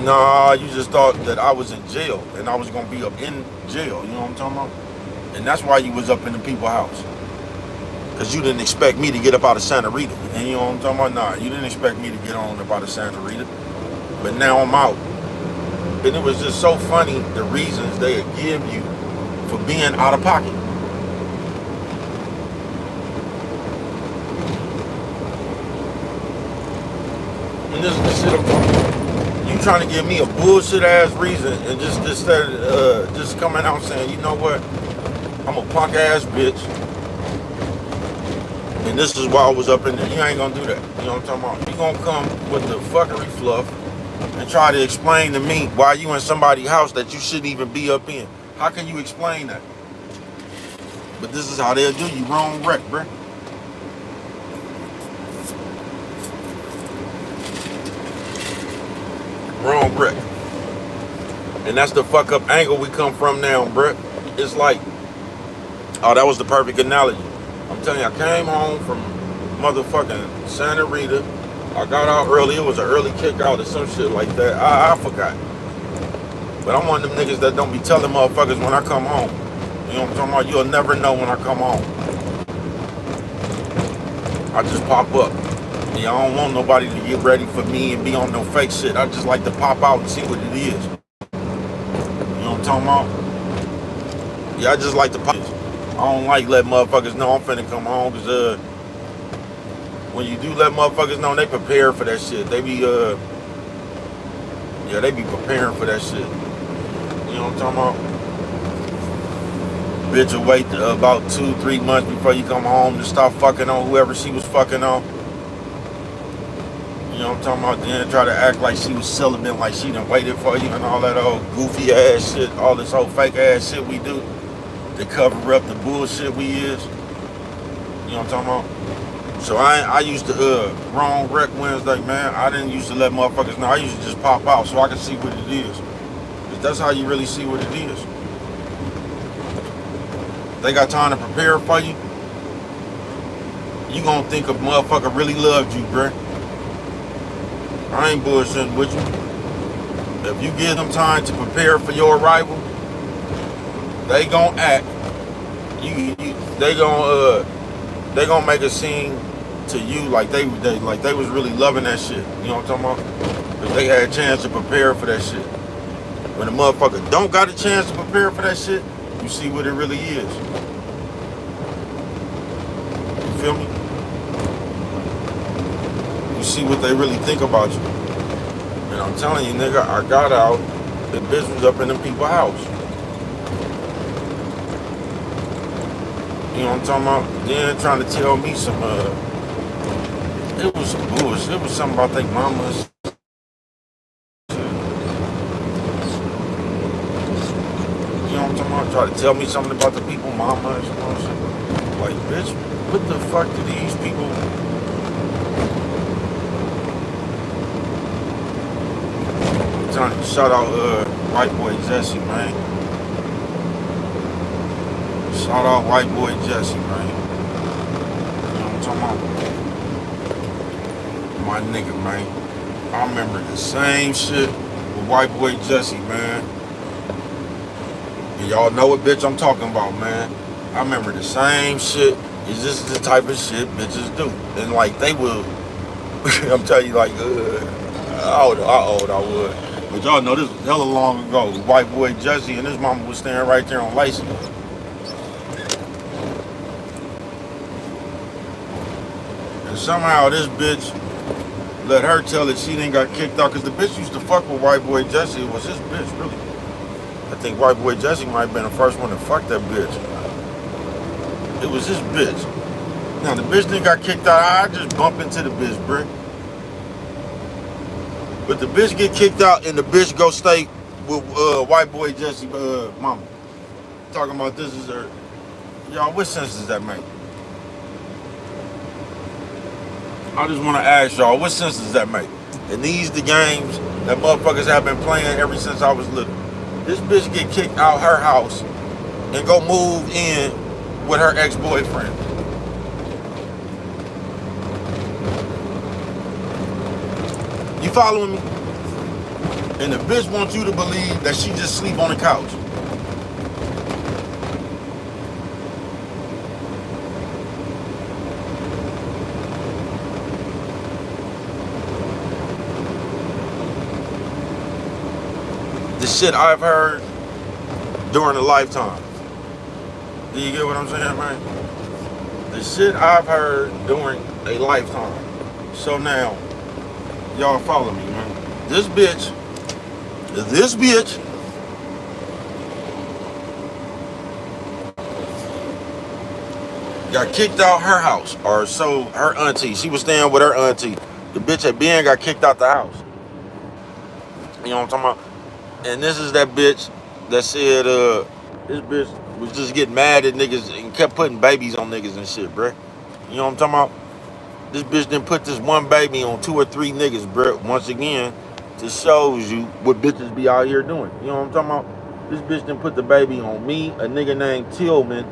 Nah, you just thought that I was in jail and I was gonna be up in jail. You know what I'm talking about? And that's why you was up in the people's house. Because you didn't expect me to get up out of Santa Rita. And you know what I'm talking about? Nah, you didn't expect me to get on up out of Santa Rita. But now I'm out. And it was just so funny, the reasons they would give you for being out of pocket. And this is the shit I'm talking about. You trying to give me a bullshit ass reason and just coming out saying, you know what? I'm a punk ass bitch. And this is why I was up in there. You ain't gonna do that. You know what I'm talking about? You gonna come with the fuckery fluff and try to explain to me why you in somebody's house that you shouldn't even be up in. How can you explain that? But this is how they'll do you. Wrong wreck, bruh. Wrong wreck. And that's the fuck up angle we come from now, bruh. It's like, oh, that was the perfect analogy. I'm telling you, I came home from motherfucking Santa Rita. I got out early. It was an early kick out or some shit like that. I forgot. But I'm one of them niggas that don't be telling motherfuckers when I come home. You know what I'm talking about? You'll never know when I come home. I just pop up. Yeah, I don't want nobody to get ready for me and be on no fake shit. I just like to pop out and see what it is. You know what I'm talking about? Yeah, I just like to pop. I don't like letting motherfuckers know I'm finna come home, because when you do let motherfuckers know, they prepare for that shit. They be they be preparing for that shit. You know what I'm talking about? Bitch will wait about 2-3 months before you come home to stop fucking on whoever she was fucking on. You know what I'm talking about? Then try to act like she was celibate, like she done waited for you and all that old goofy ass shit, all this old fake ass shit we do to cover up the bullshit we is. You know what I'm talking about? So I used to wrong wreck Wednesday, man. I didn't used to let motherfuckers know. I used to just pop out so I could see what it is. 'Cause that's how you really see what it is. They got time to prepare for you. You gonna think a motherfucker really loved you, bruh. I ain't bullshitting with you. If you give them time to prepare for your arrival, they gonna act. They gonna make a scene to you like they was really loving that shit. You know what I'm talking about? Cause they had a chance to prepare for that shit. When a motherfucker don't got a chance to prepare for that shit, you see what it really is. You feel me? You see what they really think about you. And I'm telling you, nigga, I got out, the bitch was up in them people's house. You know what I'm talking about? Then trying to tell me some, it was some bullshit. It was something about their mamas. You know what I'm talking about? Try to tell me something about the people, mamas and all shit. Like, bitch, what the fuck do these people... I'm telling you, shout out, white boy Jesse, man. Shout out white boy Jesse, man. You know what I'm talking about? My nigga, man. I remember the same shit with white boy Jesse, man. And y'all know what bitch I'm talking about, man. I remember the same shit. It's just the type of shit bitches do. And like they will, I'm telling you, like, I don't know how old I was. But y'all know this was hella long ago. White boy Jesse and his mama was standing right there on Lacey. And somehow this bitch let her tell that she didn't got kicked out because the bitch used to fuck with white boy Jesse. It was his bitch, really. I think white boy Jesse might have been the first one to fuck that bitch. It was his bitch. Now the bitch didn't got kicked out. I just bump into the bitch, bruh. But the bitch get kicked out and the bitch go stay with white boy Jesse mama. Talking about this is her. Y'all, what sense does that make? I just want to ask y'all, what sense does that make? And these the games that motherfuckers have been playing ever since I was little. This bitch get kicked out her house and go move in with her ex-boyfriend. You following me? And the bitch wants you to believe that she just sleep on the couch. The shit I've heard during a lifetime. Do you get what I'm saying, man? The shit I've heard during a lifetime. So now, y'all follow me, man. This bitch got kicked out her house, or so her auntie. She was staying with her auntie. The bitch at Ben got kicked out the house. You know what I'm talking about? And this is that bitch that said, this bitch was just getting mad at niggas and kept putting babies on niggas and shit, bruh. You know what I'm talking about? This bitch didn't put this one baby on 2 or 3 niggas, bruh. Once again, this shows you what bitches be out here doing. You know what I'm talking about? This bitch didn't put the baby on me, a nigga named Tillman.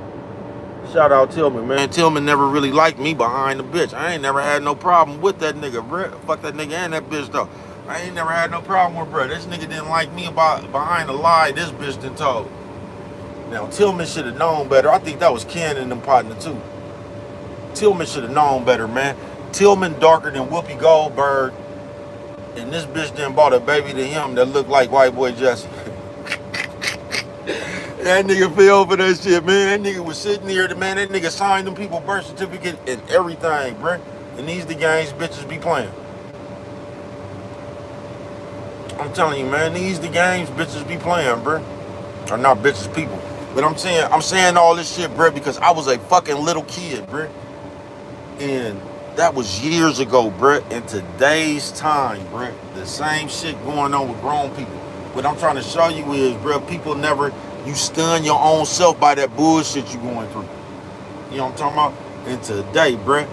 Shout out Tillman, man. Tillman never really liked me behind the bitch. I ain't never had no problem with that nigga, bruh. Fuck that nigga and that bitch, though. I ain't never had no problem with, bruh. This nigga didn't like me behind the lie this bitch done told. Now, Tillman should have known better. I think that was Ken and them partner, too. Tillman should have known better, man. Tillman darker than Whoopi Goldberg. And this bitch done bought a baby to him that looked like white boy Jesse. That nigga fell for that shit, man. That nigga was sitting there, man. That nigga signed them people birth certificate and everything, bruh. And these the games bitches be playing. I'm telling you, man, these the games bitches be playing, bruh. Or not bitches, people. But I'm saying all this shit, bruh, because I was a fucking little kid, bruh. And that was years ago, bruh. In today's time, bruh, the same shit going on with grown people. What I'm trying to show you is, bruh, people never, you stun your own self by that bullshit you going through. You know what I'm talking about? And today, bruh,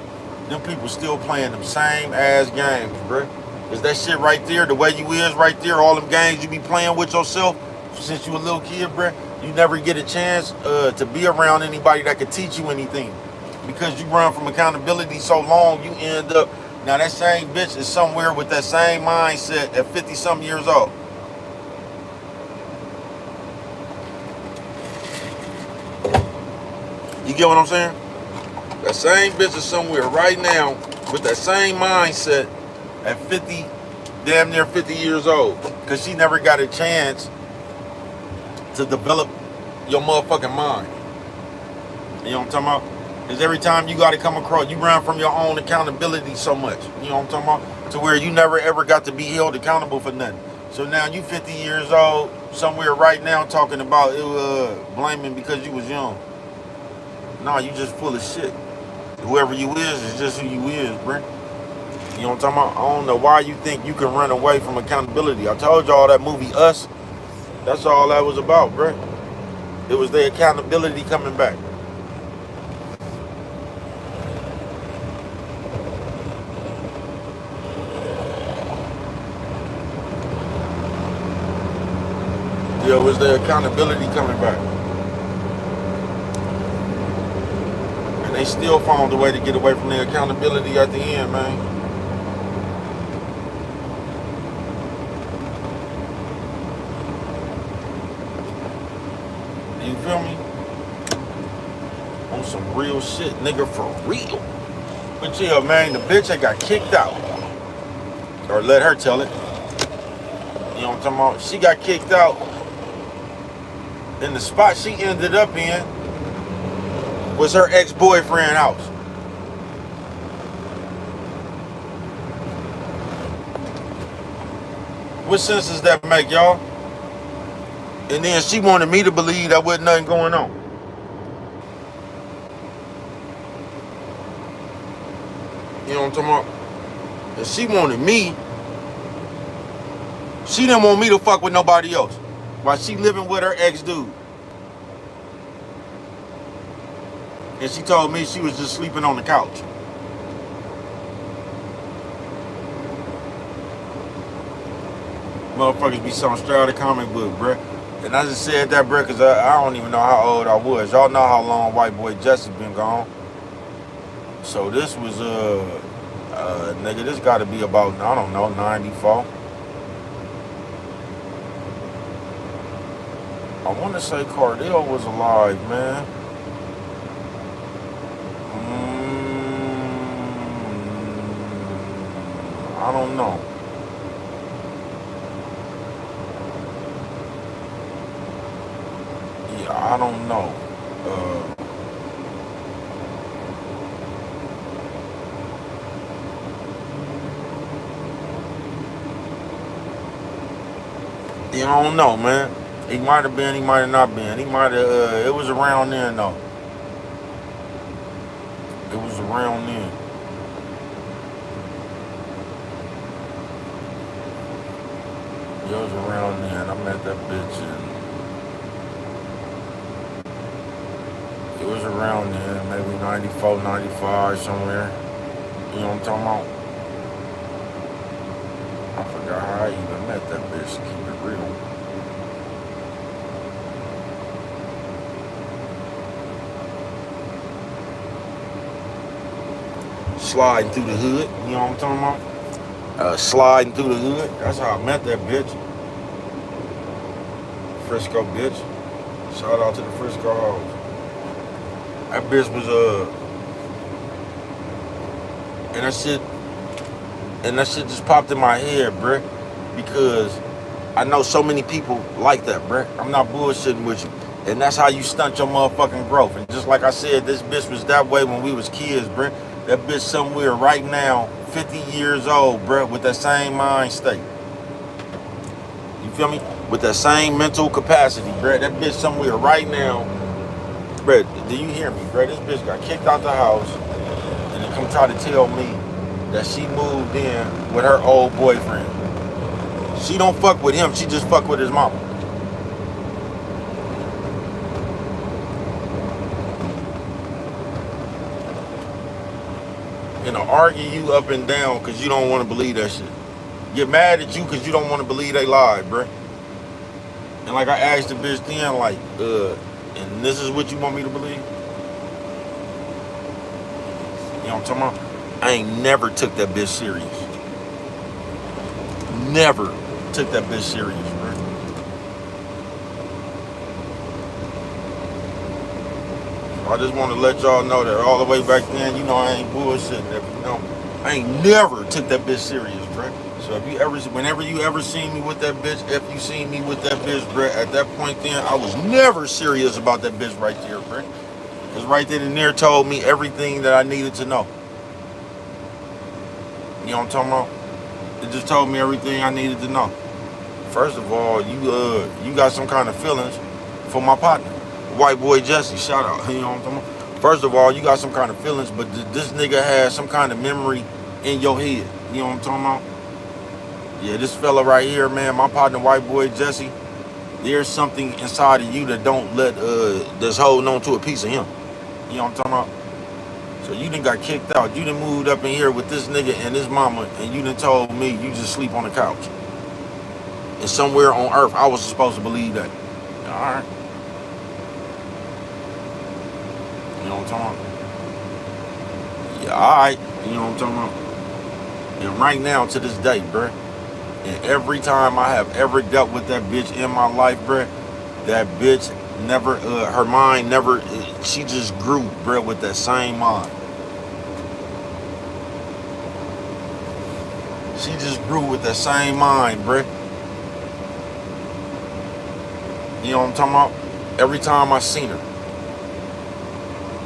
them people still playing them same ass games, bruh. Is that shit right there, the way you is right there, all them games you be playing with yourself since you a little kid, bruh? You never get a chance to be around anybody that could teach you anything. Because you run from accountability so long, you end up, now that same bitch is somewhere with that same mindset at 50 some years old. You get what I'm saying? That same bitch is somewhere right now with that same mindset at 50, damn near 50 years old. Because she never got a chance to develop your motherfucking mind. You know what I'm talking about? Because every time you got to come across, you run from your own accountability so much. You know what I'm talking about? To where you never ever got to be held accountable for nothing. So now you 50 years old, somewhere right now talking about blaming because you was young. Nah, you just full of shit. Whoever you is just who you is, bruh. You know what I'm talking about? I don't know why you think you can run away from accountability. I told y'all that movie Us, that's all that was about, bruh. It was the accountability coming back. Yeah, it was the accountability coming back. And they still found a way to get away from the accountability at the end, man. You feel me? On some real shit, nigga, for real. But yeah, man, the bitch that got kicked out, or let her tell it. You know what I'm talking about? She got kicked out. And the spot she ended up in was her ex-boyfriend's house. What sense does that make, y'all? And then she wanted me to believe that wasn't nothing going on. You know what I'm talking about? And she wanted me. She didn't want me to fuck with nobody else while she living with her ex-dude. And she told me she was just sleeping on the couch. Motherfuckers be so straight out of comic book, bruh. And I just said that, bruh, because I don't even know how old I was. Y'all know how long white boy Jesse been gone. So this was, nigga, this got to be about, I don't know, 94. I want to say Cardell was alive, man. I don't know. Yeah, I don't know. Yeah, I don't know, man. He might have been, he might have not been. He might have, it was around then, though. It was around then. It was around then. I met that bitch and it was around then, maybe 94, 95, somewhere. You know what I'm talking about? I forgot how I even met that bitch, to keep it real. Sliding through the hood, you know what I'm talking about? Sliding through the hood, that's how I met that bitch. Frisco bitch. Shout out to the Frisco hoes. That bitch was and that shit just popped in my head, bruh. Because I know so many people like that, bruh. I'm not bullshitting with you. And that's how you stunt your motherfucking growth. And just like I said, this bitch was that way when we was kids, bruh. That bitch somewhere right now, 50 years old, bruh, with that same mind state. You feel me? With that same mental capacity, bruh. That bitch somewhere right now. Bruh, do you hear me, bruh? This bitch got kicked out the house and then come try to tell me that she moved in with her old boyfriend. She don't fuck with him, she just fuck with his mama. and to argue you up and down because you don't want to believe that shit. Get mad at you because you don't want to believe they lied, bruh. And like I asked the bitch then, like, and this is what you want me to believe? You know what I'm talking about? I ain't never took that bitch serious. Never took that bitch serious, bro. I just want to let y'all know that all the way back then, you know, I ain't bullshitting. You know, I ain't never took that bitch serious, bro. So if you ever, whenever you ever seen me with that bitch, if you seen me with that bitch, bro, at that point then, I was never serious about that bitch right there, bro. Because right then and there told me everything that I needed to know. You know what I'm talking about? It just told me everything I needed to know. First of all, you got some kind of feelings for my partner, white boy Jesse. Shout out. You know what I'm talking about? First of all, you got some kind of feelings, but this nigga has some kind of memory in your head. You know what I'm talking about? Yeah, this fella right here, man, my partner, white boy Jesse. There's something inside of you that don't let that's holding on to a piece of him. You know what I'm talking about? So you done got kicked out. You done moved up in here with this nigga and his mama, and you done told me you just sleep on the couch. And somewhere on earth, I was supposed to believe that. Alright. You know what I'm talking about? Yeah, alright. You know what I'm talking about? And right now, to this day, bruh, and every time I have ever dealt with that bitch in my life, bruh, that bitch never, her mind never, she just grew, bruh, with that same mind. She just grew with that same mind, bruh. You know what I'm talking about? Every time I seen her,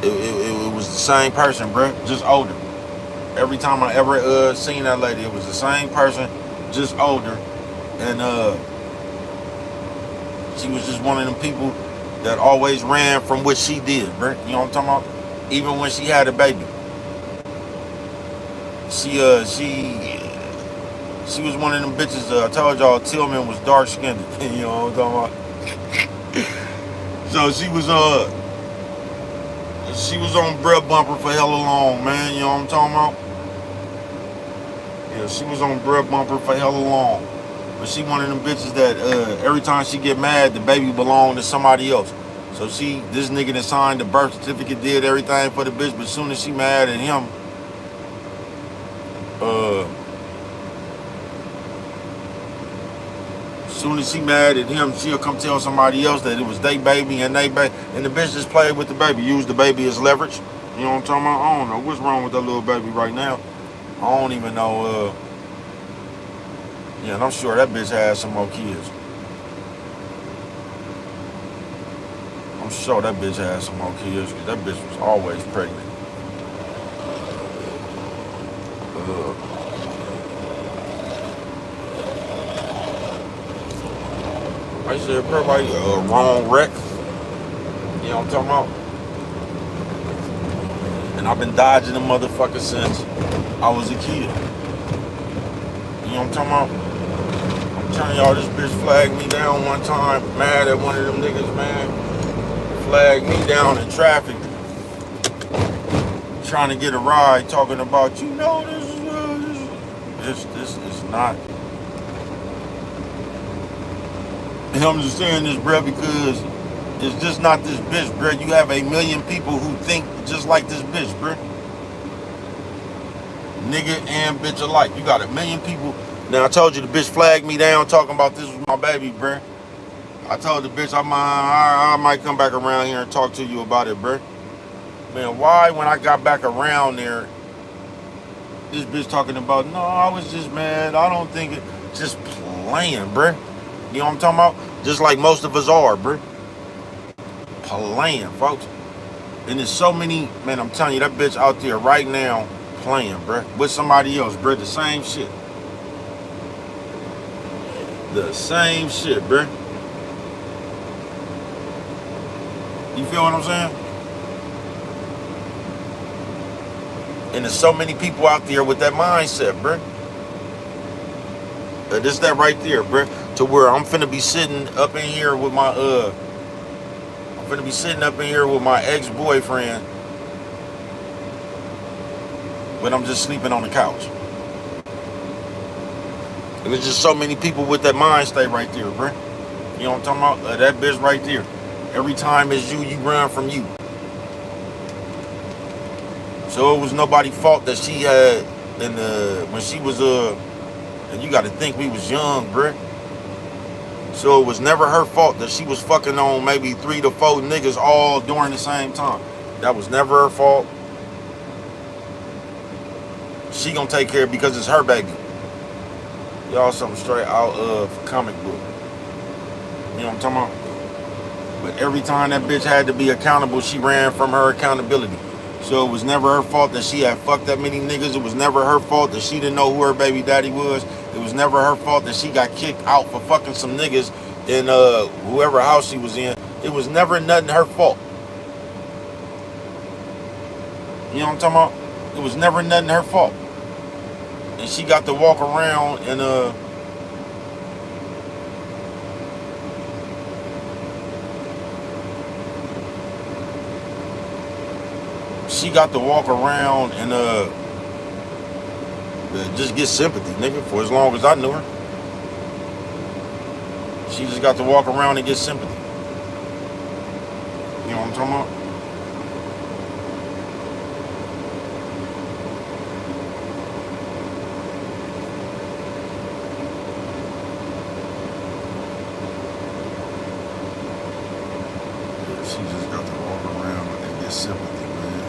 it was the same person, bruh, just older. Every time I ever seen that lady, it was the same person, just older. And she was just one of them people that always ran from what she did, bruh. You know what I'm talking about? Even when she had a baby. She was one of them bitches, I told y'all Tillman was dark skinned. You know what I'm talking about? So she was on bread bumper for hella long, man. You know what I'm talking about? Yeah, she was on bread bumper for hella long. But she one of them bitches that every time she get mad, the baby belonged to somebody else. So this nigga that signed the birth certificate, did everything for the bitch, but as soon as she mad at him, soon as she mad at him, she'll come tell somebody else that it was they baby and they baby, and the bitch just played with the baby, used the baby as leverage. You know what I'm talking about? I don't know what's wrong with that little baby right now. I don't even know. Yeah, and I'm sure that bitch has some more kids. I'm sure that bitch has some more kids because that bitch was always pregnant. I said, probably wrong wreck. You know what I'm talking about? And I've been dodging the motherfucker since I was a kid. You know what I'm talking about? I'm telling y'all, this bitch flagged me down one time, mad at one of them niggas, man. Flagged me down in traffic, trying to get a ride, talking about, you know, this is not. And I'm just saying this, bruh, because it's just not this bitch, bruh. You have a million people who think just like this bitch, bruh. Nigga and bitch alike. You got a million people. Now, I told you the bitch flagged me down talking about this was my baby, bruh. I told the bitch I might come back around here and talk to you about it, bruh. Man, why when I got back around there, this bitch talking about, no, I was just mad. I don't think it. Just playing, bruh. You know what I'm talking about? Just like most of us are, bruh. Playing, folks. And there's so many, man, I'm telling you, that bitch out there right now playing, bruh. With somebody else, bruh. The same shit. The same shit, bruh. You feel what I'm saying? And there's so many people out there with that mindset, bruh. This that right there, bruh. To where I'm finna be sitting up in here with my ex-boyfriend. but I'm just sleeping on the couch. And there's just so many people with that mind state right there, bruh. You know what I'm talking about? That bitch right there. Every time it's you run from you. So it was nobody's fault that she had, when she was, and you got to think we was young, bruh. So it was never her fault that she was fucking on maybe 3 to 4 niggas all during the same time. That was never her fault. She gonna take care of it because it's her baby. Y'all something straight out of comic book. You know what I'm talking about? But every time that bitch had to be accountable, she ran from her accountability. So it was never her fault that she had fucked that many niggas. It was never her fault that she didn't know who her baby daddy was. It was never her fault that she got kicked out for fucking some niggas in whoever house she was in. It was never nothing her fault. You know what I'm talking about? It was never nothing her fault. And she got to walk around and just get sympathy, nigga, for as long as I knew her. She just got to walk around and get sympathy. You know what I'm talking about? She just got to walk around and get sympathy, man.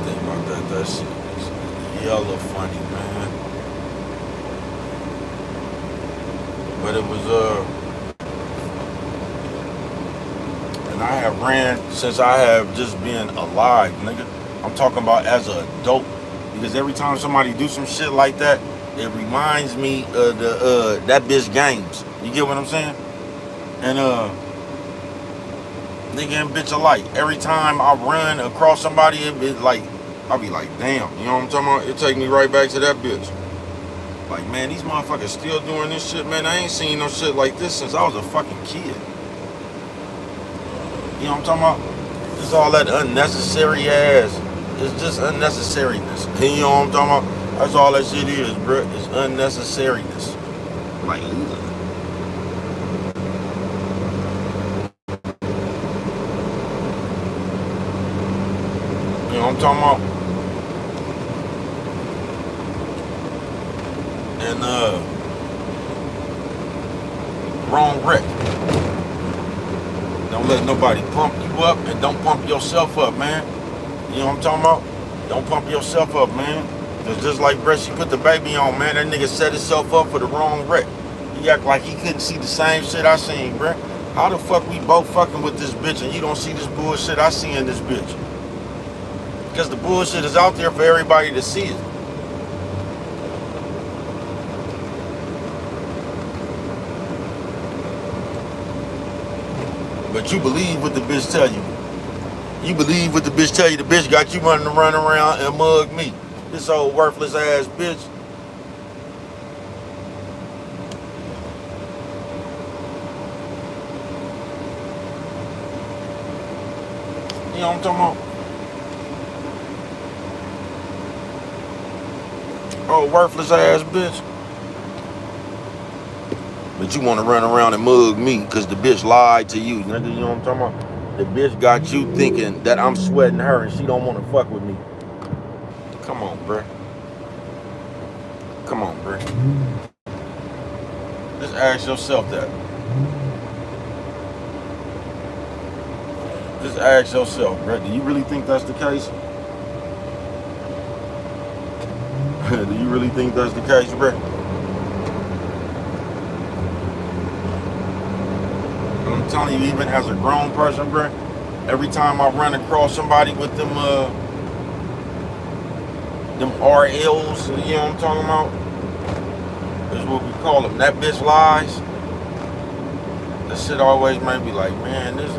Think about that. That shit is hella funny, man. But it was and I have ran since I have just been alive, nigga. I'm talking about as an adult, because every time somebody do some shit like that, it reminds me of the that bitch Games. You get what I'm saying? And nigga and bitch alike. Every time I run across somebody, it like I'll be like, damn, you know what I'm talking about? It take me right back to that bitch. Like, man, these motherfuckers still doing this shit, man. I ain't seen no shit like this since I was a fucking kid. You know what I'm talking about? It's all that unnecessary ass. It's just unnecessariness. You know what I'm talking about? That's all that shit is, bro. It's unnecessariness. Like, ugh. You know what I'm talking about? And wrong wreck. Don't let nobody pump you up, and don't pump yourself up, man. You know what I'm talking about? Don't pump yourself up, man. Cause just like bruh, she put the baby on, man. That nigga set himself up for the wrong wreck. He act like he couldn't see the same shit I seen, bruh. How the fuck we both fucking with this bitch and you don't see this bullshit I see in this bitch? Because the bullshit is out there for everybody to see it. But you believe what the bitch tell you. You believe what the bitch tell you. The bitch got you running around and mug me. This old worthless ass bitch. You know what I'm talking about? Oh, worthless ass bitch. But you want to run around and mug me because the bitch lied to you. Nigga, you know what I'm talking about? The bitch got you thinking that I'm sweating her and she don't want to fuck with me. Come on, bruh. Come on, bruh. Just ask yourself that. Just ask yourself, bruh. Do you really think that's the case? Do you really think that's the case, bruh? I'm telling you, even as a grown person, bruh, every time I run across somebody with them RLs, you know what I'm talking about? That's what we call them. That bitch lies. That shit always made me like, man, this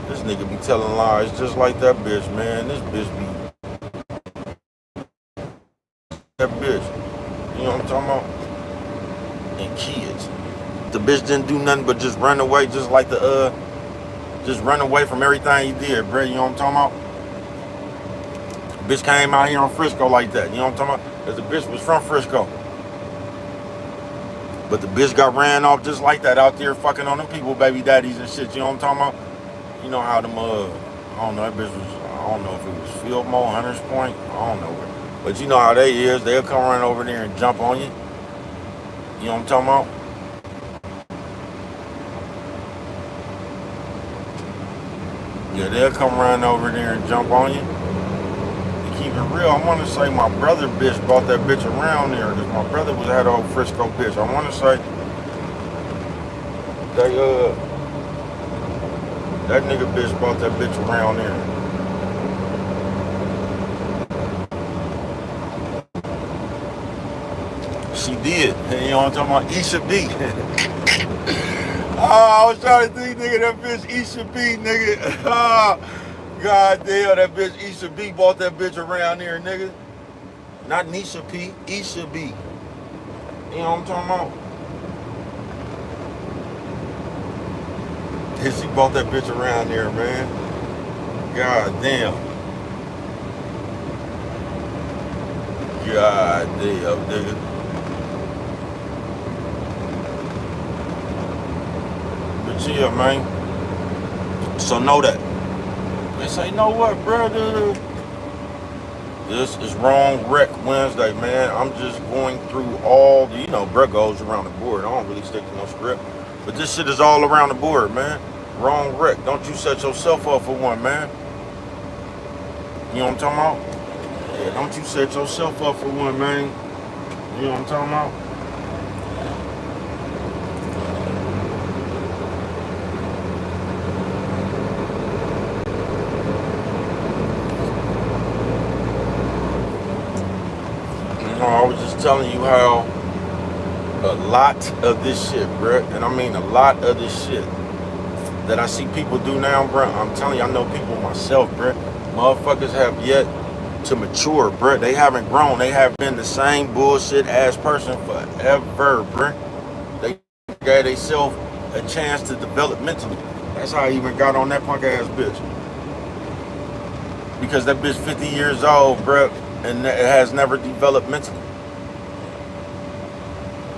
This nigga be telling lies just like that bitch, man. This bitch be that bitch. You know what I'm talking about? And kids. The bitch didn't do nothing but just run away, just like just run away from everything he did, bro. You know what I'm talking about? Bitch came out here on Frisco like that. You know what I'm talking about? Cause the bitch was from Frisco. But the bitch got ran off just like that out there fucking on them people, baby daddies and shit. You know what I'm talking about? You know how them, I don't know, that bitch was, I don't know if it was Fieldmo, Hunters Point, I don't know. But you know how they is. They'll come run over there and jump on you. You know what I'm talking about? Yeah, they'll come run over there and jump on you. To keep it real, I want to say my brother bitch brought that bitch around there because my brother was had a old Frisco bitch. I want to say they, that nigga bitch brought that bitch around there. She did. You know what I'm talking about? Isha B. Oh, I was trying to think, nigga, that bitch Isha B, nigga. Oh, God damn, that bitch Isha B bought that bitch around there, nigga. Not Nisha P, Isha B. You know what I'm talking about? Yeah, she bought that bitch around there, man. God damn. God damn, nigga. But yeah, man. So know that. They say, you know what, brother? This is Wrong Wreck Wednesday, man. I'm just going through all the, bruh goes around the board. I don't really stick to no script. But this shit is all around the board, man. Wrong wreck. Don't you set yourself up for one, man. You know what I'm talking about? Yeah, don't you set yourself up for one, man. You know what I'm talking about? I was just telling you how a lot of this shit, bruh, and I mean a lot of this shit that I see people do now, bruh. I'm telling you, I know people myself, bruh. Motherfuckers have yet to mature, bruh. They haven't grown. They have been the same bullshit ass person forever, bruh. They gave themselves a chance to develop mentally. That's how I even got on that punk ass bitch. Because that bitch 50 years old, bruh, and it has never developed mentally.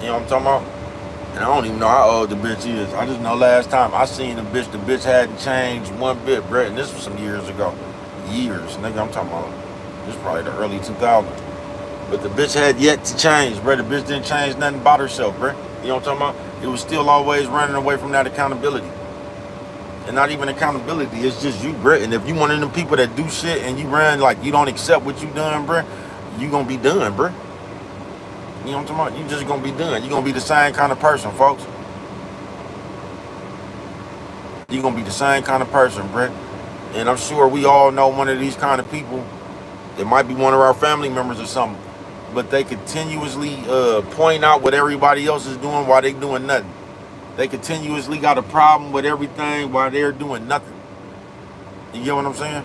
You know what I'm talking about? And I don't even know how old the bitch is. I just know last time I seen the bitch hadn't changed one bit, bruh. And this was some years ago. Years, nigga, I'm talking about, this is probably the early 2000s. But the bitch had yet to change, bruh. The bitch didn't change nothing about herself, bruh. You know what I'm talking about? It was still always running away from that accountability. And not even accountability, it's just you, bruh. And if you one of them people that do shit and you run like you don't accept what you done, bruh, you gonna be done, bruh. You know what I'm talking about? You just gonna be done. You gonna be the same kind of person, folks. You gonna be the same kind of person, bruh. And I'm sure we all know one of these kind of people. It might be one of our family members or something. But they continuously point out what everybody else is doing while they doing nothing. They continuously got a problem with everything while they're doing nothing. You get what I'm saying?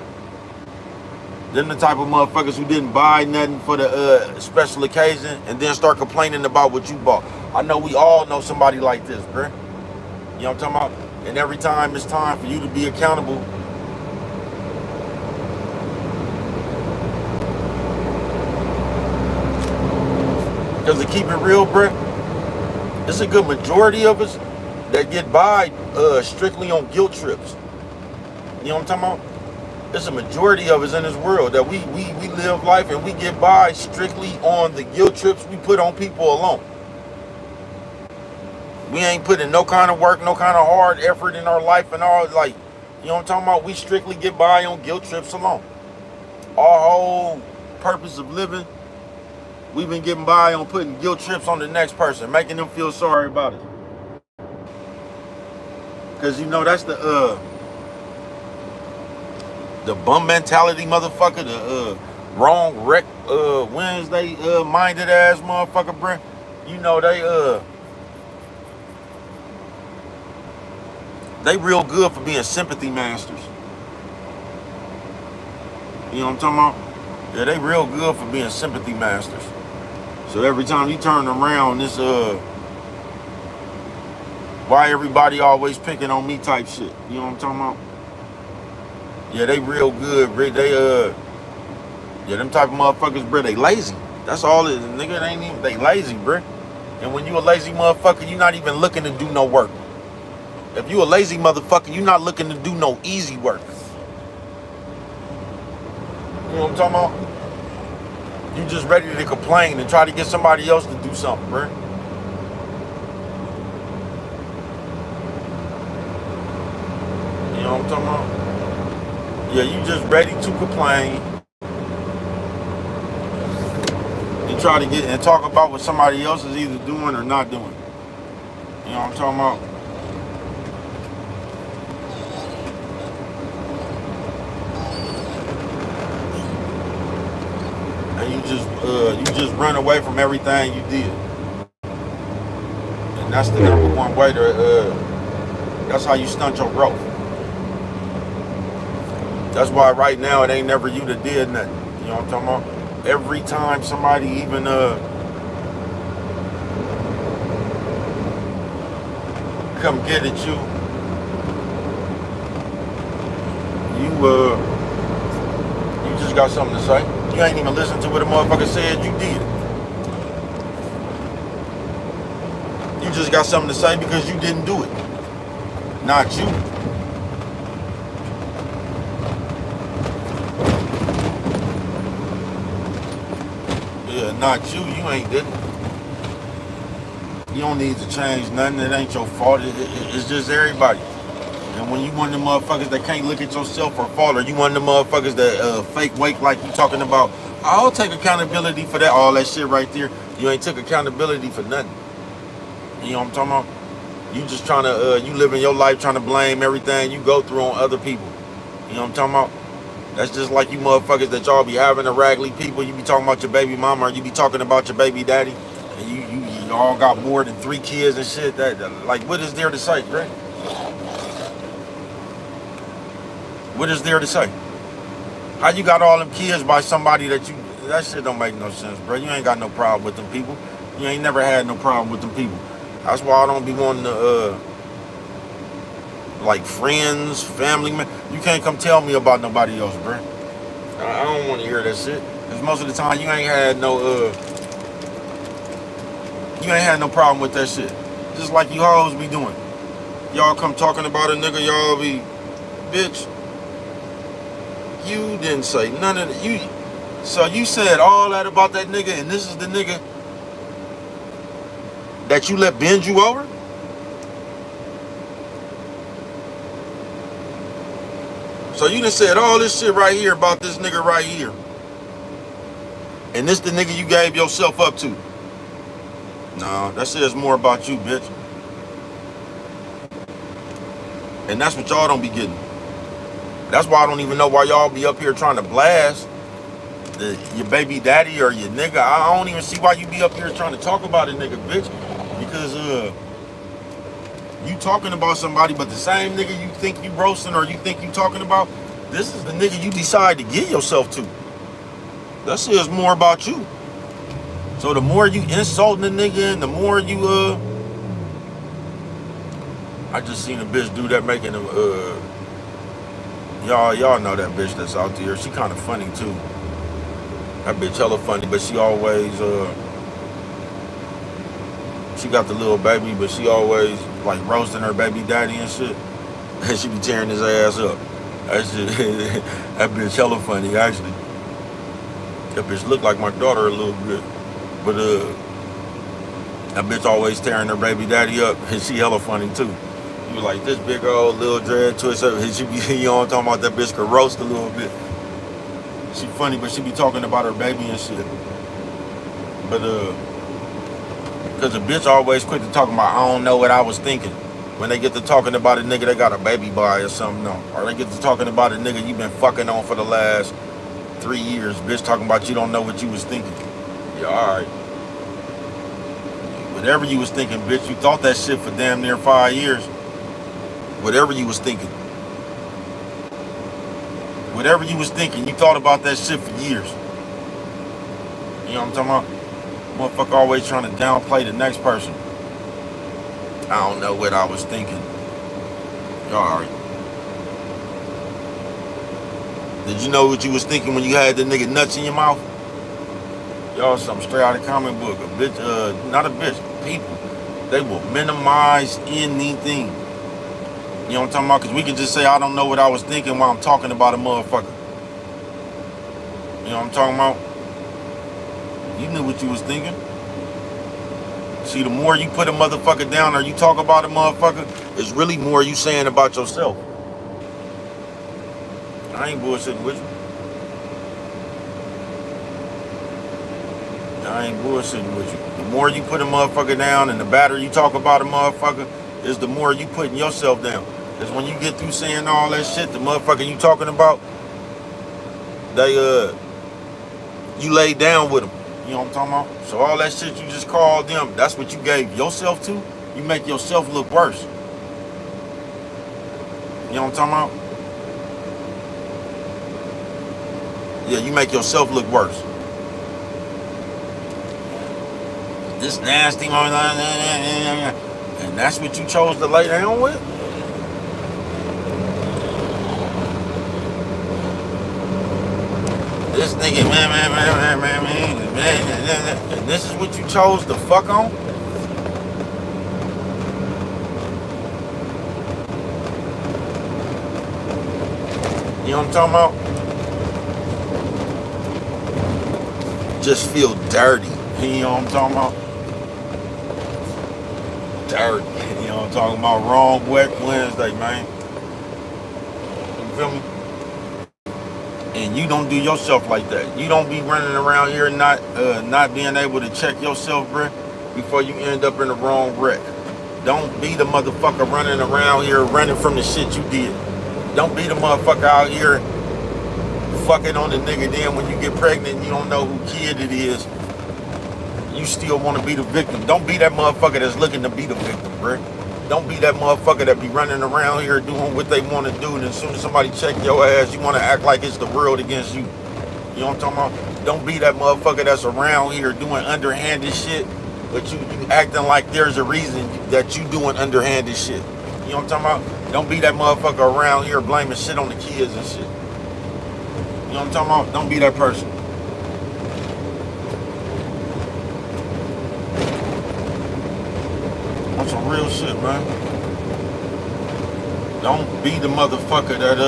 Them the type of motherfuckers who didn't buy nothing for the special occasion and then start complaining about what you bought. I know we all know somebody like this, bruh. You know what I'm talking about? And every time it's time for you to be accountable, because to keep it real, bruh, it's a good majority of us that get by strictly on guilt trips. You know what I'm talking about? There's a majority of us in this world that we live life and we get by strictly on the guilt trips we put on people alone. We ain't putting no kind of work, no kind of hard effort in our life and all, like, you know what I'm talking about? We strictly get by on guilt trips alone. Our whole purpose of living, we've been getting by on putting guilt trips on the next person, making them feel sorry about it. Cause you know that's the bum mentality motherfucker, the wrong wreck Wednesday minded ass motherfucker, bruh. You know they real good for being sympathy masters. You know what I'm talking about? Yeah, they real good for being sympathy masters. So every time you turn around, this why everybody always picking on me type shit. You know what I'm talking about? Yeah, they real good, bro. Yeah, them type of motherfuckers, bro, they lazy. That's all it is. Nigga, it ain't even, they lazy, bro. And when you a lazy motherfucker, you not even looking to do no work. If you a lazy motherfucker, you not looking to do no easy work. You know what I'm talking about? You just ready to complain and try to get somebody else to do something, bro. You know what I'm talking about? Yeah, you just ready to complain and try to get and talk about what somebody else is either doing or not doing. You know what I'm talking about? And you just run away from everything you did. And that's the number one way to that's how you stunt your growth. That's why right now it ain't never you that did nothing. You know what I'm talking about? Every time somebody even come get at you, you just got something to say. You ain't even listen to what a motherfucker said you did. You just got something to say because you didn't do it. Not you. Yeah, not you. You ain't did it. You don't need to change nothing. It ain't your fault. It's just everybody. And when you one of them motherfuckers that can't look at yourself or fault, or you one of them motherfuckers that fake wake like you talking about, I'll take accountability for that, all that shit right there. You ain't took accountability for nothing. You know what I'm talking about? You just trying to, you living your life trying to blame everything you go through on other people. You know what I'm talking about? That's just like you motherfuckers that y'all be having the raggedy people. You be talking about your baby mama or you be talking about your baby daddy. And you all got more than 3 kids and shit. That like, what is there to say, Greg? What is there to say? How you got all them kids by somebody that shit don't make no sense, bro. You ain't got no problem with them people. You ain't never had no problem with them people. That's why I don't be wanting to, like friends, family, man. You can't come tell me about nobody else, bro. I don't want to hear that shit. Cause most of the time you ain't had no problem with that shit. Just like you hoes be doing. Y'all come talking about a nigga, y'all be, bitch. You didn't say none of that. So you said all that about that nigga, and this is the nigga that you let bend you over? So you done said all this shit right here about this nigga right here. And this the nigga you gave yourself up to. No, that says more about you, bitch. And that's what y'all don't be getting. That's why I don't even know why y'all be up here trying to blast your baby daddy or your nigga. I don't even see why you be up here trying to talk about a nigga, bitch. Because you talking about somebody, but the same nigga you think you roasting or you think you talking about, this is the nigga you decide to give yourself to. That says more about you. So the more you insulting a nigga and the more you I just seen a bitch do that making a y'all know that bitch that's out there. She kind of funny too. That bitch hella funny, but she always she got the little baby, but she always like roasting her baby daddy and shit. And she be tearing his ass up. That shit, that bitch hella funny actually. That bitch look like my daughter a little bit, but that bitch always tearing her baby daddy up, and she hella funny too. You like this big old little dread twist up, and she be, you know what I'm talking about, that bitch could roast a little bit. She funny, but she be talking about her baby and shit. But cause a bitch always quick to talk about, I don't know what I was thinking. When they get to talking about a nigga they got a baby by or something, no. Or they get to talking about a nigga you been fucking on for the last 3 years, bitch talking about you don't know what you was thinking. Yeah, alright. Whatever you was thinking, bitch, you thought that shit for damn near 5 years. Whatever you was thinking. Whatever you was thinking, you thought about that shit for years. You know what I'm talking about? Motherfucker always trying to downplay the next person. I don't know what I was thinking. Alright. Did you know what you was thinking when you had the nigga nuts in your mouth? Y'all something straight out of comic book. A bitch, not a bitch, people. They will minimize anything. You know what I'm talking about? Because we can just say, I don't know what I was thinking while I'm talking about a motherfucker. You know what I'm talking about? You knew what you was thinking. See, the more you put a motherfucker down or you talk about a motherfucker, it's really more you saying about yourself. I ain't bullshitting with you. I ain't bullshitting with you. The more you put a motherfucker down and the better you talk about a motherfucker, is the more you putting yourself down. Because when you get through saying all that shit, the motherfucker you talking about, they you lay down with them. You know what I'm talking about? So all that shit you just called them, that's what you gave yourself to. You make yourself look worse. You know what I'm talking about? Yeah, you make yourself look worse. This nasty one, and that's what you chose to lay down with? This nigga, and this is what you chose to fuck on? You know what I'm talking about? Just feel dirty. You know what I'm talking about? Dirty. You know what I'm talking about? Wrong Wet Wednesday, man. You feel me? And you don't do yourself like that. You don't be running around here not being able to check yourself, bruh, before you end up in the wrong wreck. Don't be the motherfucker running around here running from the shit you did. Don't be the motherfucker out here fucking on the nigga. Then when you get pregnant and you don't know who kid it is, you still want to be the victim. Don't be that motherfucker that's looking to be the victim, bruh. Don't be that motherfucker that be running around here doing what they want to do, and as soon as somebody check your ass, you want to act like it's the world against you. You know what I'm talking about? Don't be that motherfucker that's around here doing underhanded shit, but you acting like there's a reason that you doing underhanded shit. You know what I'm talking about? Don't be that motherfucker around here blaming shit on the kids and shit. You know what I'm talking about? Don't be that person. On some real shit, man. Don't be the motherfucker that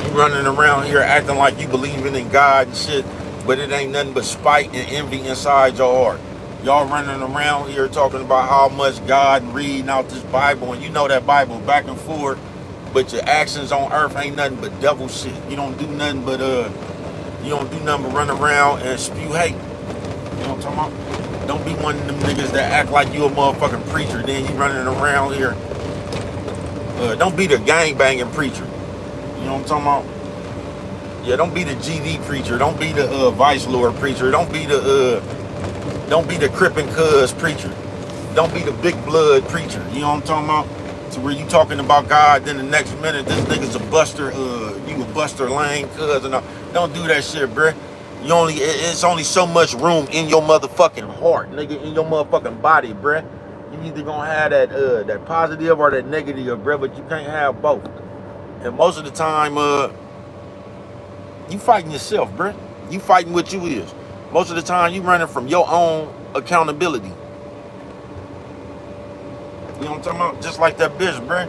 you running around here acting like you believing in God and shit, but it ain't nothing but spite and envy inside your heart. Y'all running around here talking about how much God and reading out this Bible, and you know that Bible back and forth, but your actions on earth ain't nothing but devil shit. You don't do nothing but run around and spew hate. You know what I'm talking about? Don't be one of them niggas that act like you a motherfucking preacher, then you running around here. Don't be the gangbanging preacher. You know what I'm talking about? Yeah, don't be the GD preacher. Don't be the Vice Lord preacher. Don't be the Crip and Cuz preacher. Don't be the Big Blood preacher. You know what I'm talking about? To where you talking about God, then the next minute this nigga's a buster. You a Buster Lane, cuz and all. Don't do that shit, bruh. It's only so much room in your motherfucking heart, nigga, in your motherfucking body, bruh. You either gonna have that positive or that negative, bruh, but you can't have both. And most of the time, you fighting yourself, bruh. You fighting what you is. Most of the time, you running from your own accountability. You know what I'm talking about? Just like that bitch, bruh.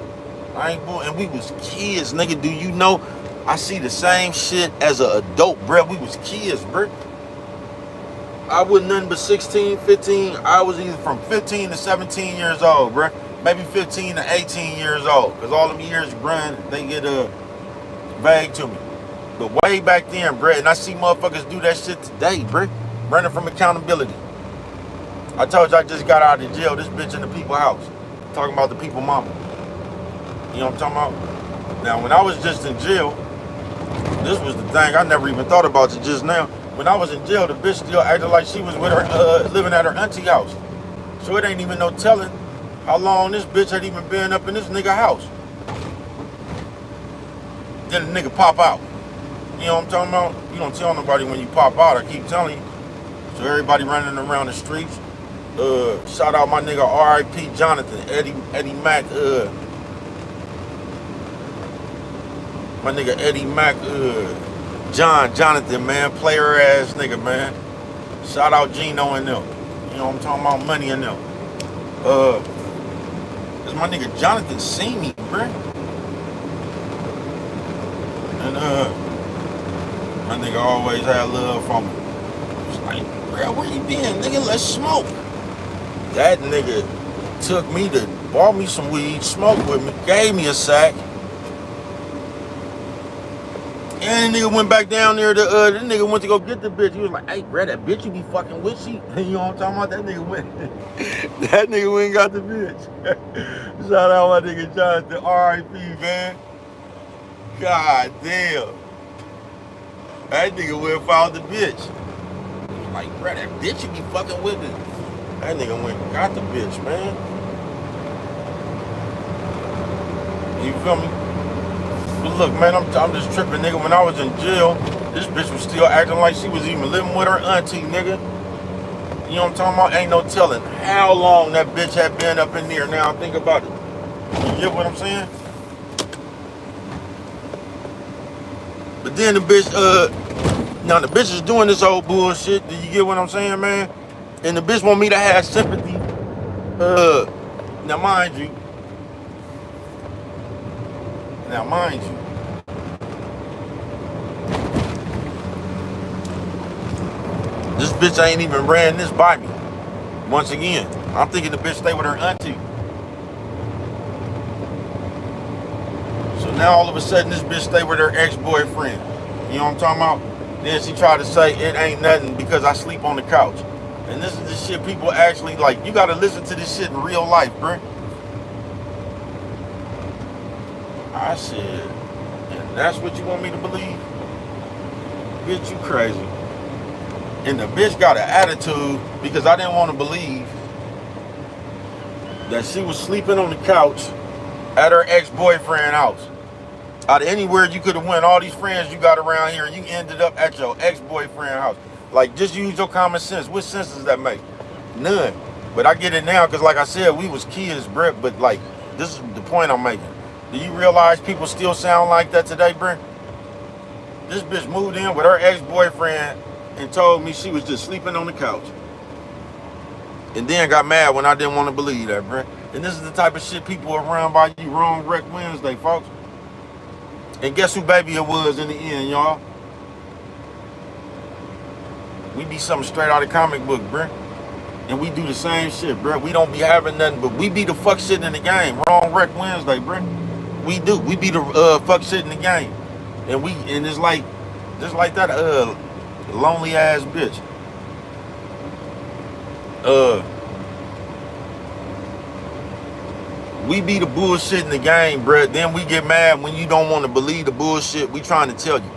And we was kids, nigga. Do you know? I see the same shit as an adult, bruh. We was kids, bruh. I was nothing but 16, 15. I was either from 15 to 17 years old, bruh. Maybe 15 to 18 years old. Because all them years, bruh, they get vague to me. But way back then, bruh, and I see motherfuckers do that shit today, bruh. Running from accountability. I told you I just got out of jail. This bitch in the people house. Talking about the people mama. You know what I'm talking about? Now, when I was just in jail, this was the thing I never even thought about it just now. When I was in jail, the bitch still acted like she was with her, living at her auntie house. So it ain't even no telling how long this bitch had even been up in this nigga house. Then the nigga pop out. You know what I'm talking about? You don't tell nobody when you pop out, I keep telling you. So everybody running around the streets. Shout out my nigga R.I.P. Jonathan, Eddie Mack, my nigga Eddie Mack, Jonathan, man, player ass nigga, man. Shout out Gino and them. You know what I'm talking about? Money and them. Cause my nigga Jonathan see me, bruh. And my nigga always had love for me. He was like, bruh, where you been, nigga? Let's smoke. That nigga took me to, bought me some weed, smoked with me, gave me a sack. And the nigga went back down there to, the nigga went to go get the bitch. He was like, hey, bruh, that bitch you be fucking with, she, you know what I'm talking about? That nigga went, that nigga went and got the bitch. Shout out my nigga Jonathan, R.I.P., man. God damn. That nigga went and found the bitch. He was like, bruh, that bitch you be fucking with me. That nigga went and got the bitch, man. You feel me? But look, man, I'm just tripping, nigga. When I was in jail, this bitch was still acting like she was even living with her auntie, nigga. You know what I'm talking about? Ain't no telling how long that bitch had been up in there. Now think about it. You get what I'm saying? But then the bitch, now the bitch is doing this old bullshit. Do you get what I'm saying, man? And the bitch want me to have sympathy. Now mind you, this bitch ain't even ran this by me. Once again, I'm thinking the bitch stay with her auntie. So now all of a sudden this bitch stay with her ex-boyfriend. You know what I'm talking about? Then she tried to say it ain't nothing because I sleep on the couch. And this is the shit people actually like. You gotta listen to this shit in real life, bruh. I said, and that's what you want me to believe? Bitch, you crazy. And the bitch got an attitude because I didn't want to believe that she was sleeping on the couch at her ex-boyfriend's house. Out of anywhere you could have went, all these friends you got around here, and you ended up at your ex-boyfriend's house. Like, just use your common sense. What sense does that make? None. But I get it now because, like I said, we was kids, Brett. But, like, this is the point I'm making. Do you realize people still sound like that today, Brett? This bitch moved in with her ex-boyfriend and told me she was just sleeping on the couch. And then got mad when I didn't want to believe that, Brett. And this is the type of shit people are around by you. Wrong Wreck Wednesday, folks. And guess who baby it was in the end, y'all? We be something straight out of comic book, bruh. And we do the same shit, bruh. We don't be having nothing, but we be the fuck shit in the game. Wrong Wreck Wednesday, bruh. We do. We be the fuck shit in the game. And it's like, just like that lonely ass bitch. We be the bullshit in the game, bruh. Then we get mad when you don't want to believe the bullshit we trying to tell you.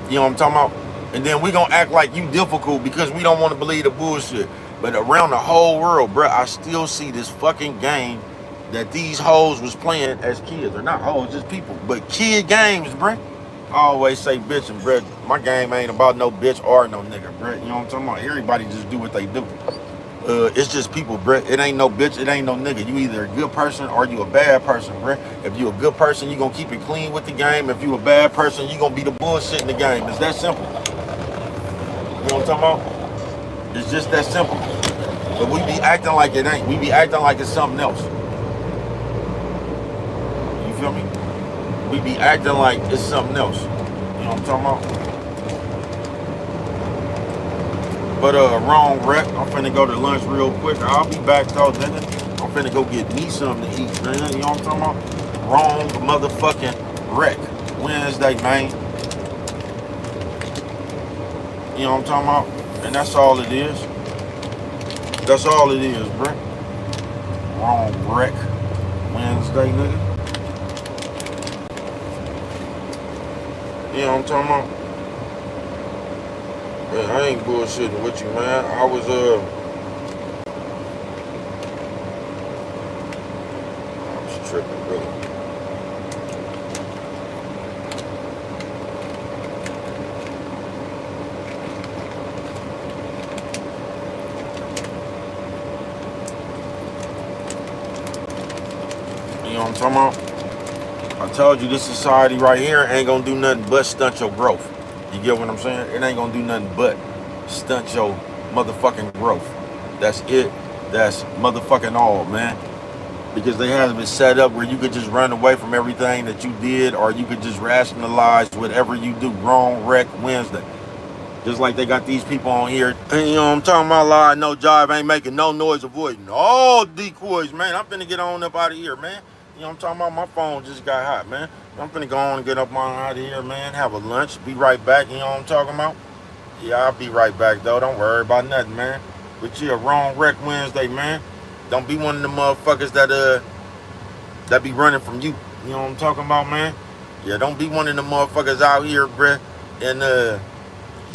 You know what I'm talking about? And then we gonna act like you difficult because we don't want to believe the bullshit. But around the whole world, bruh, I still see this fucking game that these hoes was playing as kids. Or not hoes, just people. But kid games, bruh. I always say bitch and bruh, my game ain't about no bitch or no nigga, bruh. You know what I'm talking about? Everybody just do what they do. It's just people, bruh. It ain't no bitch, it ain't no nigga. You either a good person or you a bad person, bruh. If you a good person, you gonna keep it clean with the game. If you a bad person, you gonna be the bullshit in the game. It's that simple. You know what I'm talking about? It's just that simple. But we be acting like it ain't. We be acting like it's something else. You feel me? We be acting like it's something else. You know what I'm talking about? But wrong wreck. I'm finna go to lunch real quick. I'll be back though, nigga. I'm finna go get me something to eat, man. You know what I'm talking about? Wrong motherfucking wreck Wednesday, man. You know what I'm talking about? And that's all it is. That's all it is, bro. Wrong wreck Wednesday, nigga. You know what I'm talking about? Man, I ain't bullshitting with you, man. I was tripping, really. You know what I'm talking about? I told you this society right here ain't gonna do nothing but stunt your growth. You get what I'm saying? It ain't gonna do nothing but stunt your motherfucking growth. That's it. That's motherfucking all, man. Because they have it set up where you could just run away from everything that you did, or you could just rationalize whatever you do wrong, wreck Wednesday. Just like they got these people on here. And, you know what I'm talking about? Lie, no jive, ain't making no noise, avoiding all decoys, man. I'm finna get on up out of here, man. You know what I'm talking about? My phone just got hot, man. I'm finna go on and get up on out of here, man. Have a lunch. Be right back. You know what I'm talking about? Yeah, I'll be right back, though. Don't worry about nothing, man. But you a wrong wreck Wednesday, man. Don't be one of the motherfuckers that be running from you. You know what I'm talking about, man? Yeah, don't be one of the motherfuckers out here, bruh, and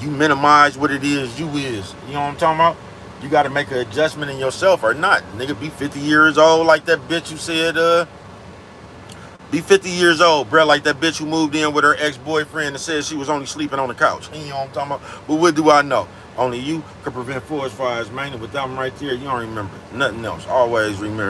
you minimize what it is you is. You know what I'm talking about? You got to make an adjustment in yourself or not. Nigga, be 50 years old like that bitch you said, be 50 years old, bruh, like that bitch who moved in with her ex-boyfriend and said she was only sleeping on the couch. You know what I'm talking about? But what do I know? Only you could prevent forest fires, man. And with them right there, you don't remember nothing else. Always remember.